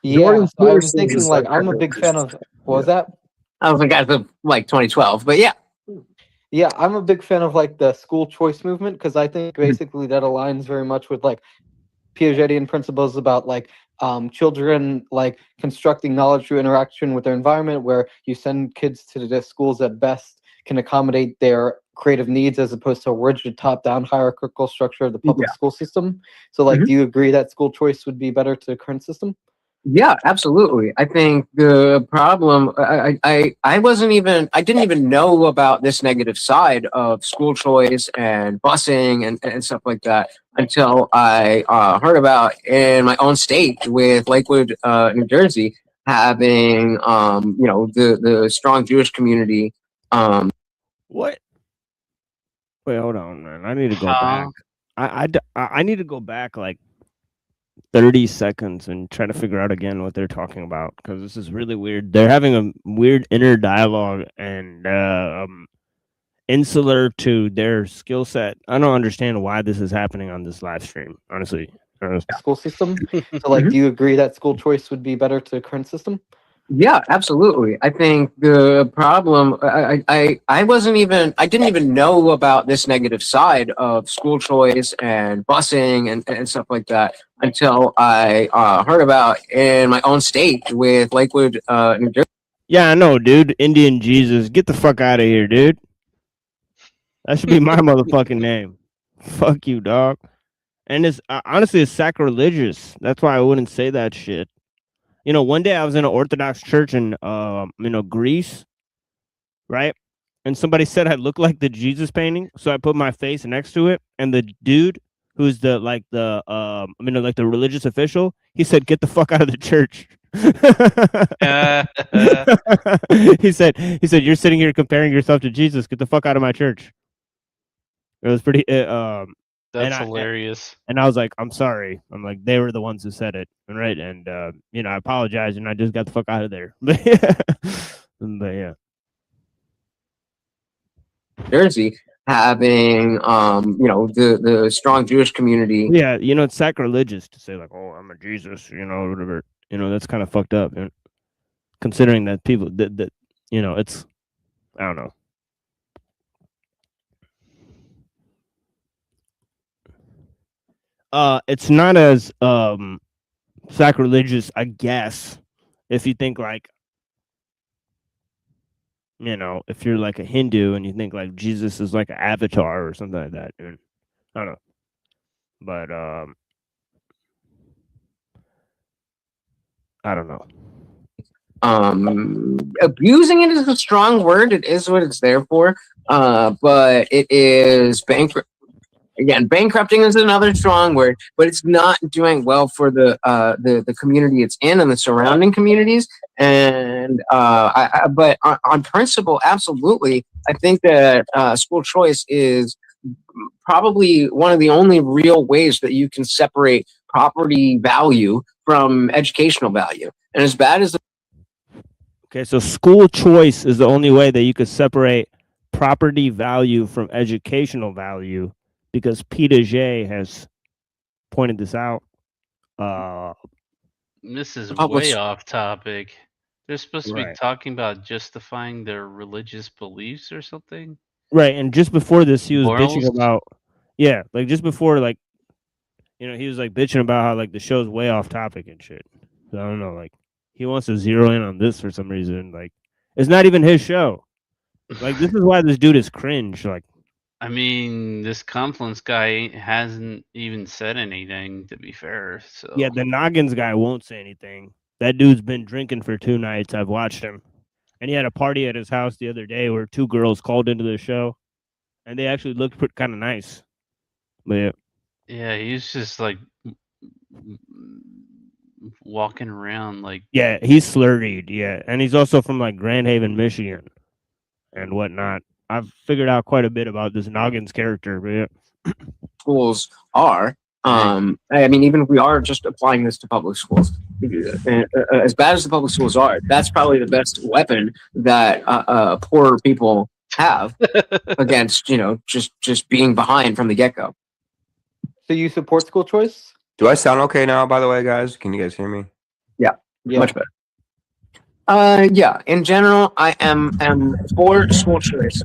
Yeah, Jordan so I was Peterson thinking is like like I'm a big fan of. What was that? I don't think that's like 2012, but yeah. Yeah, I'm a big fan of like the school choice movement because I think basically that aligns very much with like Piagetian principles about like children like constructing knowledge through interaction with their environment, where you send kids to the schools that best can accommodate their creative needs as opposed to a rigid top-down hierarchical structure of the public school system. So like, do you agree that school choice would be better to the current system? Yeah, absolutely. I think the problem I didn't even know about this negative side of school choice and busing and stuff like that until I heard about in my own state with Lakewood, New Jersey, having the strong Jewish community. What? Wait, hold on, man. I need to go back. I need to go back like 30 seconds and try to figure out again what they're talking about, because this is really weird. They're having a weird inner dialogue and insular to their skill set. I don't understand why this is happening on this live stream, honestly. School system. So, like, do you agree that school choice would be better to the current system? Yeah, absolutely. I think the problem, I wasn't even, I didn't even know about this negative side of school choice and busing and stuff like that until I heard about in my own state with Lakewood, New Jersey. Yeah, I know, dude. Indian Jesus. Get the fuck out of here, dude. That should be my motherfucking name. Fuck you, dog. And it's honestly, it's sacrilegious. That's why I wouldn't say that shit. You know, one day I was in an Orthodox church in, Greece, right? And somebody said I look like the Jesus painting, so I put my face next to it. And the dude who's the religious official, he said, "Get the fuck out of the church." he said, "You're sitting here comparing yourself to Jesus. Get the fuck out of my church." It was pretty. That's hilarious. And I was like, "I'm sorry." I'm like, they were the ones who said it, right? And I apologize, and I just got the fuck out of there. But yeah. Jersey having the strong Jewish community. Yeah, it's sacrilegious to say like, "Oh, I'm a Jesus," whatever. That's kind of fucked up, considering that people that it's, I don't know. It's not as sacrilegious, I guess, if you think like, if you're like a Hindu and you think like Jesus is like an avatar or something like that, dude. I don't know. But I don't know. Abusing it is a strong word. It is what it's there for. But it is bankrupt. Again, bankrupting is another strong word, but it's not doing well for the community it's in and the surrounding communities. And but on principle, absolutely, I think that school choice is probably one of the only real ways that you can separate property value from educational value. And as bad as okay, so school choice is the only way that you could separate property value from educational value, because Peter J has pointed this out. This is way off topic. They're supposed to be talking about justifying their religious beliefs or something. Right, and just before this, he was Morals? bitching about, like just before, like, he was like bitching about how like the show's way off topic and shit. So I don't know, like he wants to zero in on this for some reason. Like it's not even his show. Like this is why this dude is cringe. Like, I mean, this Confluence guy hasn't even said anything, to be fair. So yeah, the Noggins guy won't say anything. That dude's been drinking for 2 nights. I've watched him. And he had a party at his house the other day where 2 girls called into the show. And they actually looked kind of nice. But yeah. Yeah, he's just like walking around like... Yeah, he's slurried, yeah. And he's also from like Grand Haven, Michigan and whatnot. I've figured out quite a bit about this Noggins character, but yeah. Schools are. I mean, even if we are just applying this to public schools, as bad as the public schools are, that's probably the best weapon that poor people have against, just being behind from the get-go. So you support school choice? Do I sound okay now, by the way, guys? Can you guys hear me? Yeah. Much better. Yeah, in general, I am for school choice.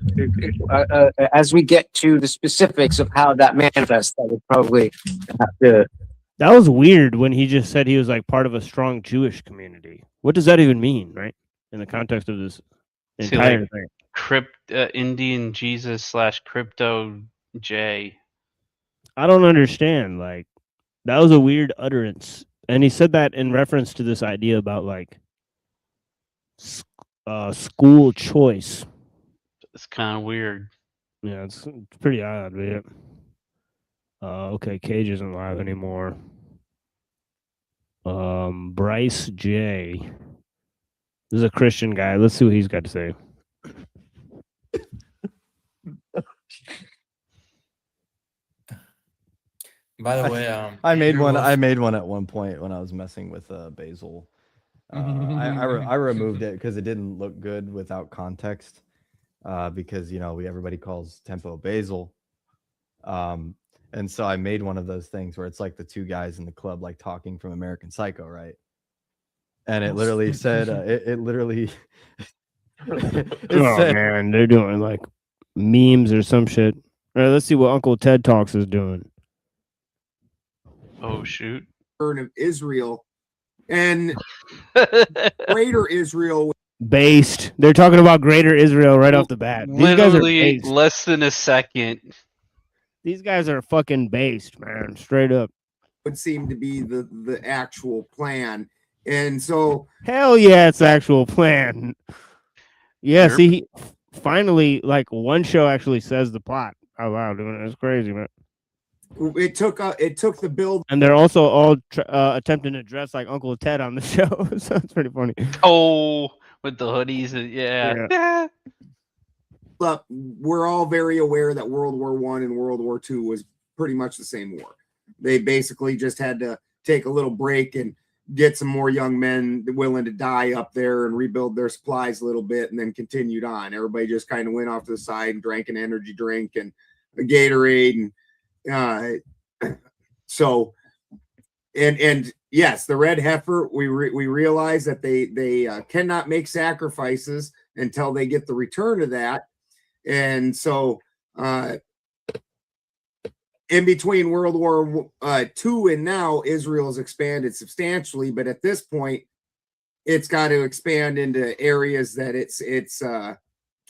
As we get to the specifics of how that manifests, I would probably have to... That was weird when he just said he was like part of a strong Jewish community. What does that even mean, right? In the context of this entire thing. Indian Jesus / Crypto J. I don't understand. Like, that was a weird utterance. And he said that in reference to this idea about like school choice. It's kind of weird. Yeah, it's pretty odd, but yeah. Okay, Cage isn't live anymore. Bryce J. This is a Christian guy. Let's see what he's got to say. By the way, I made Andrew one. I Wilson- made one at one point when I was messing with basil. I removed it because it didn't look good without context. Because everybody calls tempo basil. And so I made one of those things where it's like the two guys in the club like talking from American Psycho, right? And it literally said it literally Oh man, they're doing like memes or some shit. All right, let's see what Uncle Ted Talks is doing. Oh shoot. Of Israel and Greater Israel. Based. They're talking about Greater Israel right off the bat. These guys are Literally based. less than a second. These guys are fucking based, man. Straight up. Would seem to be the actual plan, and so Hell yeah, it's the actual plan. Yeah, see, finally, like one show actually says the plot out loud. It's crazy, man. it took the build. And they're also all attempting to dress like Uncle Ted on the show, so it's pretty funny. Oh, with the hoodies, yeah. But we're all very aware that World War I and World War II was pretty much the same war. They basically just had to take a little break and get some more young men willing to die up there and rebuild their supplies a little bit, and then continued on. Everybody just kind of went off to the side and drank an energy drink and a Gatorade, and so yes, the red heifer. We realize that they cannot make sacrifices until they get the return of that. And so in between World War II and now, Israel has expanded substantially, but at this point, it's got to expand into areas that it's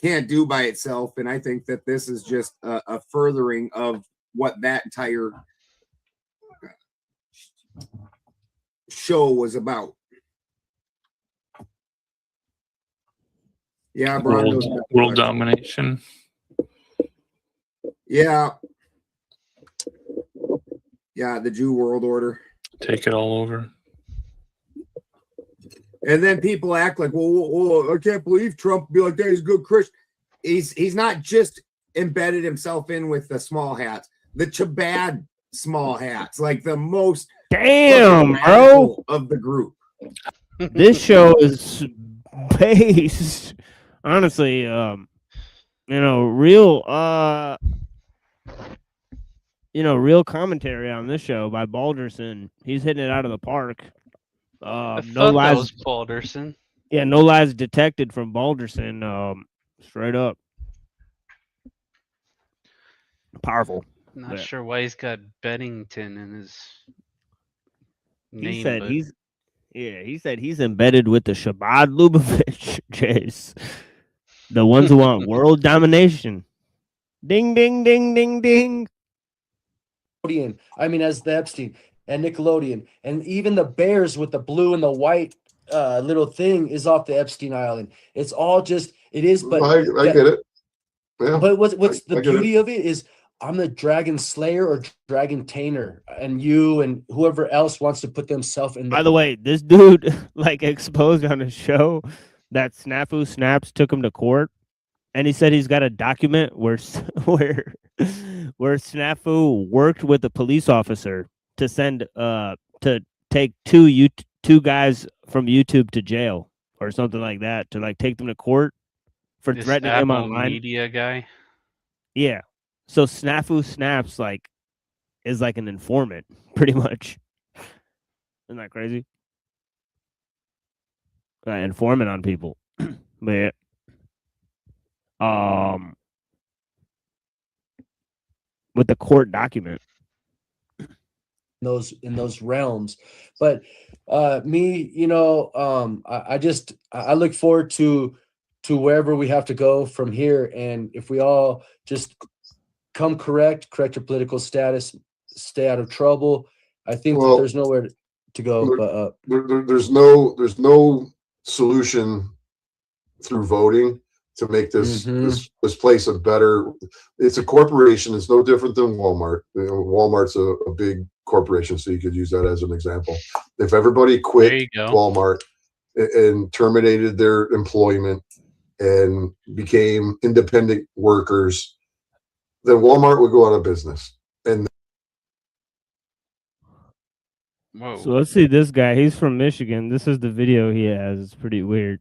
can't do by itself. And I think that this is just a furthering of what that entire show was about. Yeah, world domination. Yeah, the Jew world order. Take it all over. And then people act like, well, I can't believe Trump be like that. He's a good Christian. He's not just embedded himself in with the small hats, the Chabad small hats, like the most damn bro of the group. This show is based, honestly, real commentary on this show by Balderson. He's hitting it out of the park. I No thought lies. that was Balderson. Yeah, no lies detected from Balderson. Straight up. Powerful. Not sure why he's got Bennington in his name. He said he said he's embedded with the Shabbat Lubavitch, Jace. The ones who want world domination. Ding, ding, ding, ding, ding. I mean, as the Epstein and Nickelodeon, and even the bears with the blue and the white little thing is off the Epstein Island. It's all just but I get it. Yeah, but what's the I get beauty of it is I'm the Dragon Slayer or Dragon Tainer, and you and whoever else wants to put themselves in. By the way, this dude like exposed on a show that Snafu Snaps took him to court, and he said he's got a document where Snafu worked with a police officer to send to take two guys from YouTube to jail or something like that, to like take them to court for This threatening him Apple online. Media guy. Yeah. So Snafu Snaps is like an informant, pretty much. Isn't that crazy? Informant on people. But with the court document. In those realms, but me, I look forward to wherever we have to go from here, and if we all just come correct your political status, stay out of trouble, I think that there's nowhere to go. But there's no solution through voting to make this place a better. It's a corporation. It's no different than Walmart. Walmart's a big corporation, so you could use that as an example. If everybody quit Walmart and terminated their employment and became independent workers, then Walmart would go out of business. And Whoa. So let's see this guy. He's from Michigan. This is the video he has. It's pretty weird.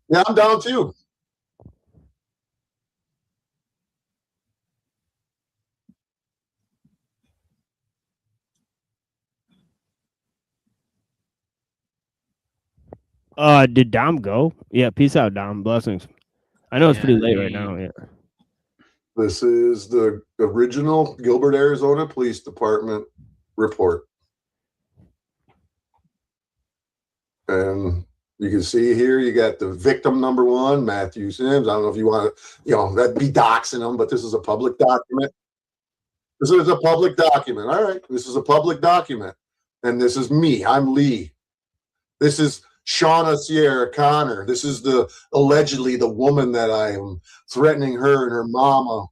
Yeah, I'm down too. Did Dom go? Yeah, peace out, Dom. Blessings. I know it's pretty late right now. Yeah. This is the original Gilbert, Arizona Police Department report. And you can see here, you got the victim number one, Matthew Sims. I don't know if you want to, that'd be doxing him, but this is a public document. This is a public document. All right. This is a public document. And this is me. I'm Lee. This is Shauna Sierra Connor. This is allegedly the woman that I am threatening her and her mama.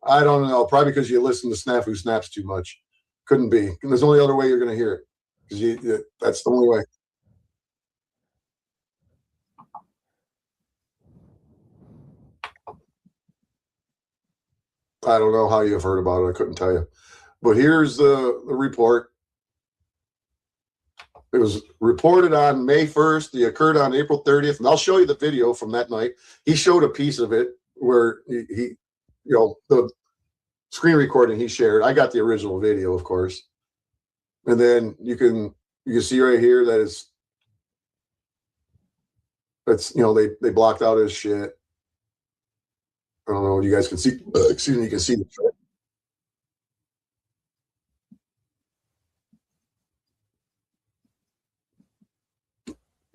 I don't know. Probably because you listen to Snafu Snaps too much. Couldn't be. There's the only other way you're going to hear it. Because that's the only way. I don't know how you've heard about it. I couldn't tell you. But here's the report. It was reported on May 1st. It occurred on April 30th. And I'll show you the video from that night. He showed a piece of it where he the screen recording he shared. I got the original video, of course. And then you can see right here that they blocked out his shit. I don't know if you guys can see. Excuse me, you can see the shit.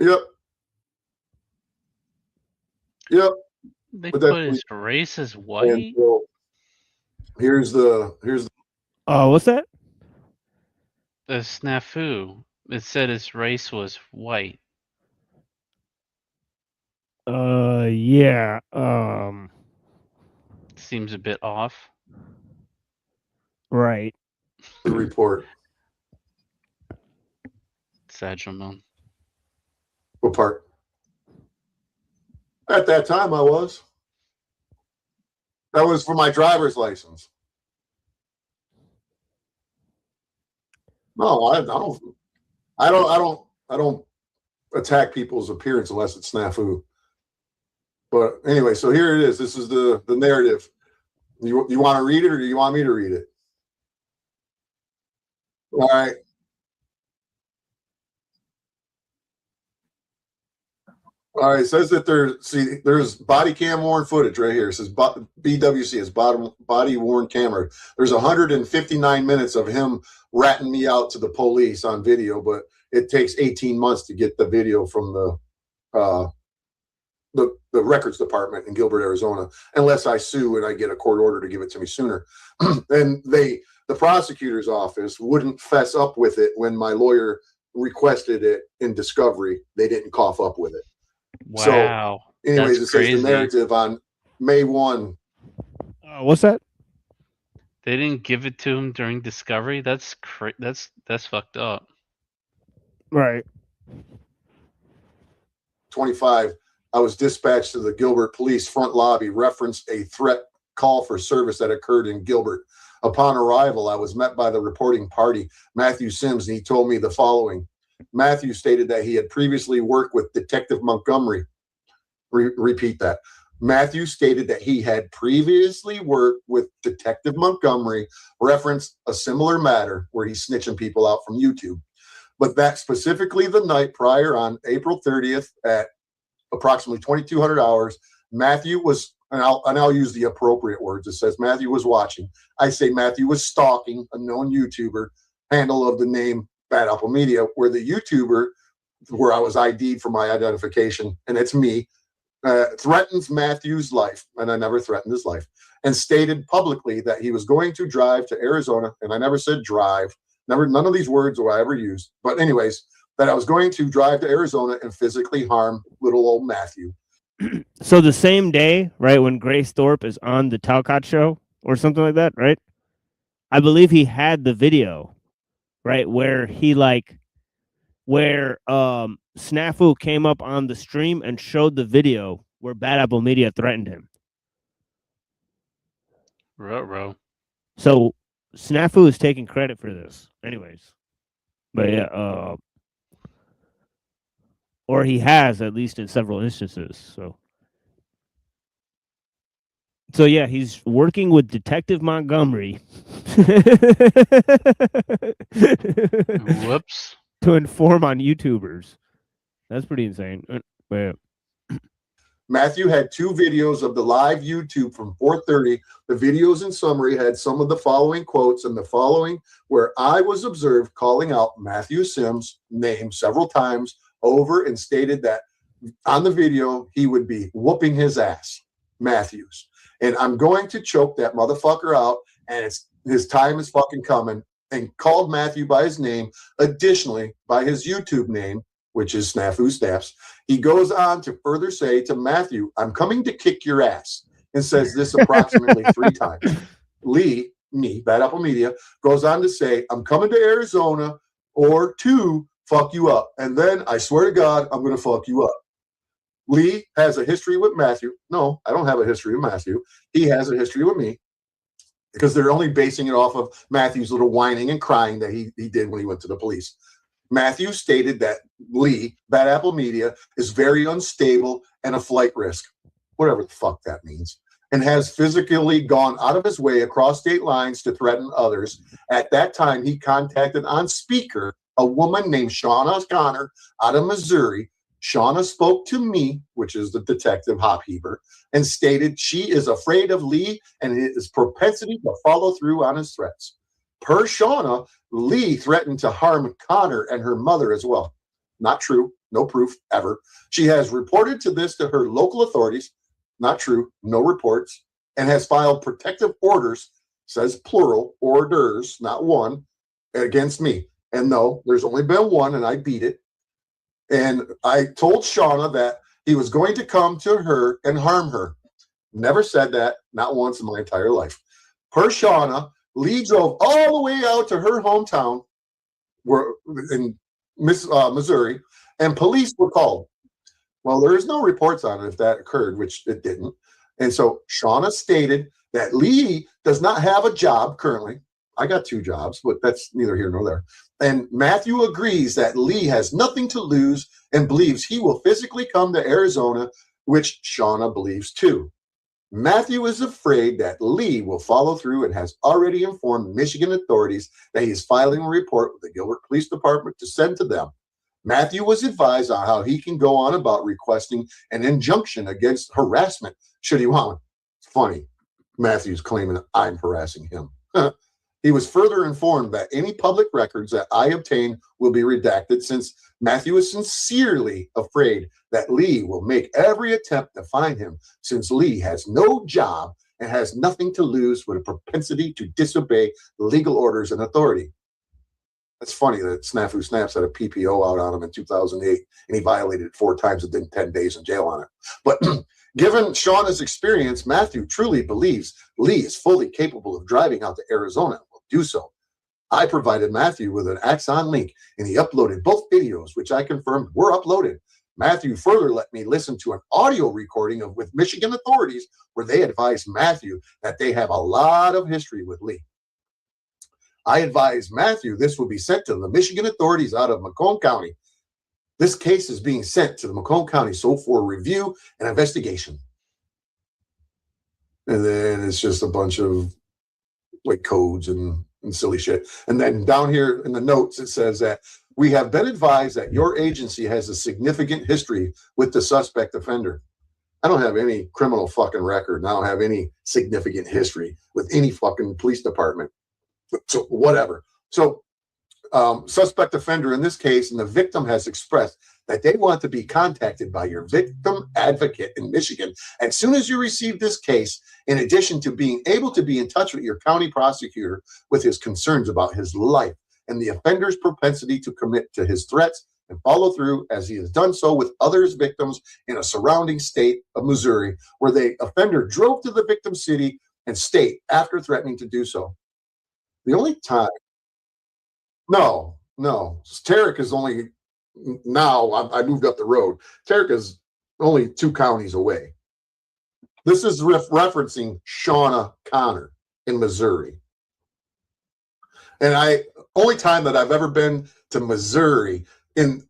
Yep. Yep. They put his race as white. So here's the what's that? The snafu. It said his race was white. Yeah. Seems a bit off. Right. The report. Sagilman. What part? At that time, I was. That was for my driver's license. No, I don't attack people's appearance unless it's snafu. But anyway, so here it is. This is the narrative. You want to read it, or do you want me to read it? All right. All right, it says that there's body cam worn footage right here. It says BWC is body worn camera. There's 159 minutes of him ratting me out to the police on video, but it takes 18 months to get the video from the records department in Gilbert, Arizona, unless I sue and I get a court order to give it to me sooner. And the prosecutor's office wouldn't fess up with it when my lawyer requested it in discovery. They didn't cough up with it. Wow. So, anyways, That's it crazy. says the narrative on May 1. What's that? They didn't give it to him during discovery. That's fucked up. Right. 25. I was dispatched to the Gilbert Police front lobby, referenced a threat call for service that occurred in Gilbert. Upon arrival, I was met by the reporting party, Matthew Sims, and he told me the following. Matthew stated that he had previously worked with Detective Montgomery. Repeat that. Matthew stated that he had previously worked with Detective Montgomery, referenced a similar matter where he's snitching people out from YouTube. But that specifically the night prior on April 30th at approximately 2200 hours, Matthew was, and I'll use the appropriate words. It says Matthew was watching. I say Matthew was stalking a known YouTuber, handle of the name Bad Apple Media, where the YouTuber, where I was ID'd for my identification, and it's me, threatens Matthew's life, and I never threatened his life, and stated publicly that he was going to drive to Arizona, and I never said drive, none of these words were I ever used, but anyways, that I was going to drive to Arizona and physically harm little old Matthew. So the same day, right, when Grace Thorpe is on the Talcott show or something like that, right? I believe he had the video, right, where Snafu came up on the stream and showed the video where Bad Apple Media threatened him. Ruh-roh. So Snafu is taking credit for this, anyways. But yeah, or he has, at least in several instances. So yeah, he's working with Detective Montgomery. Whoops. To inform on YouTubers. That's pretty insane. But Matthew had 2 videos of the live YouTube from 4:30. The videos in summary had some of the following quotes, and the following where I was observed calling out Matthew Sims' name several times over and stated that on the video he would be whooping his ass, Matthews. And I'm going to choke that motherfucker out, and his time is fucking coming, and called Matthew by his name, additionally by his YouTube name, which is Snafu Snaps. He goes on to further say to Matthew, I'm coming to kick your ass, and says this approximately 3 times. Lee, me, Bad Apple Media, goes on to say, I'm coming to Arizona or to fuck you up. And then I swear to God, I'm going to fuck you up. Lee has a history with Matthew. No, I don't have a history with Matthew. He has a history with me because they're only basing it off of Matthew's little whining and crying that he did when he went to the police. Matthew stated that Lee, Bad Apple Media, is very unstable and a flight risk, whatever the fuck that means, and has physically gone out of his way across state lines to threaten others. At that time, he contacted on speaker a woman named Shauna Connor out of Missouri. Shauna spoke to me, which is the detective Hopheber, and stated she is afraid of Lee and his propensity to follow through on his threats. Per Shauna, Lee threatened to harm Connor and her mother as well. Not true. No proof ever. She has reported this to her local authorities. Not true. No reports. And has filed protective orders, says plural, orders, not one, against me. And no, there's only been one, and I beat it. And I told Shauna that he was going to come to her and harm her. Never said that, not once in my entire life. Per Shauna, Lee drove all the way out to her hometown in Missouri, and police were called. Well, there is no reports on it if that occurred, which it didn't. And so Shauna stated that Lee does not have a job currently. I got 2 jobs, but that's neither here nor there. And Matthew agrees that Lee has nothing to lose and believes he will physically come to Arizona, which Shauna believes too. Matthew is afraid that Lee will follow through and has already informed Michigan authorities that he is filing a report with the Gilbert Police Department to send to them. Matthew was advised on how he can go on about requesting an injunction against harassment should he want. It's funny. Matthew's claiming that I'm harassing him. He was further informed that any public records that I obtain will be redacted, since Matthew is sincerely afraid that Lee will make every attempt to find him, since Lee has no job and has nothing to lose with a propensity to disobey legal orders and authority. That's funny that Snafu Snaps had a PPO out on him in 2008, and he violated it 4 times and did 10 days in jail on it. But given Shauna's experience, Matthew truly believes Lee is fully capable of driving out to Arizona and will do so. I provided Matthew with an Axon link, and he uploaded both videos, which I confirmed were uploaded. Matthew further let me listen to an audio recording with Michigan authorities where they advised Matthew that they have a lot of history with Lee. I advised Matthew this will be sent to the Michigan authorities out of Macomb County. This case is being sent to the Macomb County for review and investigation. And then it's just a bunch of like codes and silly shit. And then down here in the notes, it says that we have been advised that your agency has a significant history with the suspect offender. I don't have any criminal fucking record, and I don't have any significant history with any fucking police department. So whatever. So suspect offender in this case, and the victim has expressed that they want to be contacted by your victim advocate in Michigan as soon as you receive this case, in addition to being able to be in touch with your county prosecutor with his concerns about his life and the offender's propensity to commit to his threats and follow through, as he has done so with others victims in a surrounding state of Missouri, where the offender drove to the victim city and state after threatening to do so. The only time, no, Tarek is only now. I moved up the road. Tarek is only 2 counties away. This is referencing Shauna Connor in Missouri. And only time that I've ever been to Missouri in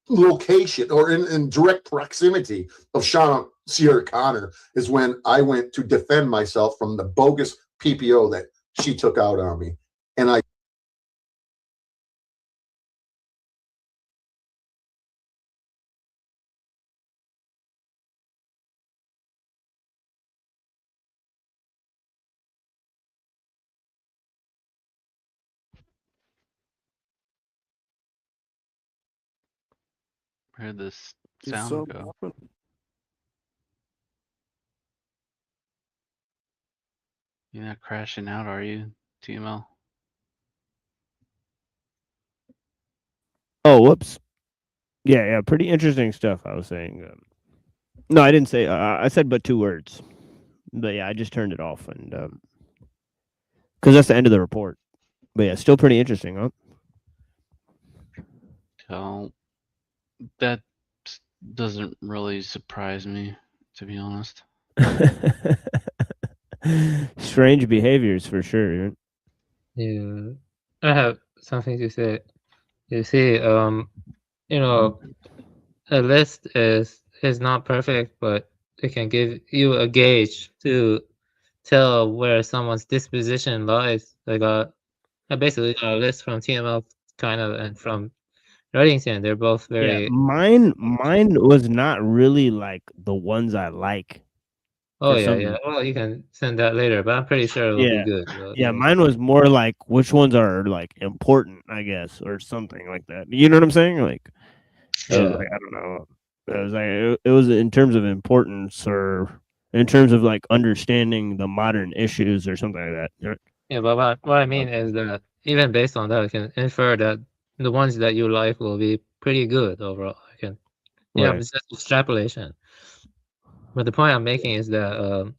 location or in direct proximity of Shauna Sierra Connor is when I went to defend myself from the bogus PPO that she took out on me. And I Where'd this It's sound so go? You're not crashing out, are you, TML? Oh, whoops. Yeah, pretty interesting stuff. I was saying. No, I didn't say. I said but 2 words. But yeah, I just turned it off, and because that's the end of the report. But yeah, still pretty interesting, huh? So that doesn't really surprise me, to be honest. Strange behaviors for sure. Yeah, I have something to say. You see, you know, a list is not perfect, but it can give you a gauge to tell where someone's disposition lies. I basically got a list from TML kind of and from Reddington. They're both Yeah, very. mine was not really like the ones I like. Oh for yeah, some yeah. Well, you can send that later, but I'm pretty sure it'll be good. So, Yeah, mine was more like which ones are like important, I guess, or something like that. You know what I'm saying? Like, it was Yeah. like I don't know. It was like it was in terms of importance or in terms of like understanding the modern issues or something like that. You know? Yeah, but what I mean is that even based on that, I can infer that the ones that you like will be pretty good overall. Right. It's just extrapolation. But the point I'm making is that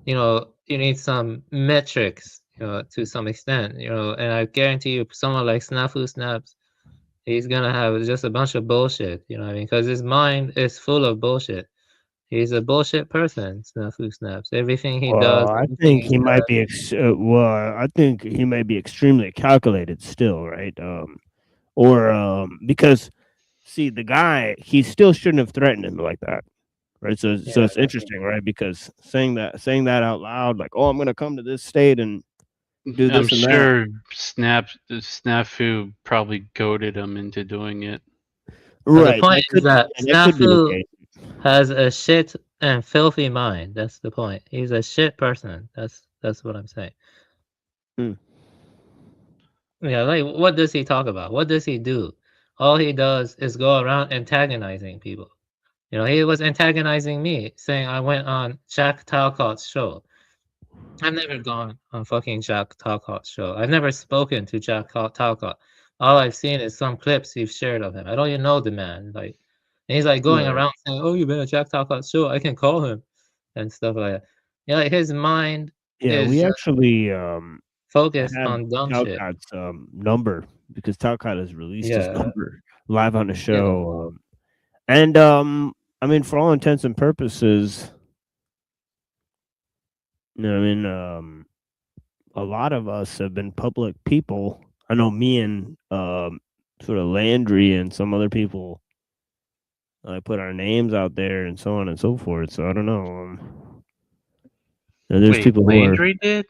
you need some metrics, to some extent, and I guarantee you, someone like Snafu Snaps, he's gonna have just a bunch of bullshit. You know what I mean? Because his mind is full of bullshit. He's a bullshit person, Snafu Snaps. Everything he does. Well, I everything think he he might says- be. I think he may be extremely calculated still, right? Because see, the guy, he still shouldn't have threatened him like that, right? So it's interesting, right? Because saying that out loud, like, oh, I'm gonna come to this state and do I'm this and that. sure Snafu probably goaded him into doing it. But Right. the point is that could be the Snafu case. has a shit and filthy mind. That's the point. He's a shit person. That's what I'm saying. Yeah, like what does he talk about? What does he do? All he does is go around antagonizing people. He was antagonizing me, saying I went on Jack Talcott's show. I've never gone on fucking Jack Talcott's show. I've never spoken to Jack Talcott. All I've seen is some clips you've shared of him. I don't even know the man. And he's like going Right. around saying, "Oh, you've been at Jack Talcott's show. I can call him," and stuff like that. Like his mind Yeah, is we just actually focused had on dumb shit. Talcott's number because Talcott has released his Yeah. number live on the show. And I mean, for all intents and purposes, a lot of us have been public people. I know me and sort of Landry and some other people put our names out there and so on and so forth. So I don't know. There's Wait, people who are. Landry did?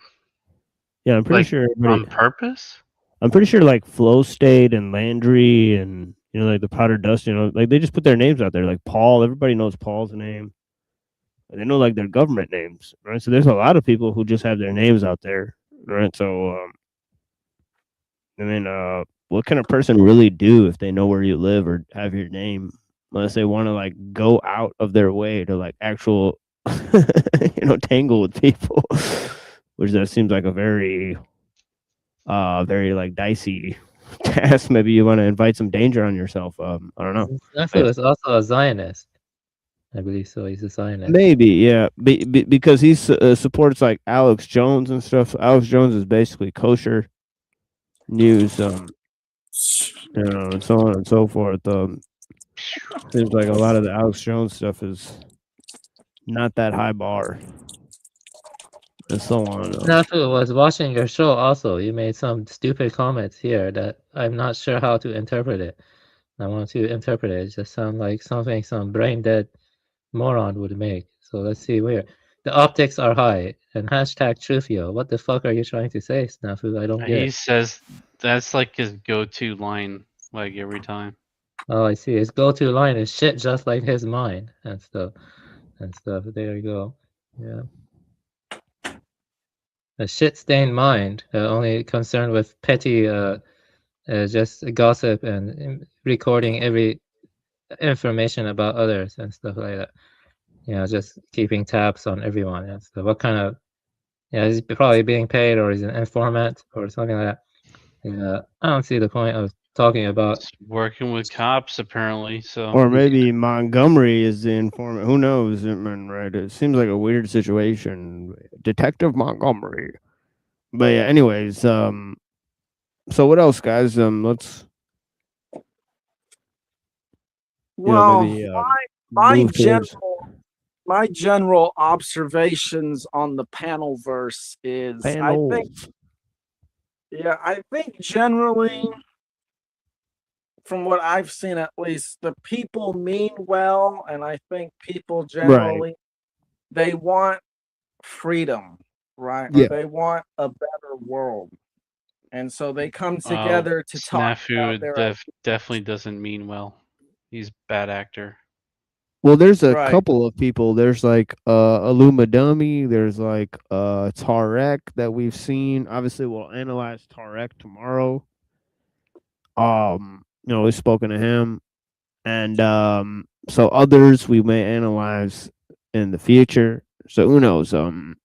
Yeah, I'm pretty Like, sure. on purpose? I'm pretty sure like Flow State and Landry and like the Powder Dust, like they just put their names out there. Like Paul, everybody knows Paul's name. They know like their government names, right? So there's a lot of people who just have their names out there, right? So what can a person really do if they know where you live or have your name, unless they want to like go out of their way to like actual tangle with people, which that seems like a very like dicey task. Maybe you want to invite some danger on yourself. I don't know. Snafu is also a Zionist. I believe so. He's a Zionist. Maybe, yeah, because he supports like Alex Jones and stuff. Alex Jones is basically kosher news, and so on and so forth. Seems like a lot of the Alex Jones stuff is not that high bar. And so on. Snafu was watching your show also. You made some stupid comments here that I'm not sure how to interpret it. I want to interpret it. It just sounds like something some brain dead moron would make. So let's see where. The optics are high and hashtag Trufio. What the fuck are you trying to say, Snafu? I don't get He it. says that's like his go-to line, like every time. Oh, I see. His go-to line is shit just like his mind and stuff. There you go. Yeah. A shit-stained mind, only concerned with petty, just gossip and recording every information about others and stuff like that. You know, just keeping tabs on everyone and stuff. What kind of, yeah, he's probably being paid or he's an informant or something like that. Yeah, I don't see the point of talking about Working with cops, apparently. So. Or maybe Montgomery is the informant. Who knows? I mean, right? It seems like a weird situation. Detective Montgomery. But yeah, anyways, so what else, guys? Let's Well, maybe my move towards. general observations on the panel verse is I think generally, from what I've seen at least, the people mean well, and I think people generally they want freedom, right? Or Yeah. they want a better world. And so they come together to talk about their Definitely doesn't mean well. He's a bad actor. Well, there's a couple of people. There's like Aluma Dummy. There's like Tarek that we've seen. Obviously, we'll analyze Tarek tomorrow. We've spoken to him, and so others we may analyze in the future. So who knows? But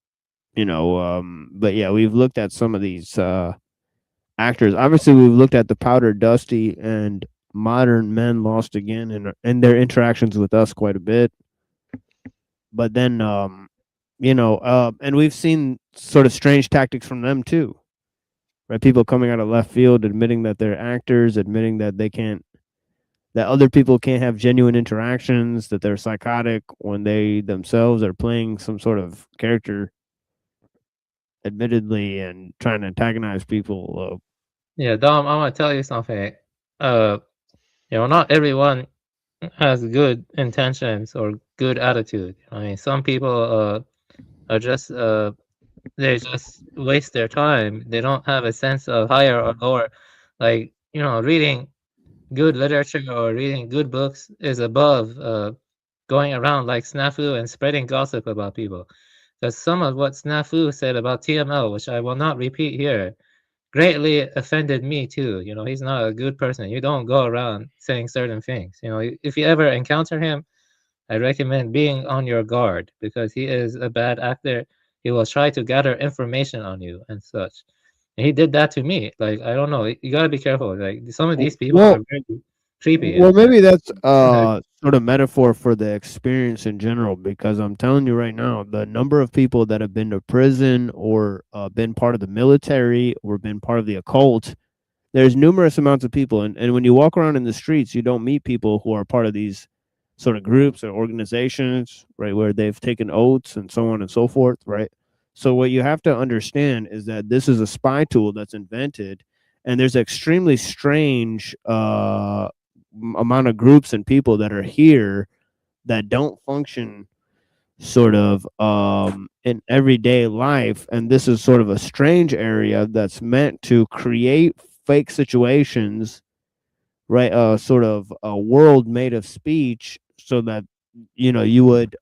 yeah, we've looked at some of these actors. Obviously, we've looked at the Powder Dusty and Modern Men Lost Again and their interactions with us quite a bit. But then, and we've seen sort of strange tactics from them too, right? People coming out of left field, admitting that they're actors, admitting that that other people can't have genuine interactions, that they're psychotic when they themselves are playing some sort of character, admittedly, and trying to antagonize people. Yeah, Dom, I'm gonna tell you something. Not everyone has good intentions or good attitude. I mean, some people are just they just waste their time. They don't have a sense of higher or lower. Like, reading good literature or reading good books is above going around like Snafu and spreading gossip about people. Because some of what Snafu said about TML, which I will not repeat here, greatly offended me too. He's not a good person. You don't go around saying certain things. If you ever encounter him, I recommend being on your guard because he is a bad actor. He will try to gather information on you and such. And he did that to me. Like, I don't know. You gotta be careful. Like, some of these people are very creepy. Well, maybe that's sort of metaphor for the experience in general, because I'm telling you right now, the number of people that have been to prison or been part of the military or been part of the occult, there's numerous amounts of people. And when you walk around in the streets, you don't meet people who are part of these sort of groups or organizations, right, where they've taken oaths and so on and so forth, right? So what you have to understand is that this is a spy tool that's invented, and there's extremely strange amount of groups and people that are here that don't function sort of in everyday life, and this is sort of a strange area that's meant to create fake situations, right? Sort of a world made of speech, so that you would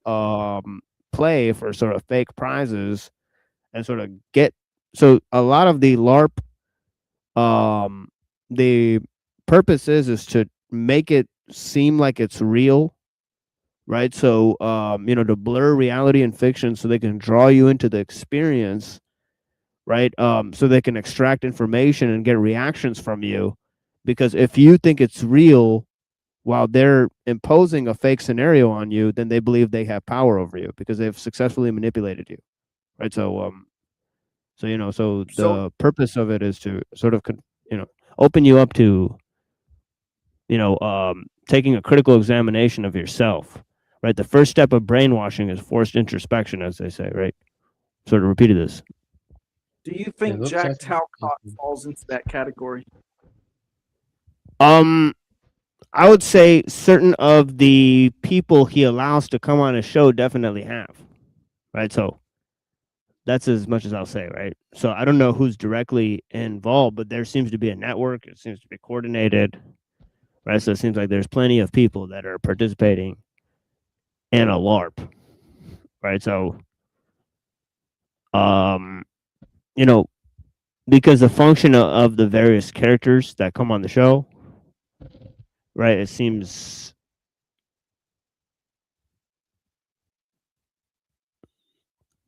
play for sort of fake prizes and sort of get. So a lot of the LARP, the purpose is to make it seem like it's real, right? So to blur reality and fiction so they can draw you into the experience, right? So they can extract information and get reactions from you, because if you think it's real while they're imposing a fake scenario on you, then they believe they have power over you because they've successfully manipulated you, right? So the purpose of it is to sort of open you up to taking a critical examination of yourself, right? The first step of brainwashing is forced introspection, as they say, right? Sort of repeated this. Do you think looks Jack like- Talcott falls into that category? I would say certain of the people he allows to come on his show definitely have, right? So that's as much as I'll say, right? So I don't know who's directly involved, but there seems to be a network. It seems to be coordinated, right? So it seems like there's plenty of people that are participating in a LARP, right? So, you know, because the function of the various characters that come on the show, right? It seems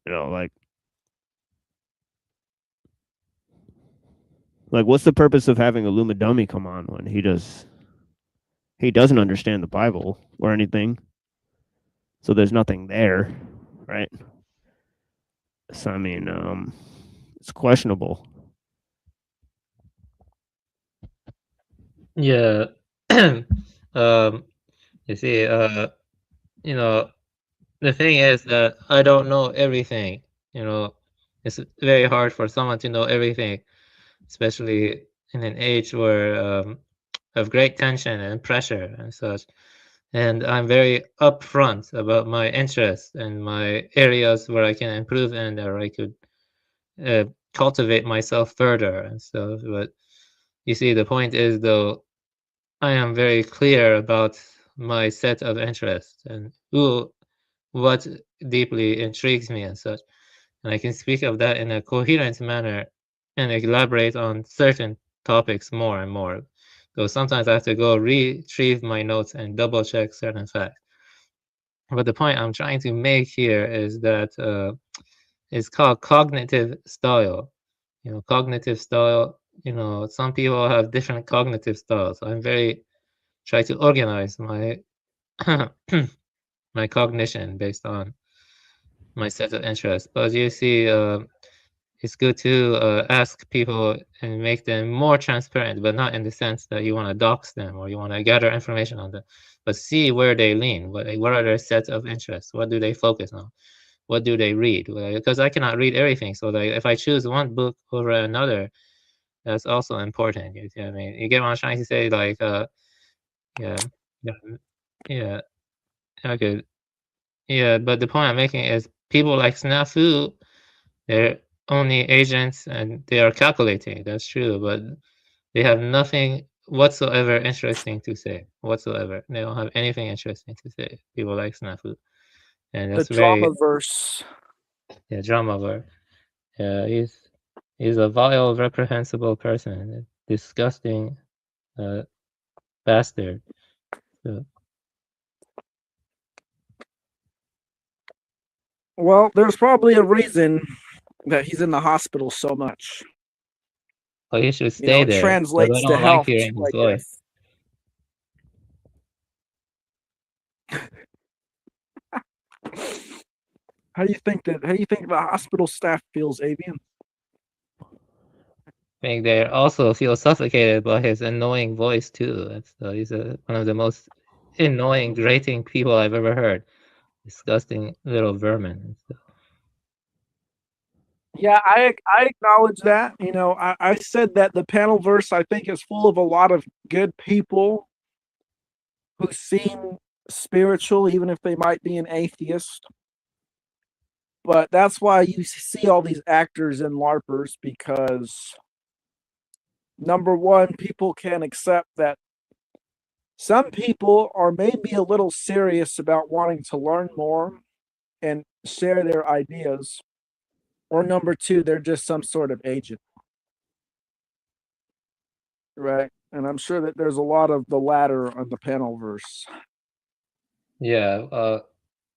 like what's the purpose of having a Luma dummy come on when he doesn't understand the Bible or anything? So there's nothing there, right? So I mean, it's questionable. Yeah. You see, you know, the thing is that I don't know everything. You know, it's very hard for someone to know everything, especially in an age where of great tension and pressure and such. And I'm very upfront about my interests and my areas where I can improve and where I could cultivate myself further and stuff. But you see, the point is, though, I am very clear about my set of interests and what deeply intrigues me and such. And I can speak of that in a coherent manner and elaborate on certain topics more and more. So sometimes I have to go retrieve my notes and double check certain facts. But the point I'm trying to make here is that it's called cognitive style. You know, cognitive style, you know, some people have different cognitive styles. I'm very try to organize my my cognition based on my set of interests. But you see, it's good to ask people and make them more transparent, but not in the sense that you want to dox them or you want to gather information on them, but see where they lean. What are their sets of interests? What do they focus on? What do they read? Because I cannot read everything. So like, if I choose one book over another, that's also important. You see what I mean? You get what I'm trying to say? Like, yeah. Okay. Yeah, but the point I'm making is people like Snafu, they're only agents and they are calculating. That's true, but they have nothing whatsoever interesting to say. Whatsoever. They don't have anything interesting to say. People like Snafu. And that's The very Dramaverse. yeah, Dramaver. Yeah, he's a vile, reprehensible person. A disgusting bastard. So, Well, there's probably a reason that he's in the hospital so much. well, he should You stay know, it there. translates I to don't like health hearing too, his I voice. How do you think the hospital staff feels, Avian? I think they also feel suffocated by his annoying voice too. He's one of the most annoying, grating people I've ever heard. Disgusting little vermin. Yeah, I acknowledge that. You know, I said that the panel verse I think is full of a lot of good people who seem spiritual, even if they might be an atheist. But that's why you see all these actors and LARPers, because number one, people can accept that some people are maybe a little serious about wanting to learn more and share their ideas. Or number two, they're just some sort of agent. Right. And I'm sure that there's a lot of the latter on the panel verse. Yeah,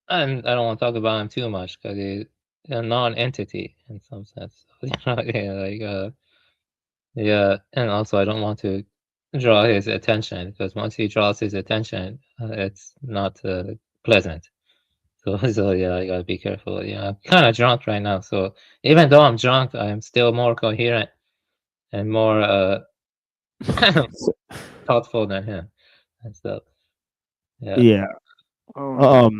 and I don't want to talk about him too much because he's a non-entity in some sense. Yeah, and also I don't want to draw his attention because once he draws his attention, it's not pleasant. So yeah, I gotta be careful. Yeah, I'm kind of drunk right now, so even though I'm drunk, I'm still more coherent and more thoughtful than him and stuff. Yeah. Oh.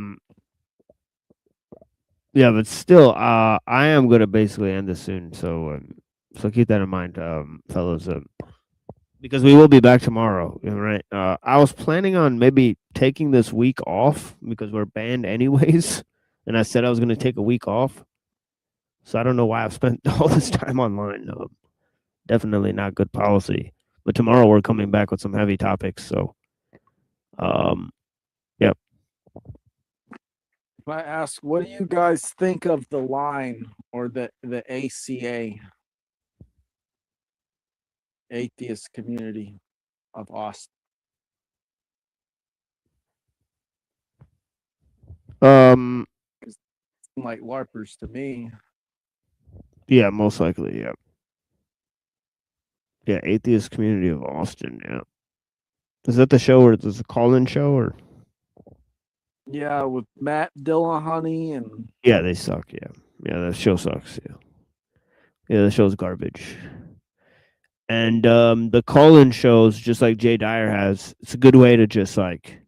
Yeah, but still, I am gonna basically end this soon. So keep that in mind, fellas. Because we will be back tomorrow, right? I was planning on maybe taking this week off because we're banned anyways, and I said I was gonna take a week off. So I don't know why I've spent all this time online. Definitely not good policy. But tomorrow we're coming back with some heavy topics. So, yep. If I ask, what do you guys think of the line or the ACA, Atheist Community of Austin? Like LARPers to me. Yeah, most likely. Yeah. Yeah, Atheist Community of Austin. Yeah. Is that the show or is this a call-in show or? Yeah, with Matt Dillahunty and Yeah, they suck. Yeah. Yeah, that show sucks. Yeah. Yeah, the show's garbage. And the call-in shows, just like Jay Dyer has, it's a good way to just like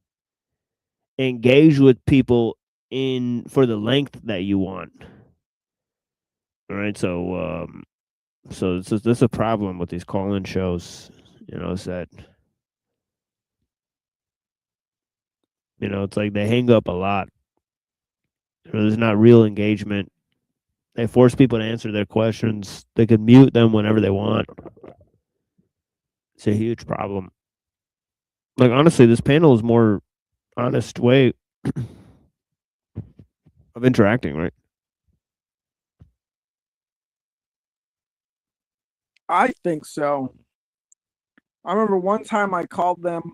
engage with people in for the length that you want. All right, so this is a problem with these call-in shows. Is that it's like they hang up a lot. There's not real engagement. They force people to answer their questions. They can mute them whenever they want. It's a huge problem. Like honestly, this panel is more honest way of interacting, right? I think so. I remember one time I called them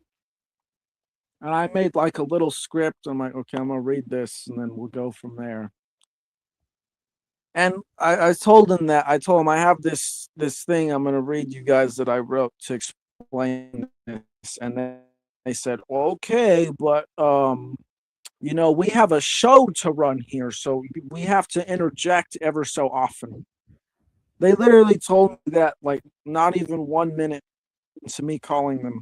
and I made like a little script. I'm like, okay, I'm gonna read this and then we'll go from there. And I told them I have this thing I'm gonna read you guys that I wrote to explain this. And then they said, well, okay, but we have a show to run here, so we have to interject ever so often. They literally told me that like not even 1 minute to me calling them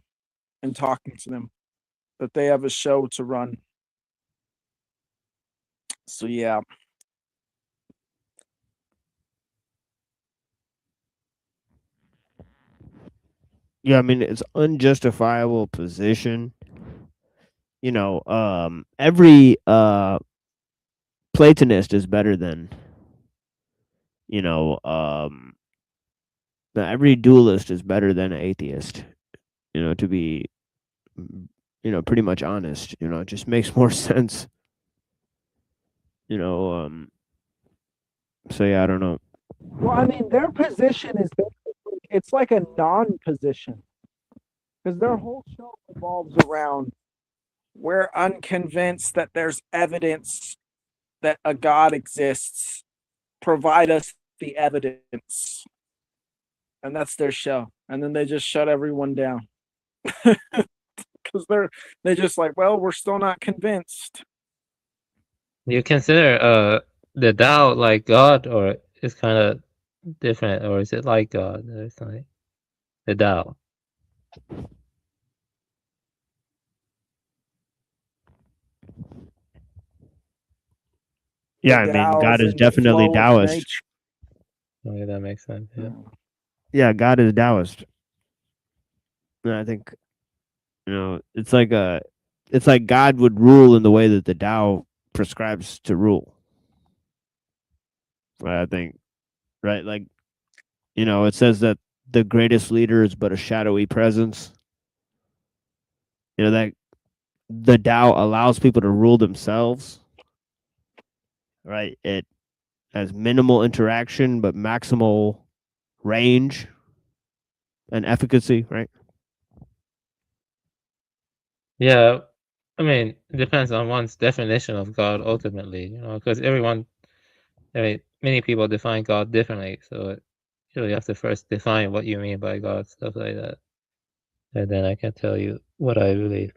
and talking to them, that they have a show to run. So yeah. Yeah, I mean it's unjustifiable position. Every Platonist is better than every dualist is better than an atheist. To be pretty much honest. It just makes more sense. So yeah, I don't know. Well, I mean, their position is basically, it's like a non-position because their whole show revolves around we're unconvinced that there's evidence that a God exists. Provide us the evidence. And that's their show. And then they just shut everyone down. Because they're just like, well, we're still not convinced. You consider the Tao like God, or it's kind of different, or is it like God? It's like the Tao. Yeah, I mean, God is definitely Taoist. Okay, that makes sense. Yeah. Yeah, God is Taoist. And I think, it's like God would rule in the way that the Tao prescribes to rule. Right, I think, right? Like, it says that the greatest leader is but a shadowy presence. That the Tao allows people to rule themselves. Right? It has minimal interaction, but maximal range and efficacy, right? Yeah, I mean, it depends on one's definition of God ultimately, because many people define God differently. So you have to first define what you mean by God, stuff like that. And then I can tell you what I believe.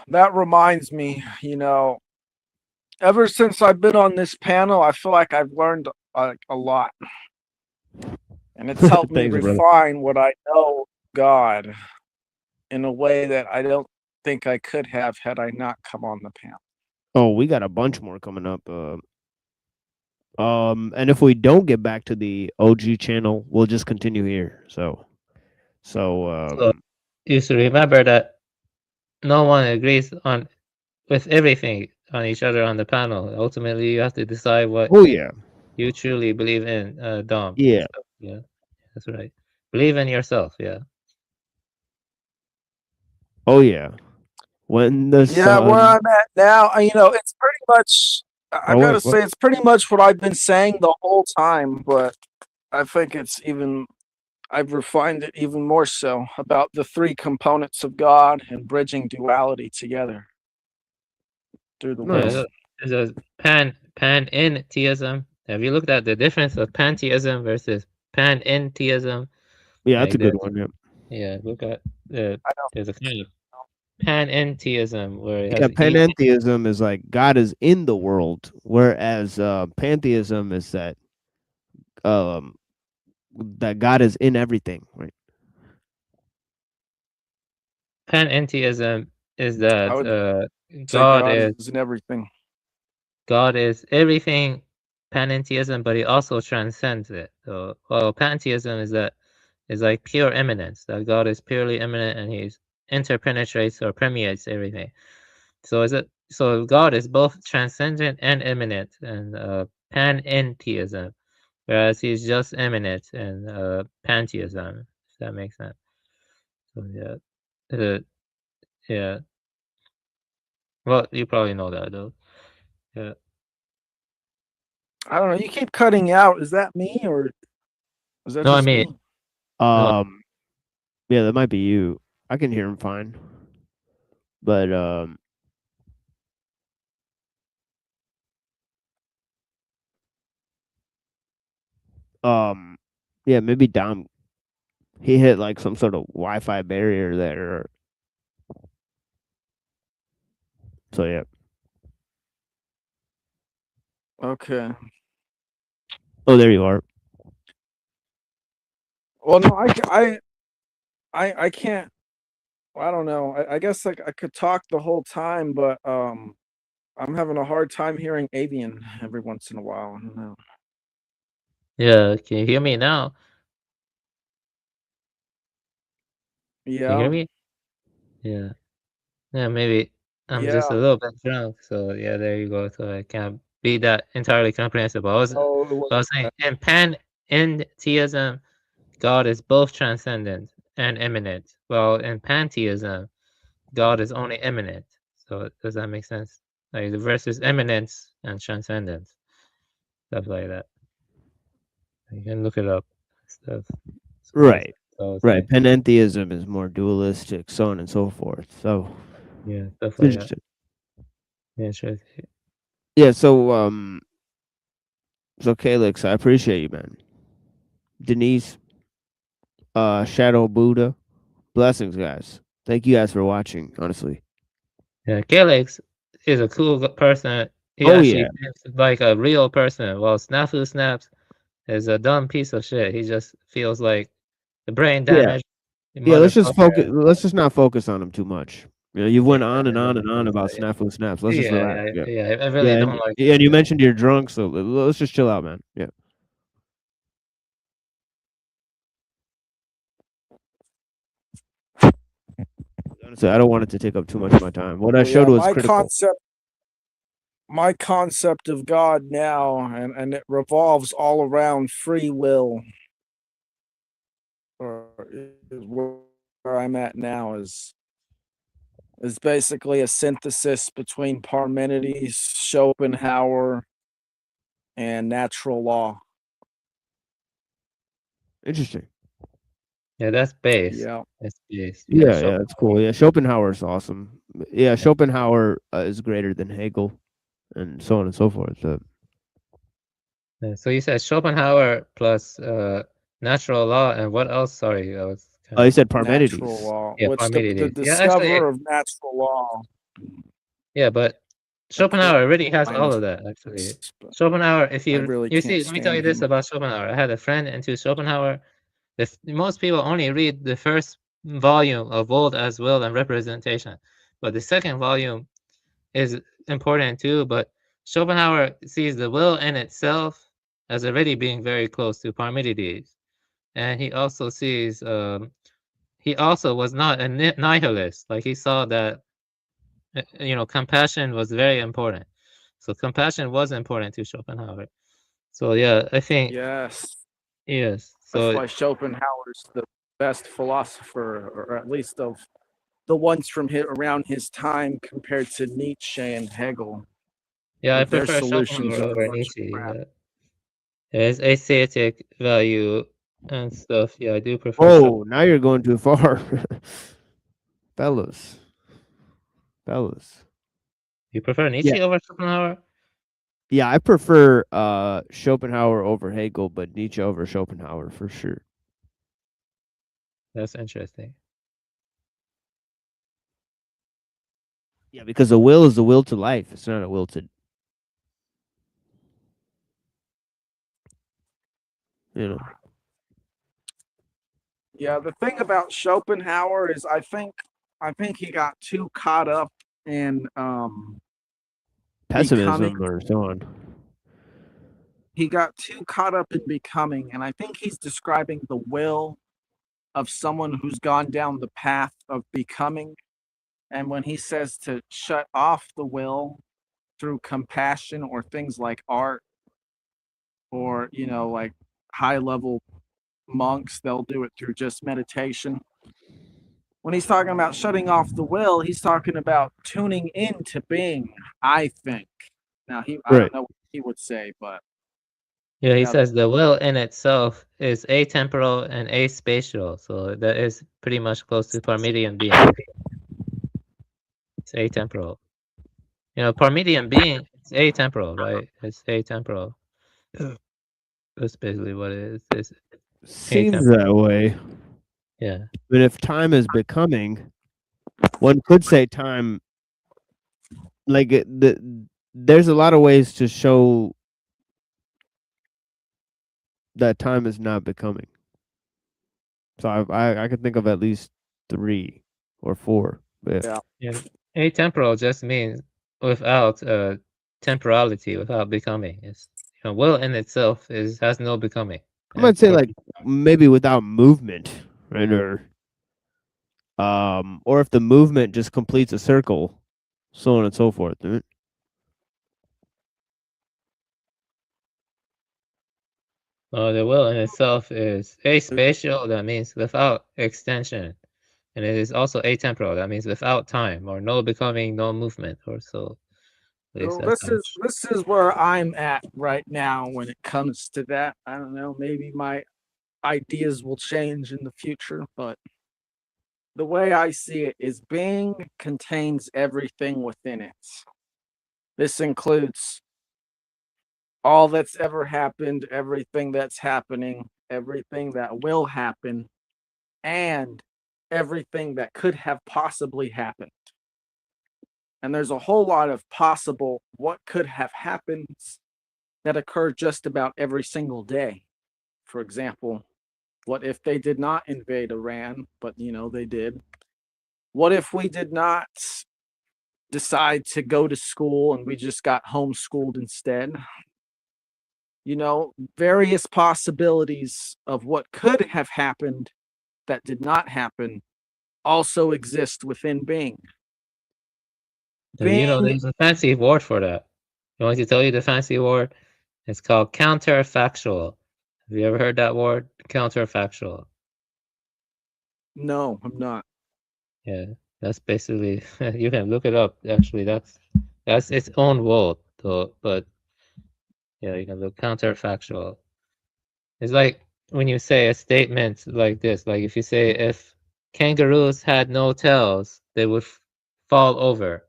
That reminds me, ever since I've been on this panel, I feel like I've learned a lot. And it's helped me Thanks, brother. refine what I know of God. in a way that I don't think I could have had I not come on the panel. Oh, we got a bunch more coming up. And if we don't get back to the OG channel, we'll just continue here. So you should remember that no one agrees with everything on each other on the panel. Ultimately, you have to decide what you truly believe in, Dom. Yeah. Yeah, that's right. Believe in yourself. Yeah. Oh yeah. When the Yeah, where I'm at now, it's pretty much. I Oh, gotta wait, say, it's pretty much what I've been saying the whole time, but I think I've refined it even more so about the three components of God and bridging duality together through the will. There's a panentheism. Have you looked at the difference of pantheism versus panentheism? Yeah, that's Like a good the- one. Yeah. Yeah, look at there's a kind of panentheism where it Yeah, has panentheism is like God is in the world, whereas pantheism is that God is in everything, right? panentheism is I would that say God is in everything. God is everything, panentheism, but he also transcends it. So, well, pantheism is like pure immanence, that God is purely immanent and he's interpenetrates or permeates everything. So God is both transcendent and immanent, and panentheism, whereas he's just immanent and pantheism, if that makes sense. So yeah. Well, you probably know that though. Yeah. I don't know. You keep cutting out. Is that me or is that No, I just mean, me? Yeah, that might be you. I can hear him fine, but yeah, maybe Dom. He hit like some sort of Wi-Fi barrier there. So yeah. Okay. Oh, there you are. Well, no, I can't. I don't know. I guess like I could talk the whole time, but I'm having a hard time hearing Avian every once in a while. I don't know. yeah. Can you hear me now? Can you Yeah. hear me? Yeah. Yeah, maybe I'm just a Yeah. little bit drunk. So yeah, there you go. So I can't be that entirely comprehensible. I was saying in panentheism, God is both transcendent and immanent. Well, in pantheism, God is only immanent. So does that make sense? Like the versus immanence and transcendence, stuff like that. You can look it up. Stuff. Right. So Right. Panentheism is more dualistic, so on and so forth. So yeah, stuff it's like that. interesting. Yeah, sure. Yeah. So Calix, I appreciate you, man. Denise, Shadow Buddha, blessings, guys. Thank you guys for watching. Honestly. Yeah, Calix is a cool person. He Oh, actually yeah. thinks like a real person. While Snafu Snaps is a dumb piece of shit. He just feels like the brain Yeah. damage. Yeah. Let's just focus. motherfucker. Let's just not focus on him too much. You know, you went on and on and on about Snafu Snaps. Let's just relax. Yeah, I really don't like. Yeah, and you mentioned you're drunk, so let's just chill out, man. Yeah. Honestly, I don't want it to take up too much of my time. What I Well, showed yeah, was critical. My concept of God now, and it revolves all around free will. Or is where I'm at now is basically a synthesis between Parmenides, Schopenhauer, and natural law. Interesting. Yeah, that's base. Yeah. That's base. Yeah, yeah, that's cool. Yeah, Schopenhauer's awesome. Yeah, Schopenhauer is greater than Hegel, and so on and so forth. Yeah, so you said Schopenhauer plus natural law, and what else? Sorry, I was. Oh, you said Parmenides. Natural law. Yeah, What's the Parmenides. Yeah, discoverer actually, of natural law? yeah, but Schopenhauer already has all of that. Actually, Schopenhauer. If you really you see, can't let me tell you stand this him. about Schopenhauer. I had a friend into Schopenhauer. Most people only read the first volume of both as will and representation. But the second volume is important too, but Schopenhauer sees the will in itself as already being very close to Parmenides. And he also sees, he also was not a nihilist. Like he saw that, compassion was very important. So compassion was important to Schopenhauer. So yeah, I think Yes. yes. That's So why Schopenhauer's the best philosopher, or at least of the ones from around his time, compared to Nietzsche and Hegel. yeah, I with their prefer solutions Schopenhauer of a over bunch of Nietzsche. crap. Yeah. There's aesthetic value and stuff. Yeah, I do prefer. Oh, now you're going too far, fellas. You prefer Nietzsche over Schopenhauer? Yeah, I prefer Schopenhauer over Hegel, but Nietzsche over Schopenhauer for sure. That's interesting. Yeah, because the will is the will to life. It's not a will to, Yeah, the thing about Schopenhauer is I think he got too caught up in pessimism becoming. or so on. He got too caught up in becoming, and I think he's describing the will of someone who's gone down the path of becoming. And when he says to shut off the will through compassion or things like art, or like high level monks, they'll do it through just meditation. When he's talking about shutting off the will, he's talking about tuning into being, I think. Now I don't know what he would say, but Yeah, he says the will in itself is atemporal and aspatial, so that is pretty much close to Parmenidean being. It's atemporal. Parmenidean being is atemporal, right? It's atemporal. That's basically what it is. It's Seems that way. Yeah. But if time is becoming, one could say time. Like there's a lot of ways to show that time is not becoming. So I could think of at least 3 or 4. But Yeah. Atemporal just means without temporality, without becoming. It's will in itself has no becoming. I might say like maybe without movement, right? Or if the movement just completes a circle, so on and so forth. Right? The will in itself is aspatial, that means without extension. And it is also atemporal, that means without time, or no becoming, no movement, or so. Well, this is where I'm at right now when it comes to that. I don't know, maybe my ideas will change in the future, but the way I see it is being contains everything within it. This includes all that's ever happened, everything that's happening, everything that will happen, and everything that could have possibly happened. And there's a whole lot of possible what could have happened that occur just about every single day. For example, what if they did not invade Iran, but they did? What if we did not decide to go to school and we just got homeschooled instead? Various possibilities of what could have happened that did not happen also exist within being. There's a fancy word for that. You want me to tell you the fancy word? It's called counterfactual. Have you ever heard that word? Counterfactual. No, I'm not. Yeah, that's basically you can look it up. Actually, that's its own word, though. But yeah, you can look counterfactual. It's like when you say a statement like this, like if you say if kangaroos had no tails, they would fall over.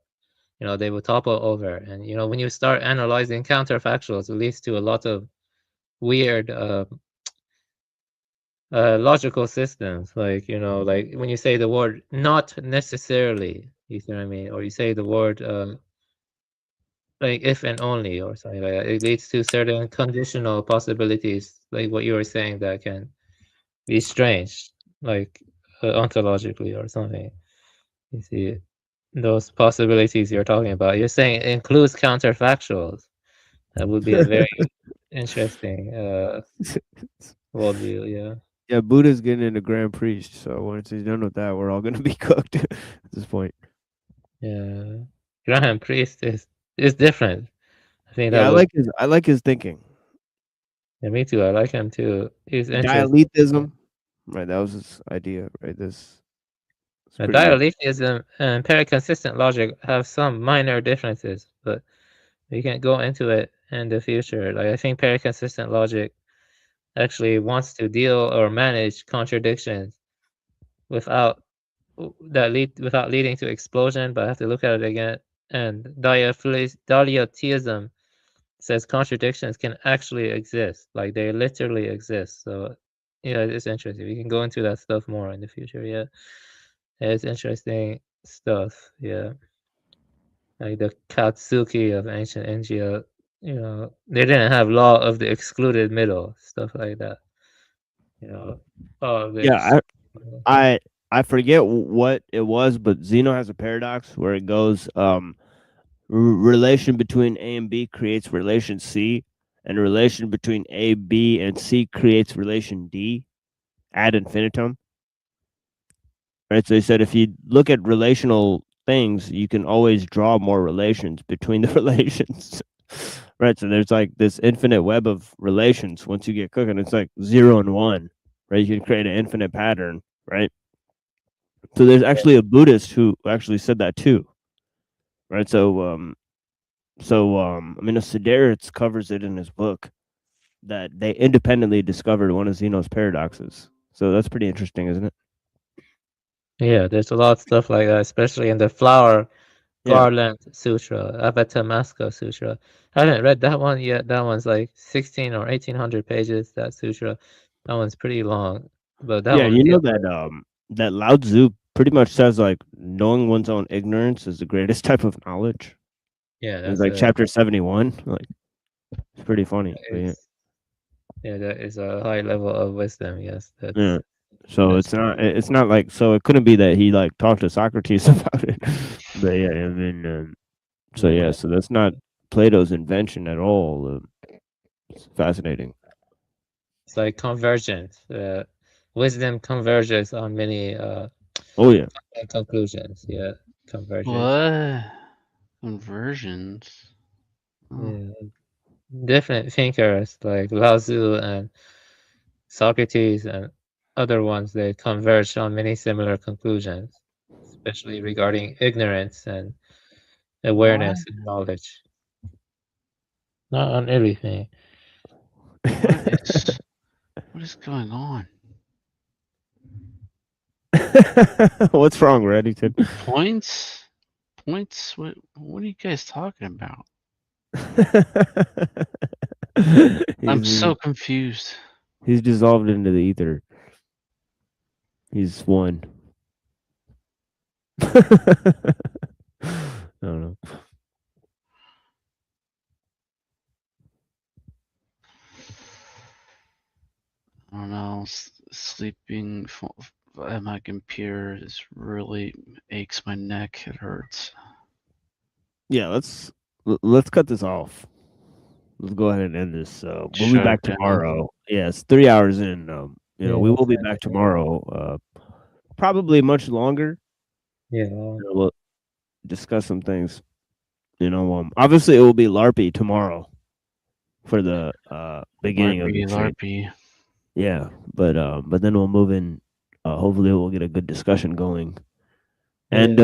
They would topple over. And when you start analyzing counterfactuals, it leads to a lot of weird logical systems. Like like when you say the word not necessarily, you see what I mean, or you say the word like if and only or something like that, it leads to certain conditional possibilities, like what you were saying, that can be strange. Like ontologically or something. You see, those possibilities you're talking about. You're saying it includes counterfactuals. That would be a very interesting worldview. Yeah. Yeah, Buddha's getting into Grand Priest, so once he's done with that, we're all gonna be cooked at this point. Yeah. Graham Priest is different. I think Yeah, that would. I like his thinking. Yeah, me too. I like him too. He's interesting. Dialetheism, right? That was his idea, right? This. Dialetheism and paraconsistent logic have some minor differences, but we can go into it in the future. Like I think paraconsistent logic actually wants to deal or manage contradictions without without leading to explosion, but I have to look at it again. And dialetheism says contradictions can actually exist, like they literally exist. So yeah, it's interesting. We can go into that stuff more in the future. Yeah, it's interesting stuff. Yeah, like the Katsuki of ancient India. You know, they didn't have law of the excluded middle, stuff like that. You know, oh, Yeah, I forget what it was, but Zeno has a paradox where it goes relation between A and B creates relation C, and relation between A, B, and C creates relation D ad infinitum. Right? So he said if you look at relational things, you can always draw more relations between the relations. Right? So there's like this infinite web of relations. Once you get cooking, it's like 0 and 1. Right? You can create an infinite pattern, right? So there's actually a Buddhist who actually said that too. Right? So I mean, Sideritz covers it in his book that they independently discovered one of Zeno's paradoxes. So that's pretty interesting, isn't it? Yeah, there's a lot of stuff like that, especially in the Flower Yeah. Garland Sutra, Avatamaska Sutra. I haven't read that one yet. That one's like 16 or 1800 pages, that sutra. That one's pretty long. But that Yeah, one you know that Lao Tzu pretty much says like knowing one's own ignorance is the greatest type of knowledge. Yeah, It's that's like chapter 71. Like it's pretty funny. But yeah. Yeah, that is a high level of wisdom. Yes, that's Yeah. So it's not like so it couldn't be that he like talked to Socrates about it. But yeah, I mean so yeah, so that's not Plato's invention at all. It's fascinating. it's like convergence. Wisdom converges on many Oh yeah. conclusions. Yeah, convergence. What? Conversions? Yeah. Different thinkers like Lao Tzu and Socrates and other ones, they converge on many similar conclusions, especially regarding ignorance and awareness and knowledge. Not on everything. What is going on? What's wrong, Reddington? Points? Points? What are you guys talking about? I'm so confused. He's dissolved into the ether. He's one. I don't know. I don't know. Sleeping at my computer is really aches my neck. It hurts. Yeah, let's cut this off. Let's go ahead and end this. We'll be Shut back it down. tomorrow. Yeah, it's 3 hours in. You know, Yeah, we will be back tomorrow. Probably much longer. Yeah. We'll discuss some things. You know, obviously it will be LARPy tomorrow for the beginning of the stream. LARPy. Yeah, but then we'll move in. Hopefully we'll get a good discussion going, and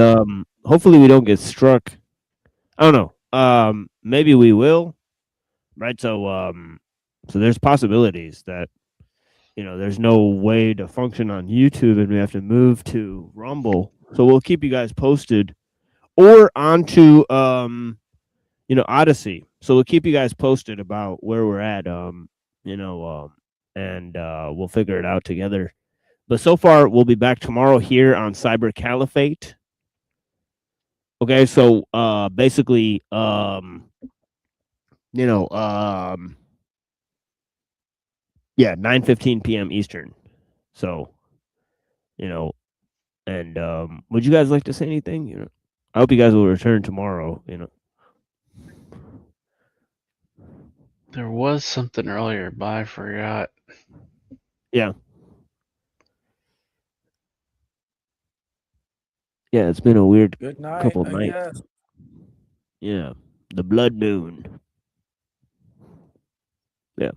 hopefully we don't get struck. I don't know. Maybe we will. Right. So so there's possibilities that there's no way to function on YouTube and we have to move to Rumble. So we'll keep you guys posted or onto Odyssey. So we'll keep you guys posted about where we're at and we'll figure it out together. But so far we'll be back tomorrow here on Cyber Caliphate. Okay, so basically 9:15 p.m. Eastern. So, And would you guys like to say anything? You know, I hope you guys will return tomorrow. You know. There was something earlier, but I forgot. Yeah. Yeah, it's been a weird Good night, couple I nights. guess. Yeah, the blood moon. Yeah.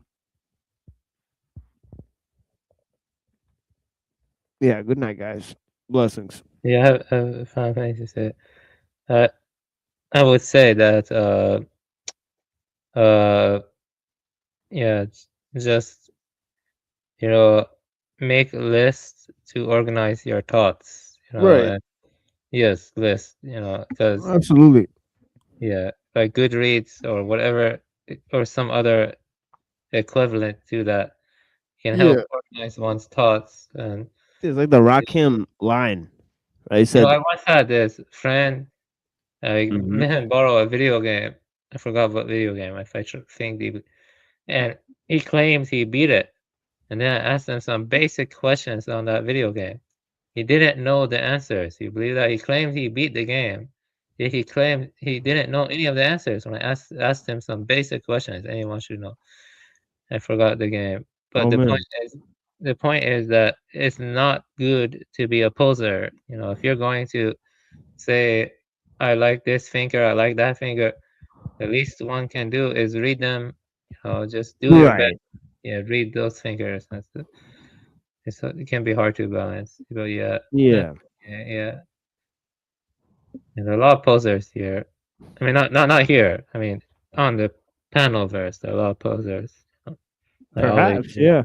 Yeah. Good night, guys. Blessings. Yeah, I have final thing to say. I would say that yeah, just make lists to organize your thoughts. Right. And yes, list. Because Absolutely. yeah, like Goodreads or whatever, or some other equivalent to that can help Yeah. organize one's thoughts. And It's like the Rakim line. I said, I once had this friend. Mhm. Let him borrow a video game. I forgot what video game. If I think deeply, and he claims he beat it. And then I asked him some basic questions on that video game. He didn't know the answers. You believe that? He claimed he beat the game. Yet he claimed he didn't know any of the answers when I asked him some basic questions anyone should know. I forgot the game. But Oh, man. the point is that it's not good to be a poser. If you're going to say, I like this finger, I like that finger, the least one can do is read them. Just do your best. Right. Yeah, read those fingers. It can be hard to balance. But yeah. Yeah. Yeah. And there are a lot of posers here. I mean, not here. I mean, on the panel verse, there are a lot of posers. Like all they Perhaps, do. yeah.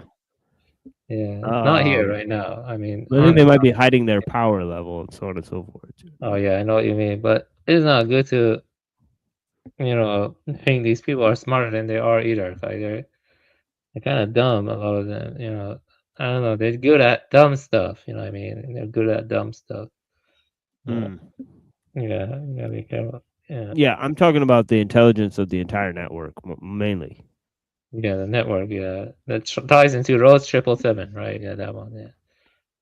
Yeah, not here right now. I mean, I think they might be hiding their power level and so on and so forth. Oh yeah, I know what you mean, but it's not good to, think these people are smarter than they are either. Like they're kind of dumb. A lot of them, I don't know. They're good at dumb stuff. You know what I mean? They're good at dumb stuff. Mm. Yeah, you gotta be careful. Yeah. Yeah, I'm talking about the intelligence of the entire network mainly. Yeah, the network. Yeah, that ties into Rose 777, right? Yeah, that one. Yeah.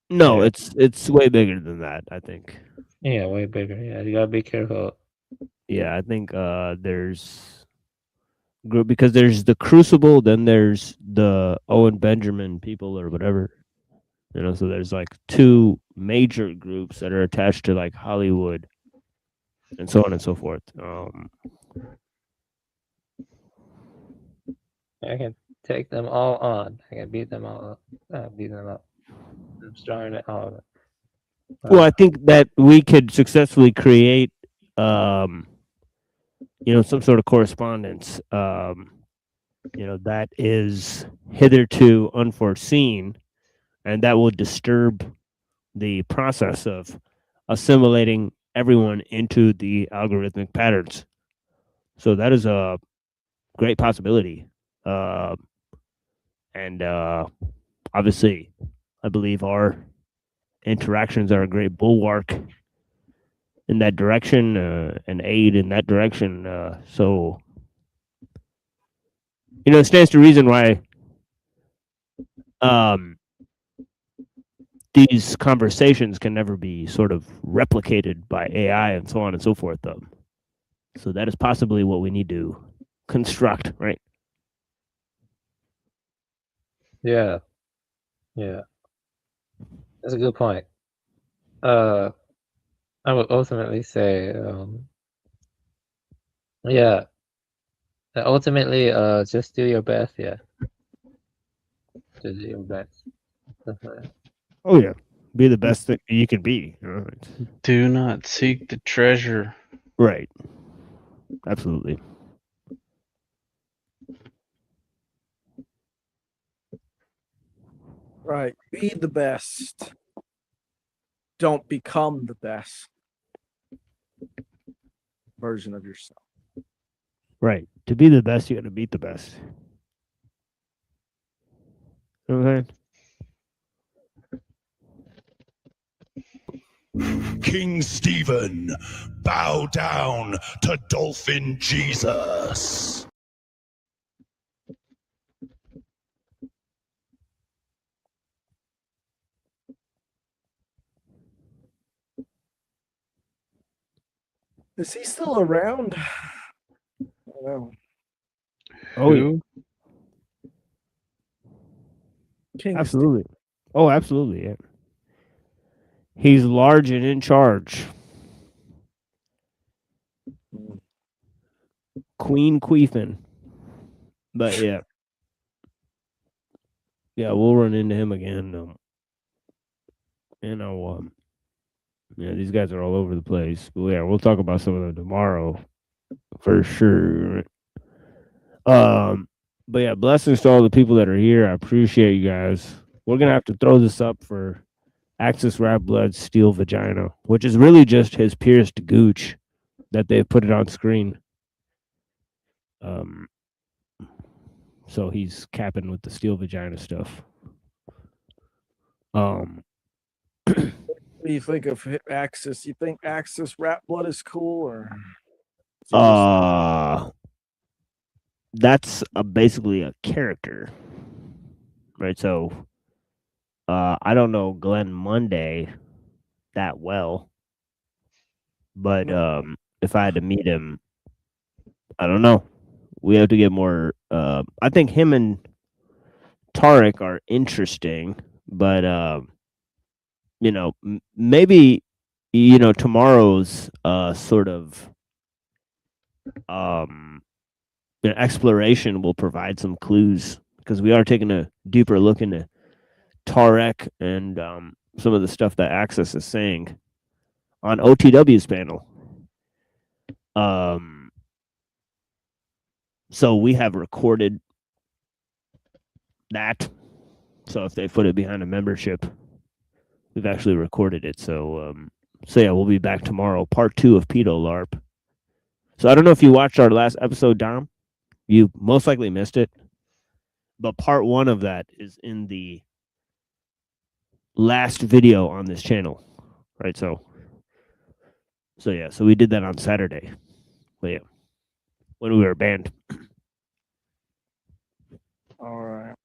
No, Yeah. it's way bigger than that, I think. Yeah, way bigger. Yeah, you gotta be careful. Yeah, I think there's group because there's the Crucible, then there's the Owen Benjamin people or whatever. So there's like two major groups that are attached to like Hollywood and so on and so forth. I can take them all on. I can beat them all up. Beat them up. I'm stronger than all of them. Well, I think that we could successfully create, some sort of correspondence, that is hitherto unforeseen, and that will disturb the process of assimilating everyone into the algorithmic patterns. So that is a great possibility. And obviously, I believe our interactions are a great bulwark in that direction, and aid in that direction. So, it stands to reason why these conversations can never be sort of replicated by AI and so on and so forth. So that is possibly what we need to construct, right? Yeah. Yeah. That's a good point. I would ultimately say, yeah. Ultimately, just do your best. Yeah. Just do your best. Definitely. Oh yeah, be the best that you can be. Do not seek the treasure. Right. Absolutely. Right. Be the best. Don't become the best version of yourself. Right. To be the best, you got to beat the best. You know what I'm saying? King Stephen, bow down to Dolphin Jesus. Is he still around? I don't know. Oh, yeah. King Absolutely. Oh, absolutely. Yeah. He's large and in charge. Queen Queefin. But yeah. Yeah, we'll run into him again. Yeah, these guys are all over the place. But yeah, we'll talk about some of them tomorrow for sure. But yeah, blessings to all the people that are here. I appreciate you guys. We're gonna have to throw this up for Axis Rap Blood Steel Vagina, which is really just his pierced gooch that they've put it on screen. So he's capping with the steel vagina stuff. What do you think of Axis? You think Axis Rap Blood is cool, or? That's basically a character, right? So, I don't know Glenn Monday that well, but if I had to meet him, I don't know. We have to get more. I think him and Tarek are interesting, but maybe tomorrow's sort of exploration will provide some clues, because we are taking a deeper look into Tarek and some of the stuff that Axis is saying on OTW's panel. So we have recorded that. So if they put it behind a membership, we've actually recorded it. So yeah, we'll be back tomorrow, part 2 of Pedo LARP. So I don't know if you watched our last episode, Dom. You most likely missed it. But part 1 of that is in the last video on this channel. Right? So yeah, so we did that on Saturday. But yeah, when we were banned. All right.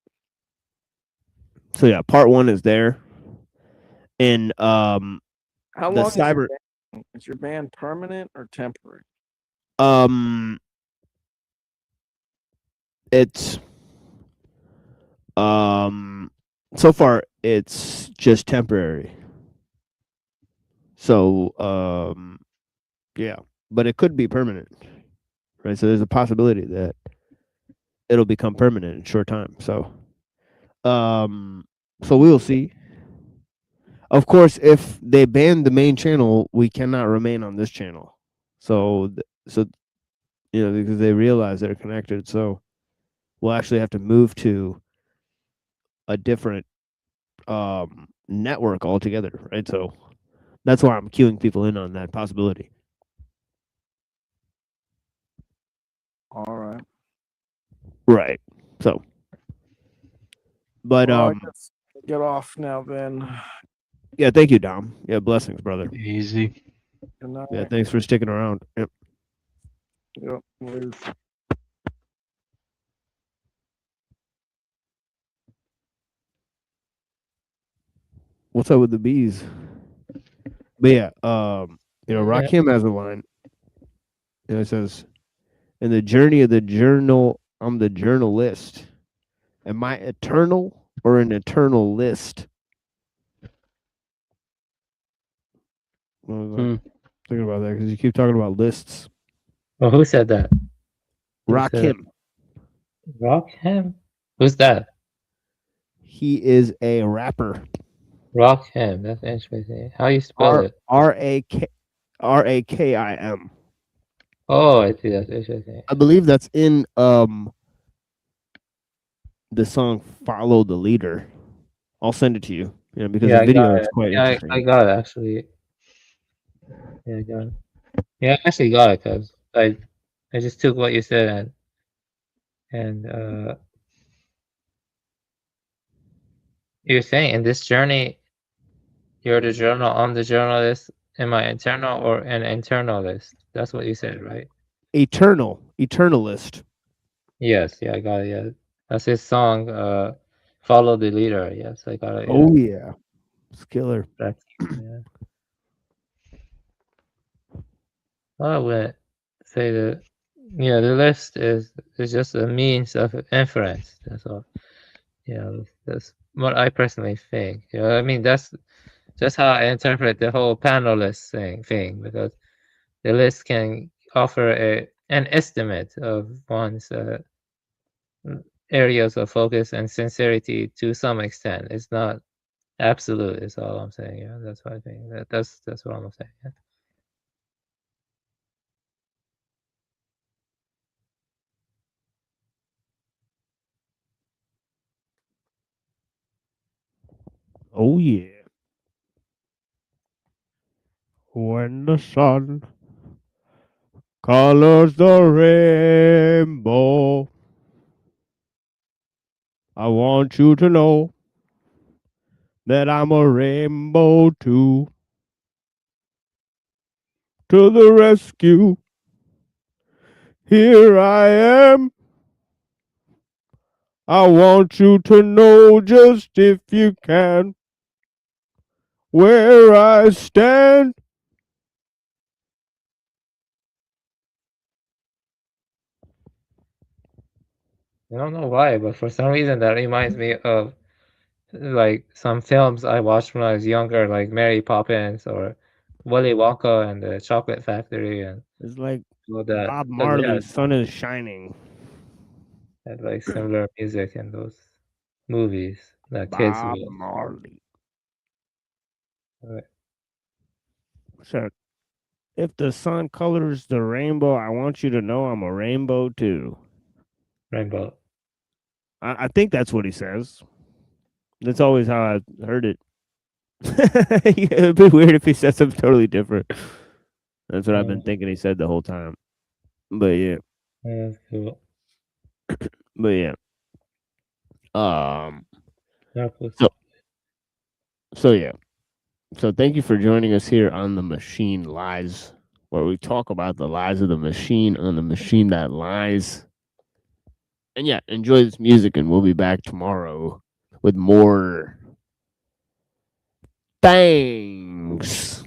So yeah, part 1 is there. And How the long cyber is your ban permanent or temporary? It's so far it's just temporary. So yeah, but it could be permanent. Right? So there's a possibility that it'll become permanent in a short time. So we will see. Of course, if they ban the main channel, we cannot remain on this channel. So because they realize they're connected, so we'll actually have to move to a different network altogether, right? So that's why I'm queuing people in on that possibility. All right. Right. So, but Well, I guess get off now then. yeah, thank you, Dom. Yeah, blessings, brother. Easy. Good night. Yeah, thanks for sticking around. Yep. Yep. Later. What's up with the bees? But yeah, Rakim has a line. It says, "In the journey of the journal, I'm the journalist. Am I eternal or an eternal list?" Thinking about that because you keep talking about lists. Well, who said that? Rakim. Rakim? Who's that? He is a rapper. Rakim. That's interesting. How you spell it? Rakim. Oh, I see. That's interesting. I believe that's in the song "Follow the Leader." I'll send it to you. Because the video is quite interesting. I got it actually. Yeah, I got it. Yeah, I actually got it because I just took what you said and you're saying in this journey, you're the journal. I'm the journalist. Am I internal or an internalist? That's what you said, right? Eternalist. Yes, yeah, I got it. Yeah, that's his song. Follow the leader. Yes, I got it. Yeah. Oh yeah, it's killer. Yeah. I would say that the list is just a means of inference. That's all. That's what I personally think. I mean that's just how I interpret the whole panelist thing because the list can offer an estimate of one's areas of focus and sincerity to some extent. It's not absolute. Is all I'm saying. Yeah, that's what I think. That's what I'm saying. Yeah. Oh yeah. When the sun colors the rainbow, I want you to know that I'm a rainbow too. To the rescue, here I am. I want you to know just if you can where I stand. I don't know why, but for some reason that reminds me of like some films I watched when I was younger, like Mary Poppins or Willy Wonka and the Chocolate Factory, and It's like all that. Bob But yeah, Marley's Sun is Shining. had like similar music in those movies that kids Bob watch. Marley. Right. So, if the sun colors the rainbow, I want you to know I'm a rainbow too. Rainbow. I think that's what he says. That's always how I heard it. It'd be weird if he said something totally different. That's what I've been thinking he said the whole time. But yeah. Yeah, that's cool. But yeah. Yeah, cool. So yeah. So thank you for joining us here on The Machine Lies, where we talk about the lies of the machine on the machine that lies. And yeah, enjoy this music, and we'll be back tomorrow with more. Thanks.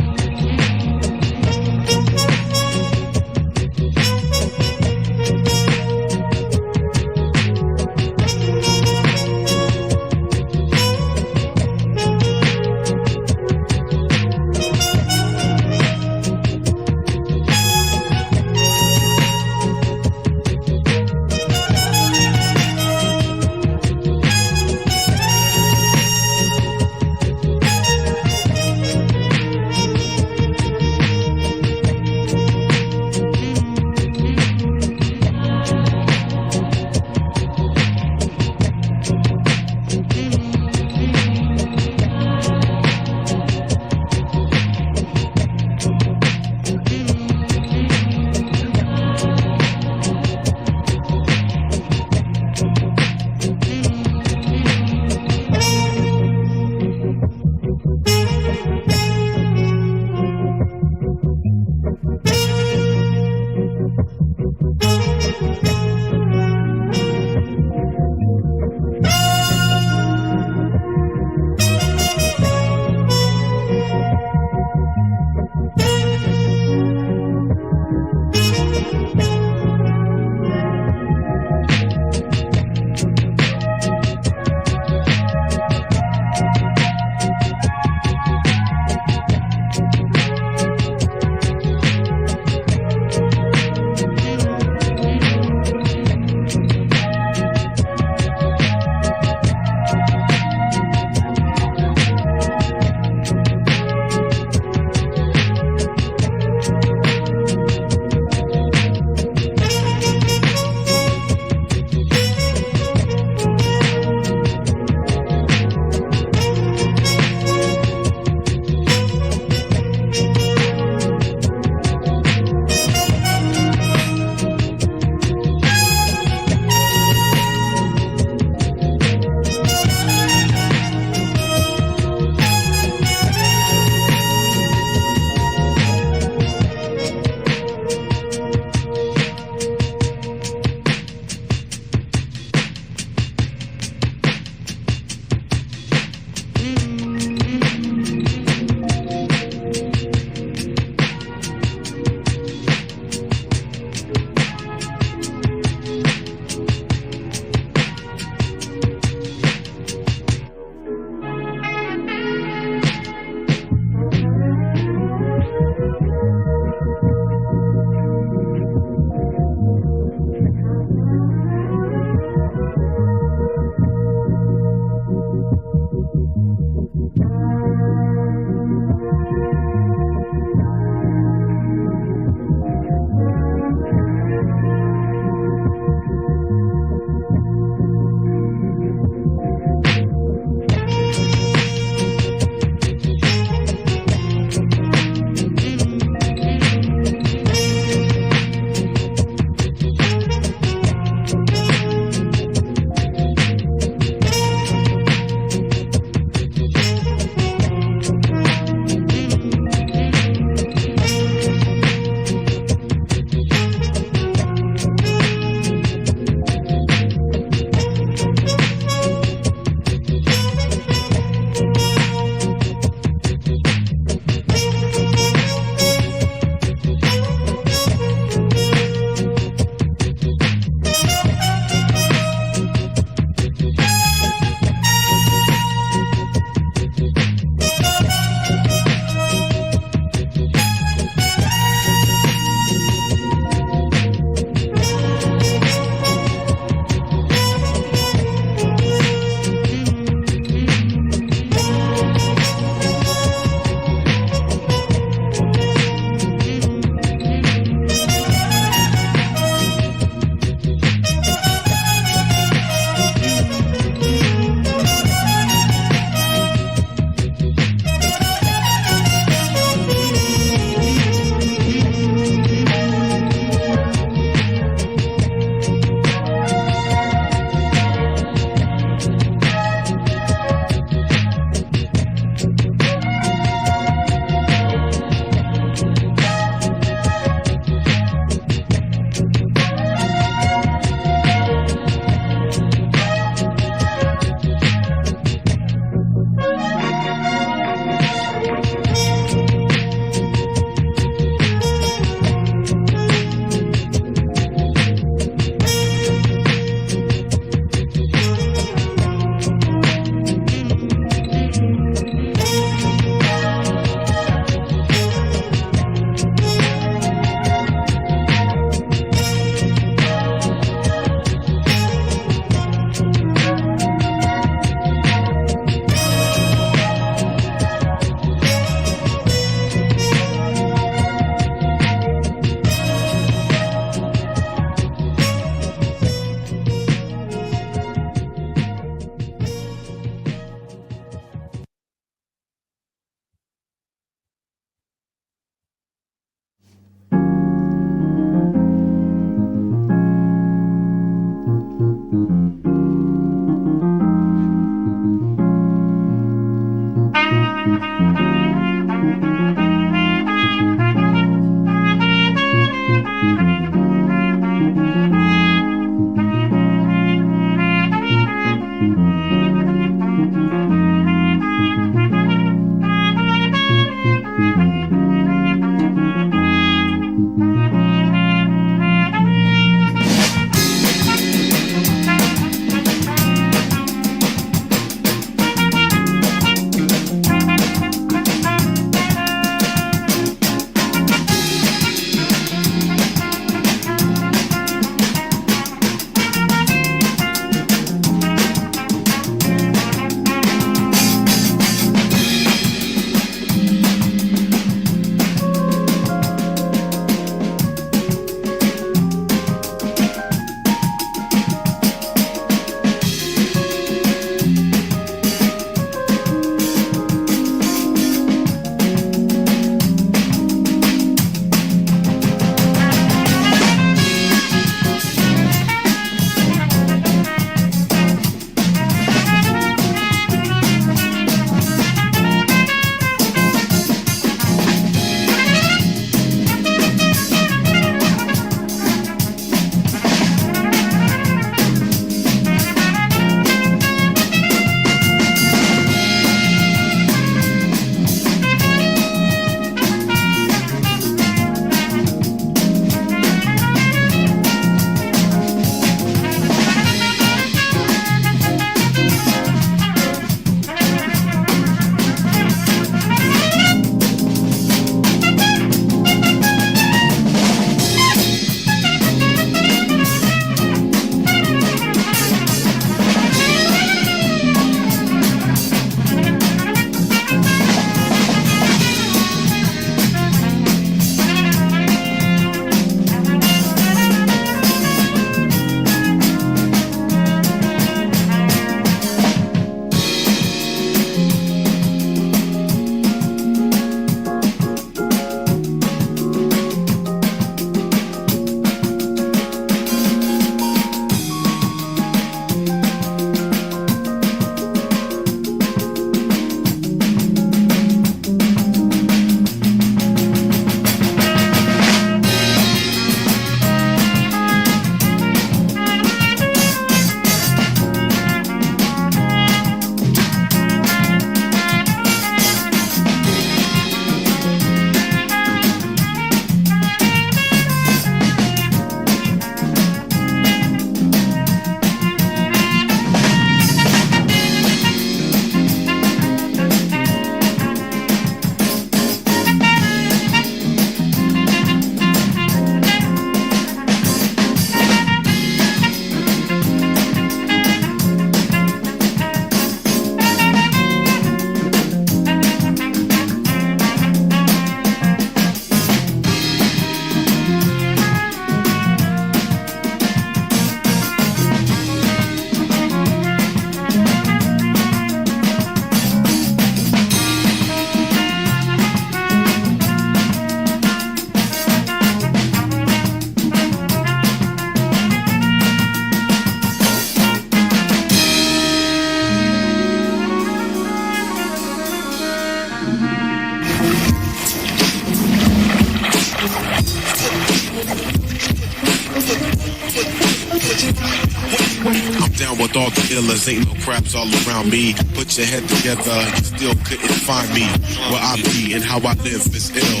with all the illers. Ain't no craps all around me. Put your head together, you still couldn't find me. Where I be and how I live is ill.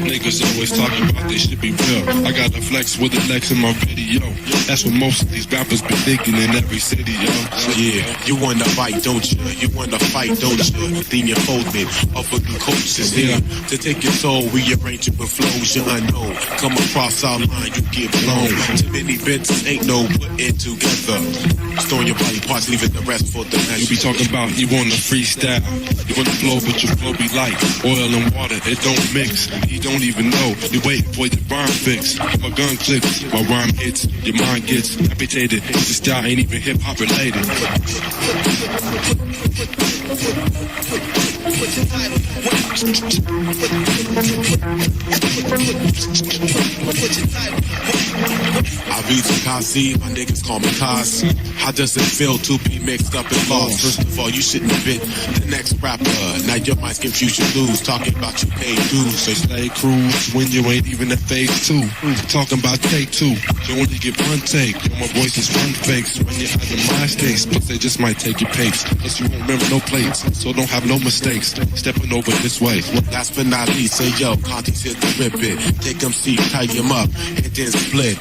Niggas always talking about they should be real. I got a flex with the Lex in my video. That's what most of these rappers be thinking in every city, yo. Yeah, you wanna fight, don't you? You wanna fight, don't you? Then you fold it. Offer the coaches here to take your soul, rearrange it with flows you unknown. Come across our line, you get blown. Too many bits ain't no putting together. Storing your body parts, leaving the rest for the next. You be talking about you wanna freestyle. You wanna flow, but your flow be like oil and water. It don't mix. You don't even know. You wait for your rhyme fix. My gun clicks, my rhyme hits. Your mind gets amputated. This style ain't even hip hop related. I be Takasi, my niggas call me Kaz. How does it feel to be mixed up and lost? First of all, you shouldn't have been the next rapper. Now your mind's confused, you lose. Talking about you paid dues. So stay cruise when you ain't even at phase 2. Talking about take 2. You only get one take. My voice is one fakes. When you're out of my states, but they just might take your pace. Plus you won't remember no plates, so don't have no mistakes. Stepping over this way. Last but not least, say yo, Conti's here to rip it. Take them seat, tie him up, and then split.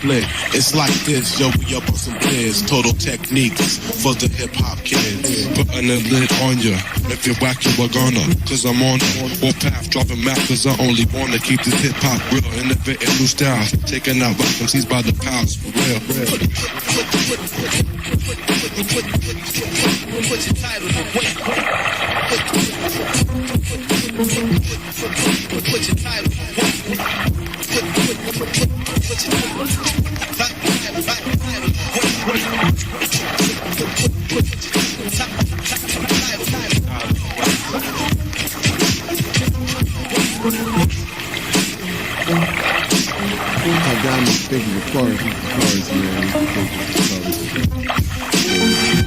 It's like this, yo, we up on some biz. Total techniques for the hip hop kids. Putting a lid on ya. If you're whack, you are gonna. Cause I'm on a war path, dropping map. Cause I only wanna keep this hip hop real. Innovating new styles. Taking out rap MCs by the pounds, for real. Put your title away. Put your title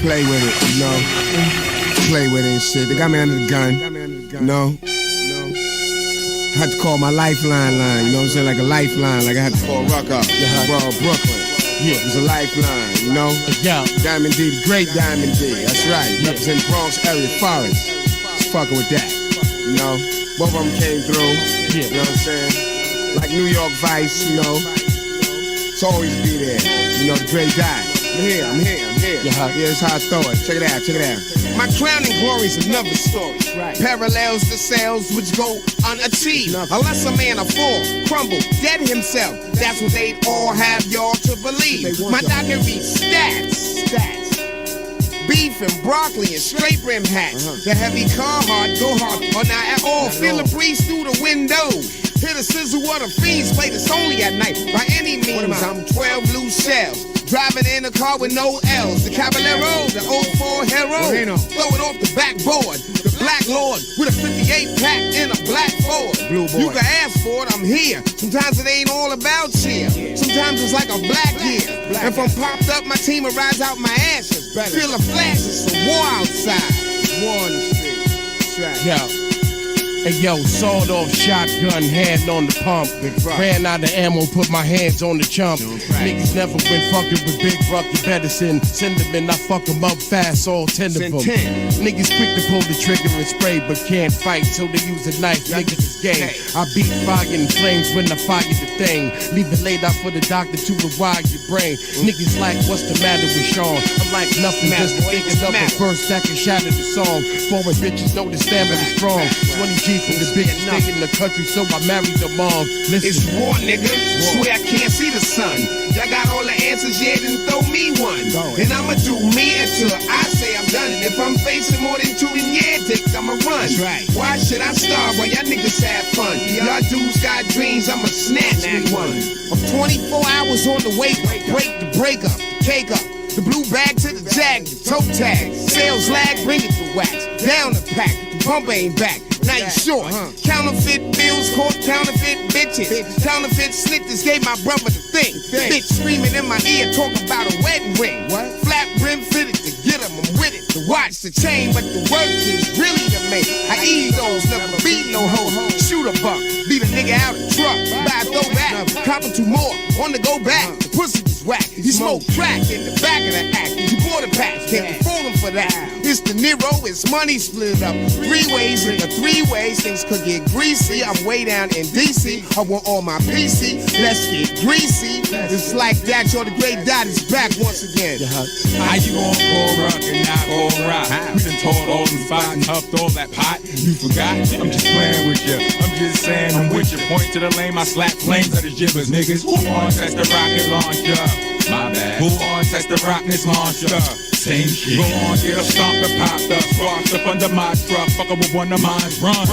Play with it, you know. Play with it and shit. They got me under the gun, you know. I had to call my lifeline line, you know what I'm saying? Like a lifeline, like I had to call Ruck up, Brooklyn. Yeah, it was a lifeline, you know. Yeah. Diamond D, the great Diamond D. That's right. Represent Bronx area forest. Just fucking with that, you know. Both of them came through. You know what I'm saying? Like New York Vice, you know. It's always be there. You know, the great guy. I'm here. Yeah, here's how I throw it. Check it out. My crowning glory's another story. Right. Parallels to sales which go unachieved. Unless a man a fall, crumble, dead himself. That's what they'd all have y'all to believe. My doctor reads stats. Beef and broccoli and straight rim hats. The heavy Carhartt go hard or not at all. Feel a breeze through the window. Hear the sizzle of the fiends play this only at night. By any means, I'm 12 loose shells. Driving in a car with no L's. The Caballero, the 04 hero. Throw it off the backboard. The Black Lord with a 58 pack in a black Ford. You can ask for it, I'm here. Sometimes it ain't all about cheer. Sometimes it's like a black year. And from popped up, my team will rise out my ashes. Feel a flash, it's some war outside. War on the street. That's right. Yo. Hey yo, sawed off shotgun, hand on the pump. Ran out of ammo, put my hands on the chump. Niggas never been fucking with Big Buck, you better send them. I fuck them up fast, all 10 of them. Niggas quick to pull the trigger and spray, but can't fight, so they use a knife. Niggas is gay. I beat fire in flames when I fire the thing. Leave it laid out for the doctor to rewire your brain. Niggas like, what's the matter with Sean? I'm like nothing, just thinking of a verse that can shatter the song. Foreign bitches know the stamina strong. 20 G from the biggest state in the country, so I married the mom. Listen. It's war, nigga. Swear I can't see the sun. Y'all got all the answers, yeah, then throw me one. And I'ma do me until I say I'm done. If I'm facing more than 2 dicks, I'ma run. Right. Why should I starve while y'all niggas have fun? Y'all dudes got dreams, I'ma snatch me one. I'm 24 hours on the way, break the breakup, cake up. The blue bag to the jag, the toe tag. Sales lag, bring it to wax. Down the pack, the pump ain't back. Now you short. Counterfeit bills, caught counterfeit bitches. Counterfeit slickers gave my brother the thing. Bitch screaming in my ear, talk about a wedding ring. Flat brim fitted to get him, I'm with it. The watch, the chain, but the work is really the make. I eat those, never beat no hoe. Shoot a buck, beat a nigga out of truck. Buy a throwback, cop him 2 more, on the go back. The pussy was whack. He smoked crack in the back of the act. He bought a pack, can't afford him for that. It's De Niro, it's money split up 3 ways in the 3 ways. Things could get greasy. I'm way down in DC. I want all my PC. Let's get greasy. It's like that, yo, the great dot is back once again. How you gon' go rock and not go rock? We done told all the spot and huffed all that pot. You forgot? I'm just playing with you. I'm just saying I'm with you. Point to the lane, I slap flames at the jibbers, niggas. Who on test the rocket launcher? My bad. Who on test the rockness launcher? Same shit. Go on, get a stomp and pop the sparks up under my truck. Fuck up with one of mine. Run.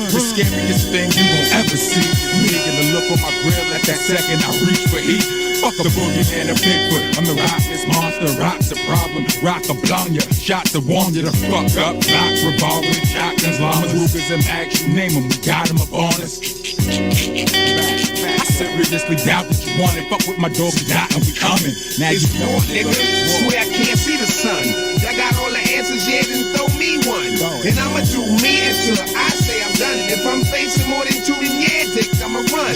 The scariest thing you gon' ever see is me getting the look on my grill at that second I reach for heat. Fuck the boogie and a Bigfoot. I'm the rockless monster. Rock's the problem. Rock a blonde ya. Shot to warm you the fuck up. Blocks, revolvers, shotguns, llamas, Rugers, and Max. You name them, we got them up on us. I seriously doubt that you want it. Fuck with my dog, we got and we coming. Now It's you know war, nigga. Swear I can't see the sun. I got all the answers, yeah, then throw me one. And I'ma do me until I say I'm done. If I'm facing more than 2, then yeah, dick, I'ma run.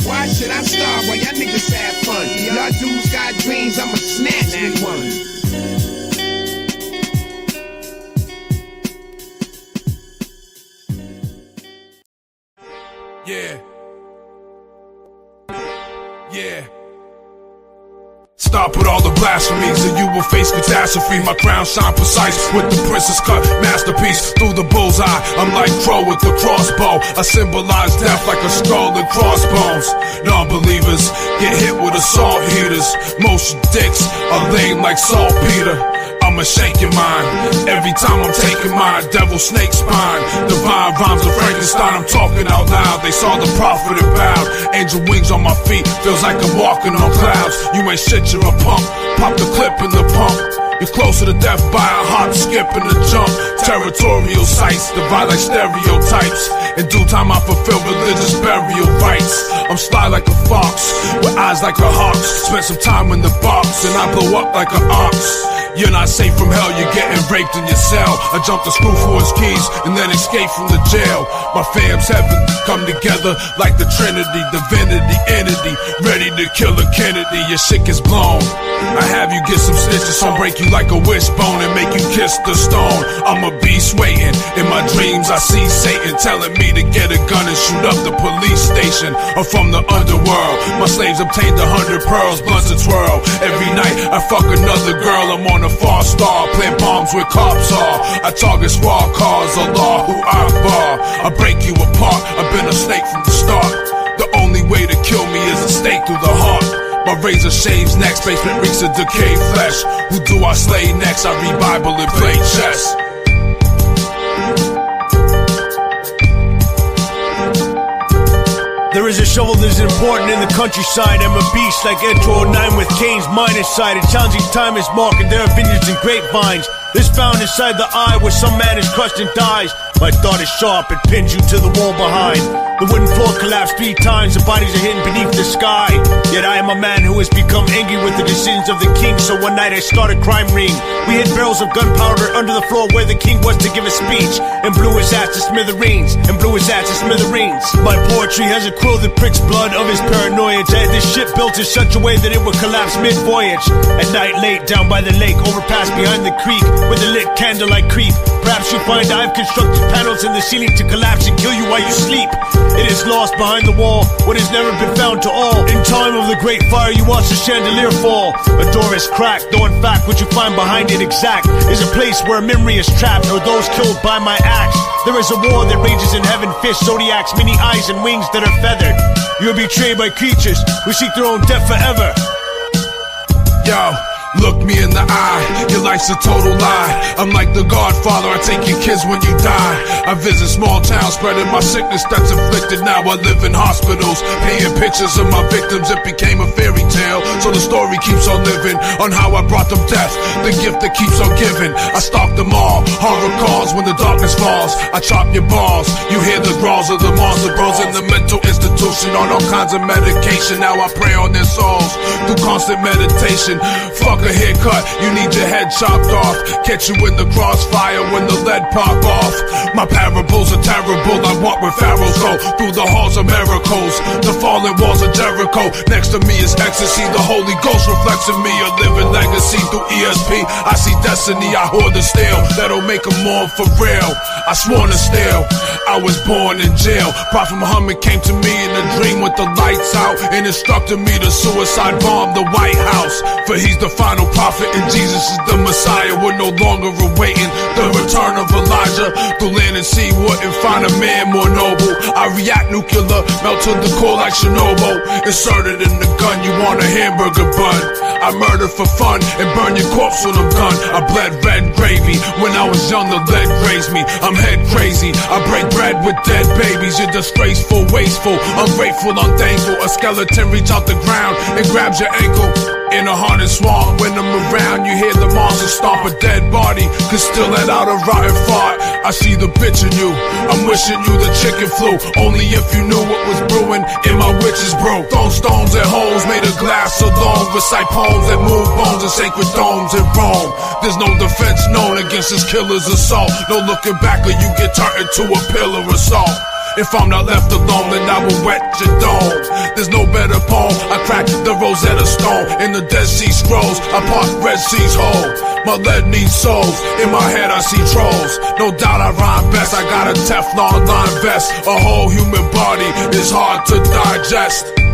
Why should I starve while y'all niggas have fun? Y'all dudes got dreams, I'ma snatch me one. Yeah. Yeah. Stop with all the blasphemies and you will face catastrophe. My crown shine precise with the princess cut masterpiece. Through the bullseye, I'm like Crow with the crossbow. I symbolize death like a skull and crossbones. Non-believers get hit with assault heaters. Most dicks are lame like saltpeter. I'ma shake your mind every time I'm taking mine. Devil snake spine, divine rhymes of Frankenstein. I'm talking out loud. They saw the prophet and bowed. Angel wings on my feet, feels like I'm walking on clouds. You ain't shit, you're a punk. Pop the clip in the pump. You're closer to death by a hop, skip, and a jump. Territorial sites divide like stereotypes. In due time I fulfill religious burial rites. I'm sly like a fox, with eyes like a hawk. Spent some time in the box, and I blow up like an ox. You're not safe from hell, you're getting raped in your cell. I jumped the screw for his keys, and then escaped from the jail. My fam's heaven come together like the Trinity, divinity, entity, ready to kill a Kennedy. Your shit gets blown. I have you get some stitches, I'll break you like a wishbone and make you kiss the stone. I'm a beast waiting. In my dreams I see Satan telling me to get a gun and shoot up the police station. I'm from the underworld. My slaves obtained 100 pearls, blunts to twirl. Every night I fuck another girl. I'm on a far star, plant bombs with cops are. I target squad cars, Allahu Akbar. I break you apart, I've been a snake from the start. The only way to kill me is a stake through the heart. My razor shaves next, basement reeks of decayed flesh. Who do I slay next? I read Bible and play chess. There is a shovel that is important in the countryside. I'm a beast like Intro 9 with Cain's mind inside. A challenging time is marked and there are vineyards and grapevines. This found inside the eye where some man is crushed and dies. My thought is sharp, it pins you to the wall behind. The wooden floor collapsed 3 times, the bodies are hidden beneath the sky. Yet I am a man who has become angry with the decisions of the king. So one night I started a crime ring. We hid barrels of gunpowder under the floor where the king was to give a speech, and blew his ass to smithereens, My poetry has a quill that pricks blood of his paranoia. I had this ship built in such a way that it would collapse mid-voyage. At night late down by the lake, overpass behind the creek, with a lit candle I creep. Perhaps you find I've constructed panels in the ceiling to collapse and kill you while you sleep. It is lost behind the wall, what has never been found to all. In time of the great fire you watch the chandelier fall. A door is cracked, though in fact what you find behind it exact is a place where a memory is trapped, or those killed by my axe. There is a war that rages in heaven, fish, zodiacs, many eyes and wings that are feathered. You are betrayed by creatures who seek their own death forever. Yo, look me in the eye, your life's a total lie. I'm like the Godfather, I take your kids when you die. I visit small towns, spreading my sickness that's inflicted. Now I live in hospitals, painting pictures of my victims. It became a fairy tale, so the story keeps on living. On how I brought them death, the gift that keeps on giving. I stalk them all, horror calls when the darkness falls. I chop your balls, you hear the growls of the monster bros in the mental institution on all kinds of medication. Now I pray on their souls through constant meditation. Fuck fuck a haircut, you need your head chopped off. Catch you in the crossfire when the lead pop off. My parables are terrible, I walk where pharaohs go, through the halls of miracles, the fallen walls of Jericho. Next to me is ecstasy, the Holy Ghost reflects in me, a living legacy through ESP. I see destiny, I hoard the steel, that'll make them mourn for real. I sworn to steal, I was born in jail. Prophet Muhammad came to me in a dream with the lights out and instructed me to suicide bomb the White House. For he's the final prophet and Jesus is the Messiah. We're no longer awaiting the return of Elijah. Through land and sea wouldn't find a man more noble. I react nuclear, melt to the core like Chernobyl. Inserted in the gun, you want a hamburger bun. I murder for fun and burn your corpse with a gun. I bled red gravy when I was young, the lead grazed me. I'm head crazy, I break bread with dead babies. You're disgraceful, wasteful, ungrateful, unthankful. A skeleton reach out the ground and grabs your ankle. In a haunted swamp, when I'm around, you hear the monster stomp a dead body. Could still let out a rotten fart. I see the bitch in you, I'm wishing you the chicken flu. Only if you knew what was brewing in my witch's brew. Throw stones at holes made of glass alone. Recite poems that move bones in sacred domes in Rome. There's no defense known against this killer's assault. No looking back or you get turned into a pillar of salt. If I'm not left alone, then I will wet your dome. There's no better poem. I crack the Rosetta Stone in the Dead Sea Scrolls. I part Red Seas whole. My lead needs souls. In my head I see trolls. No doubt I rhyme best. I got a Teflon line vest. A whole human body is hard to digest.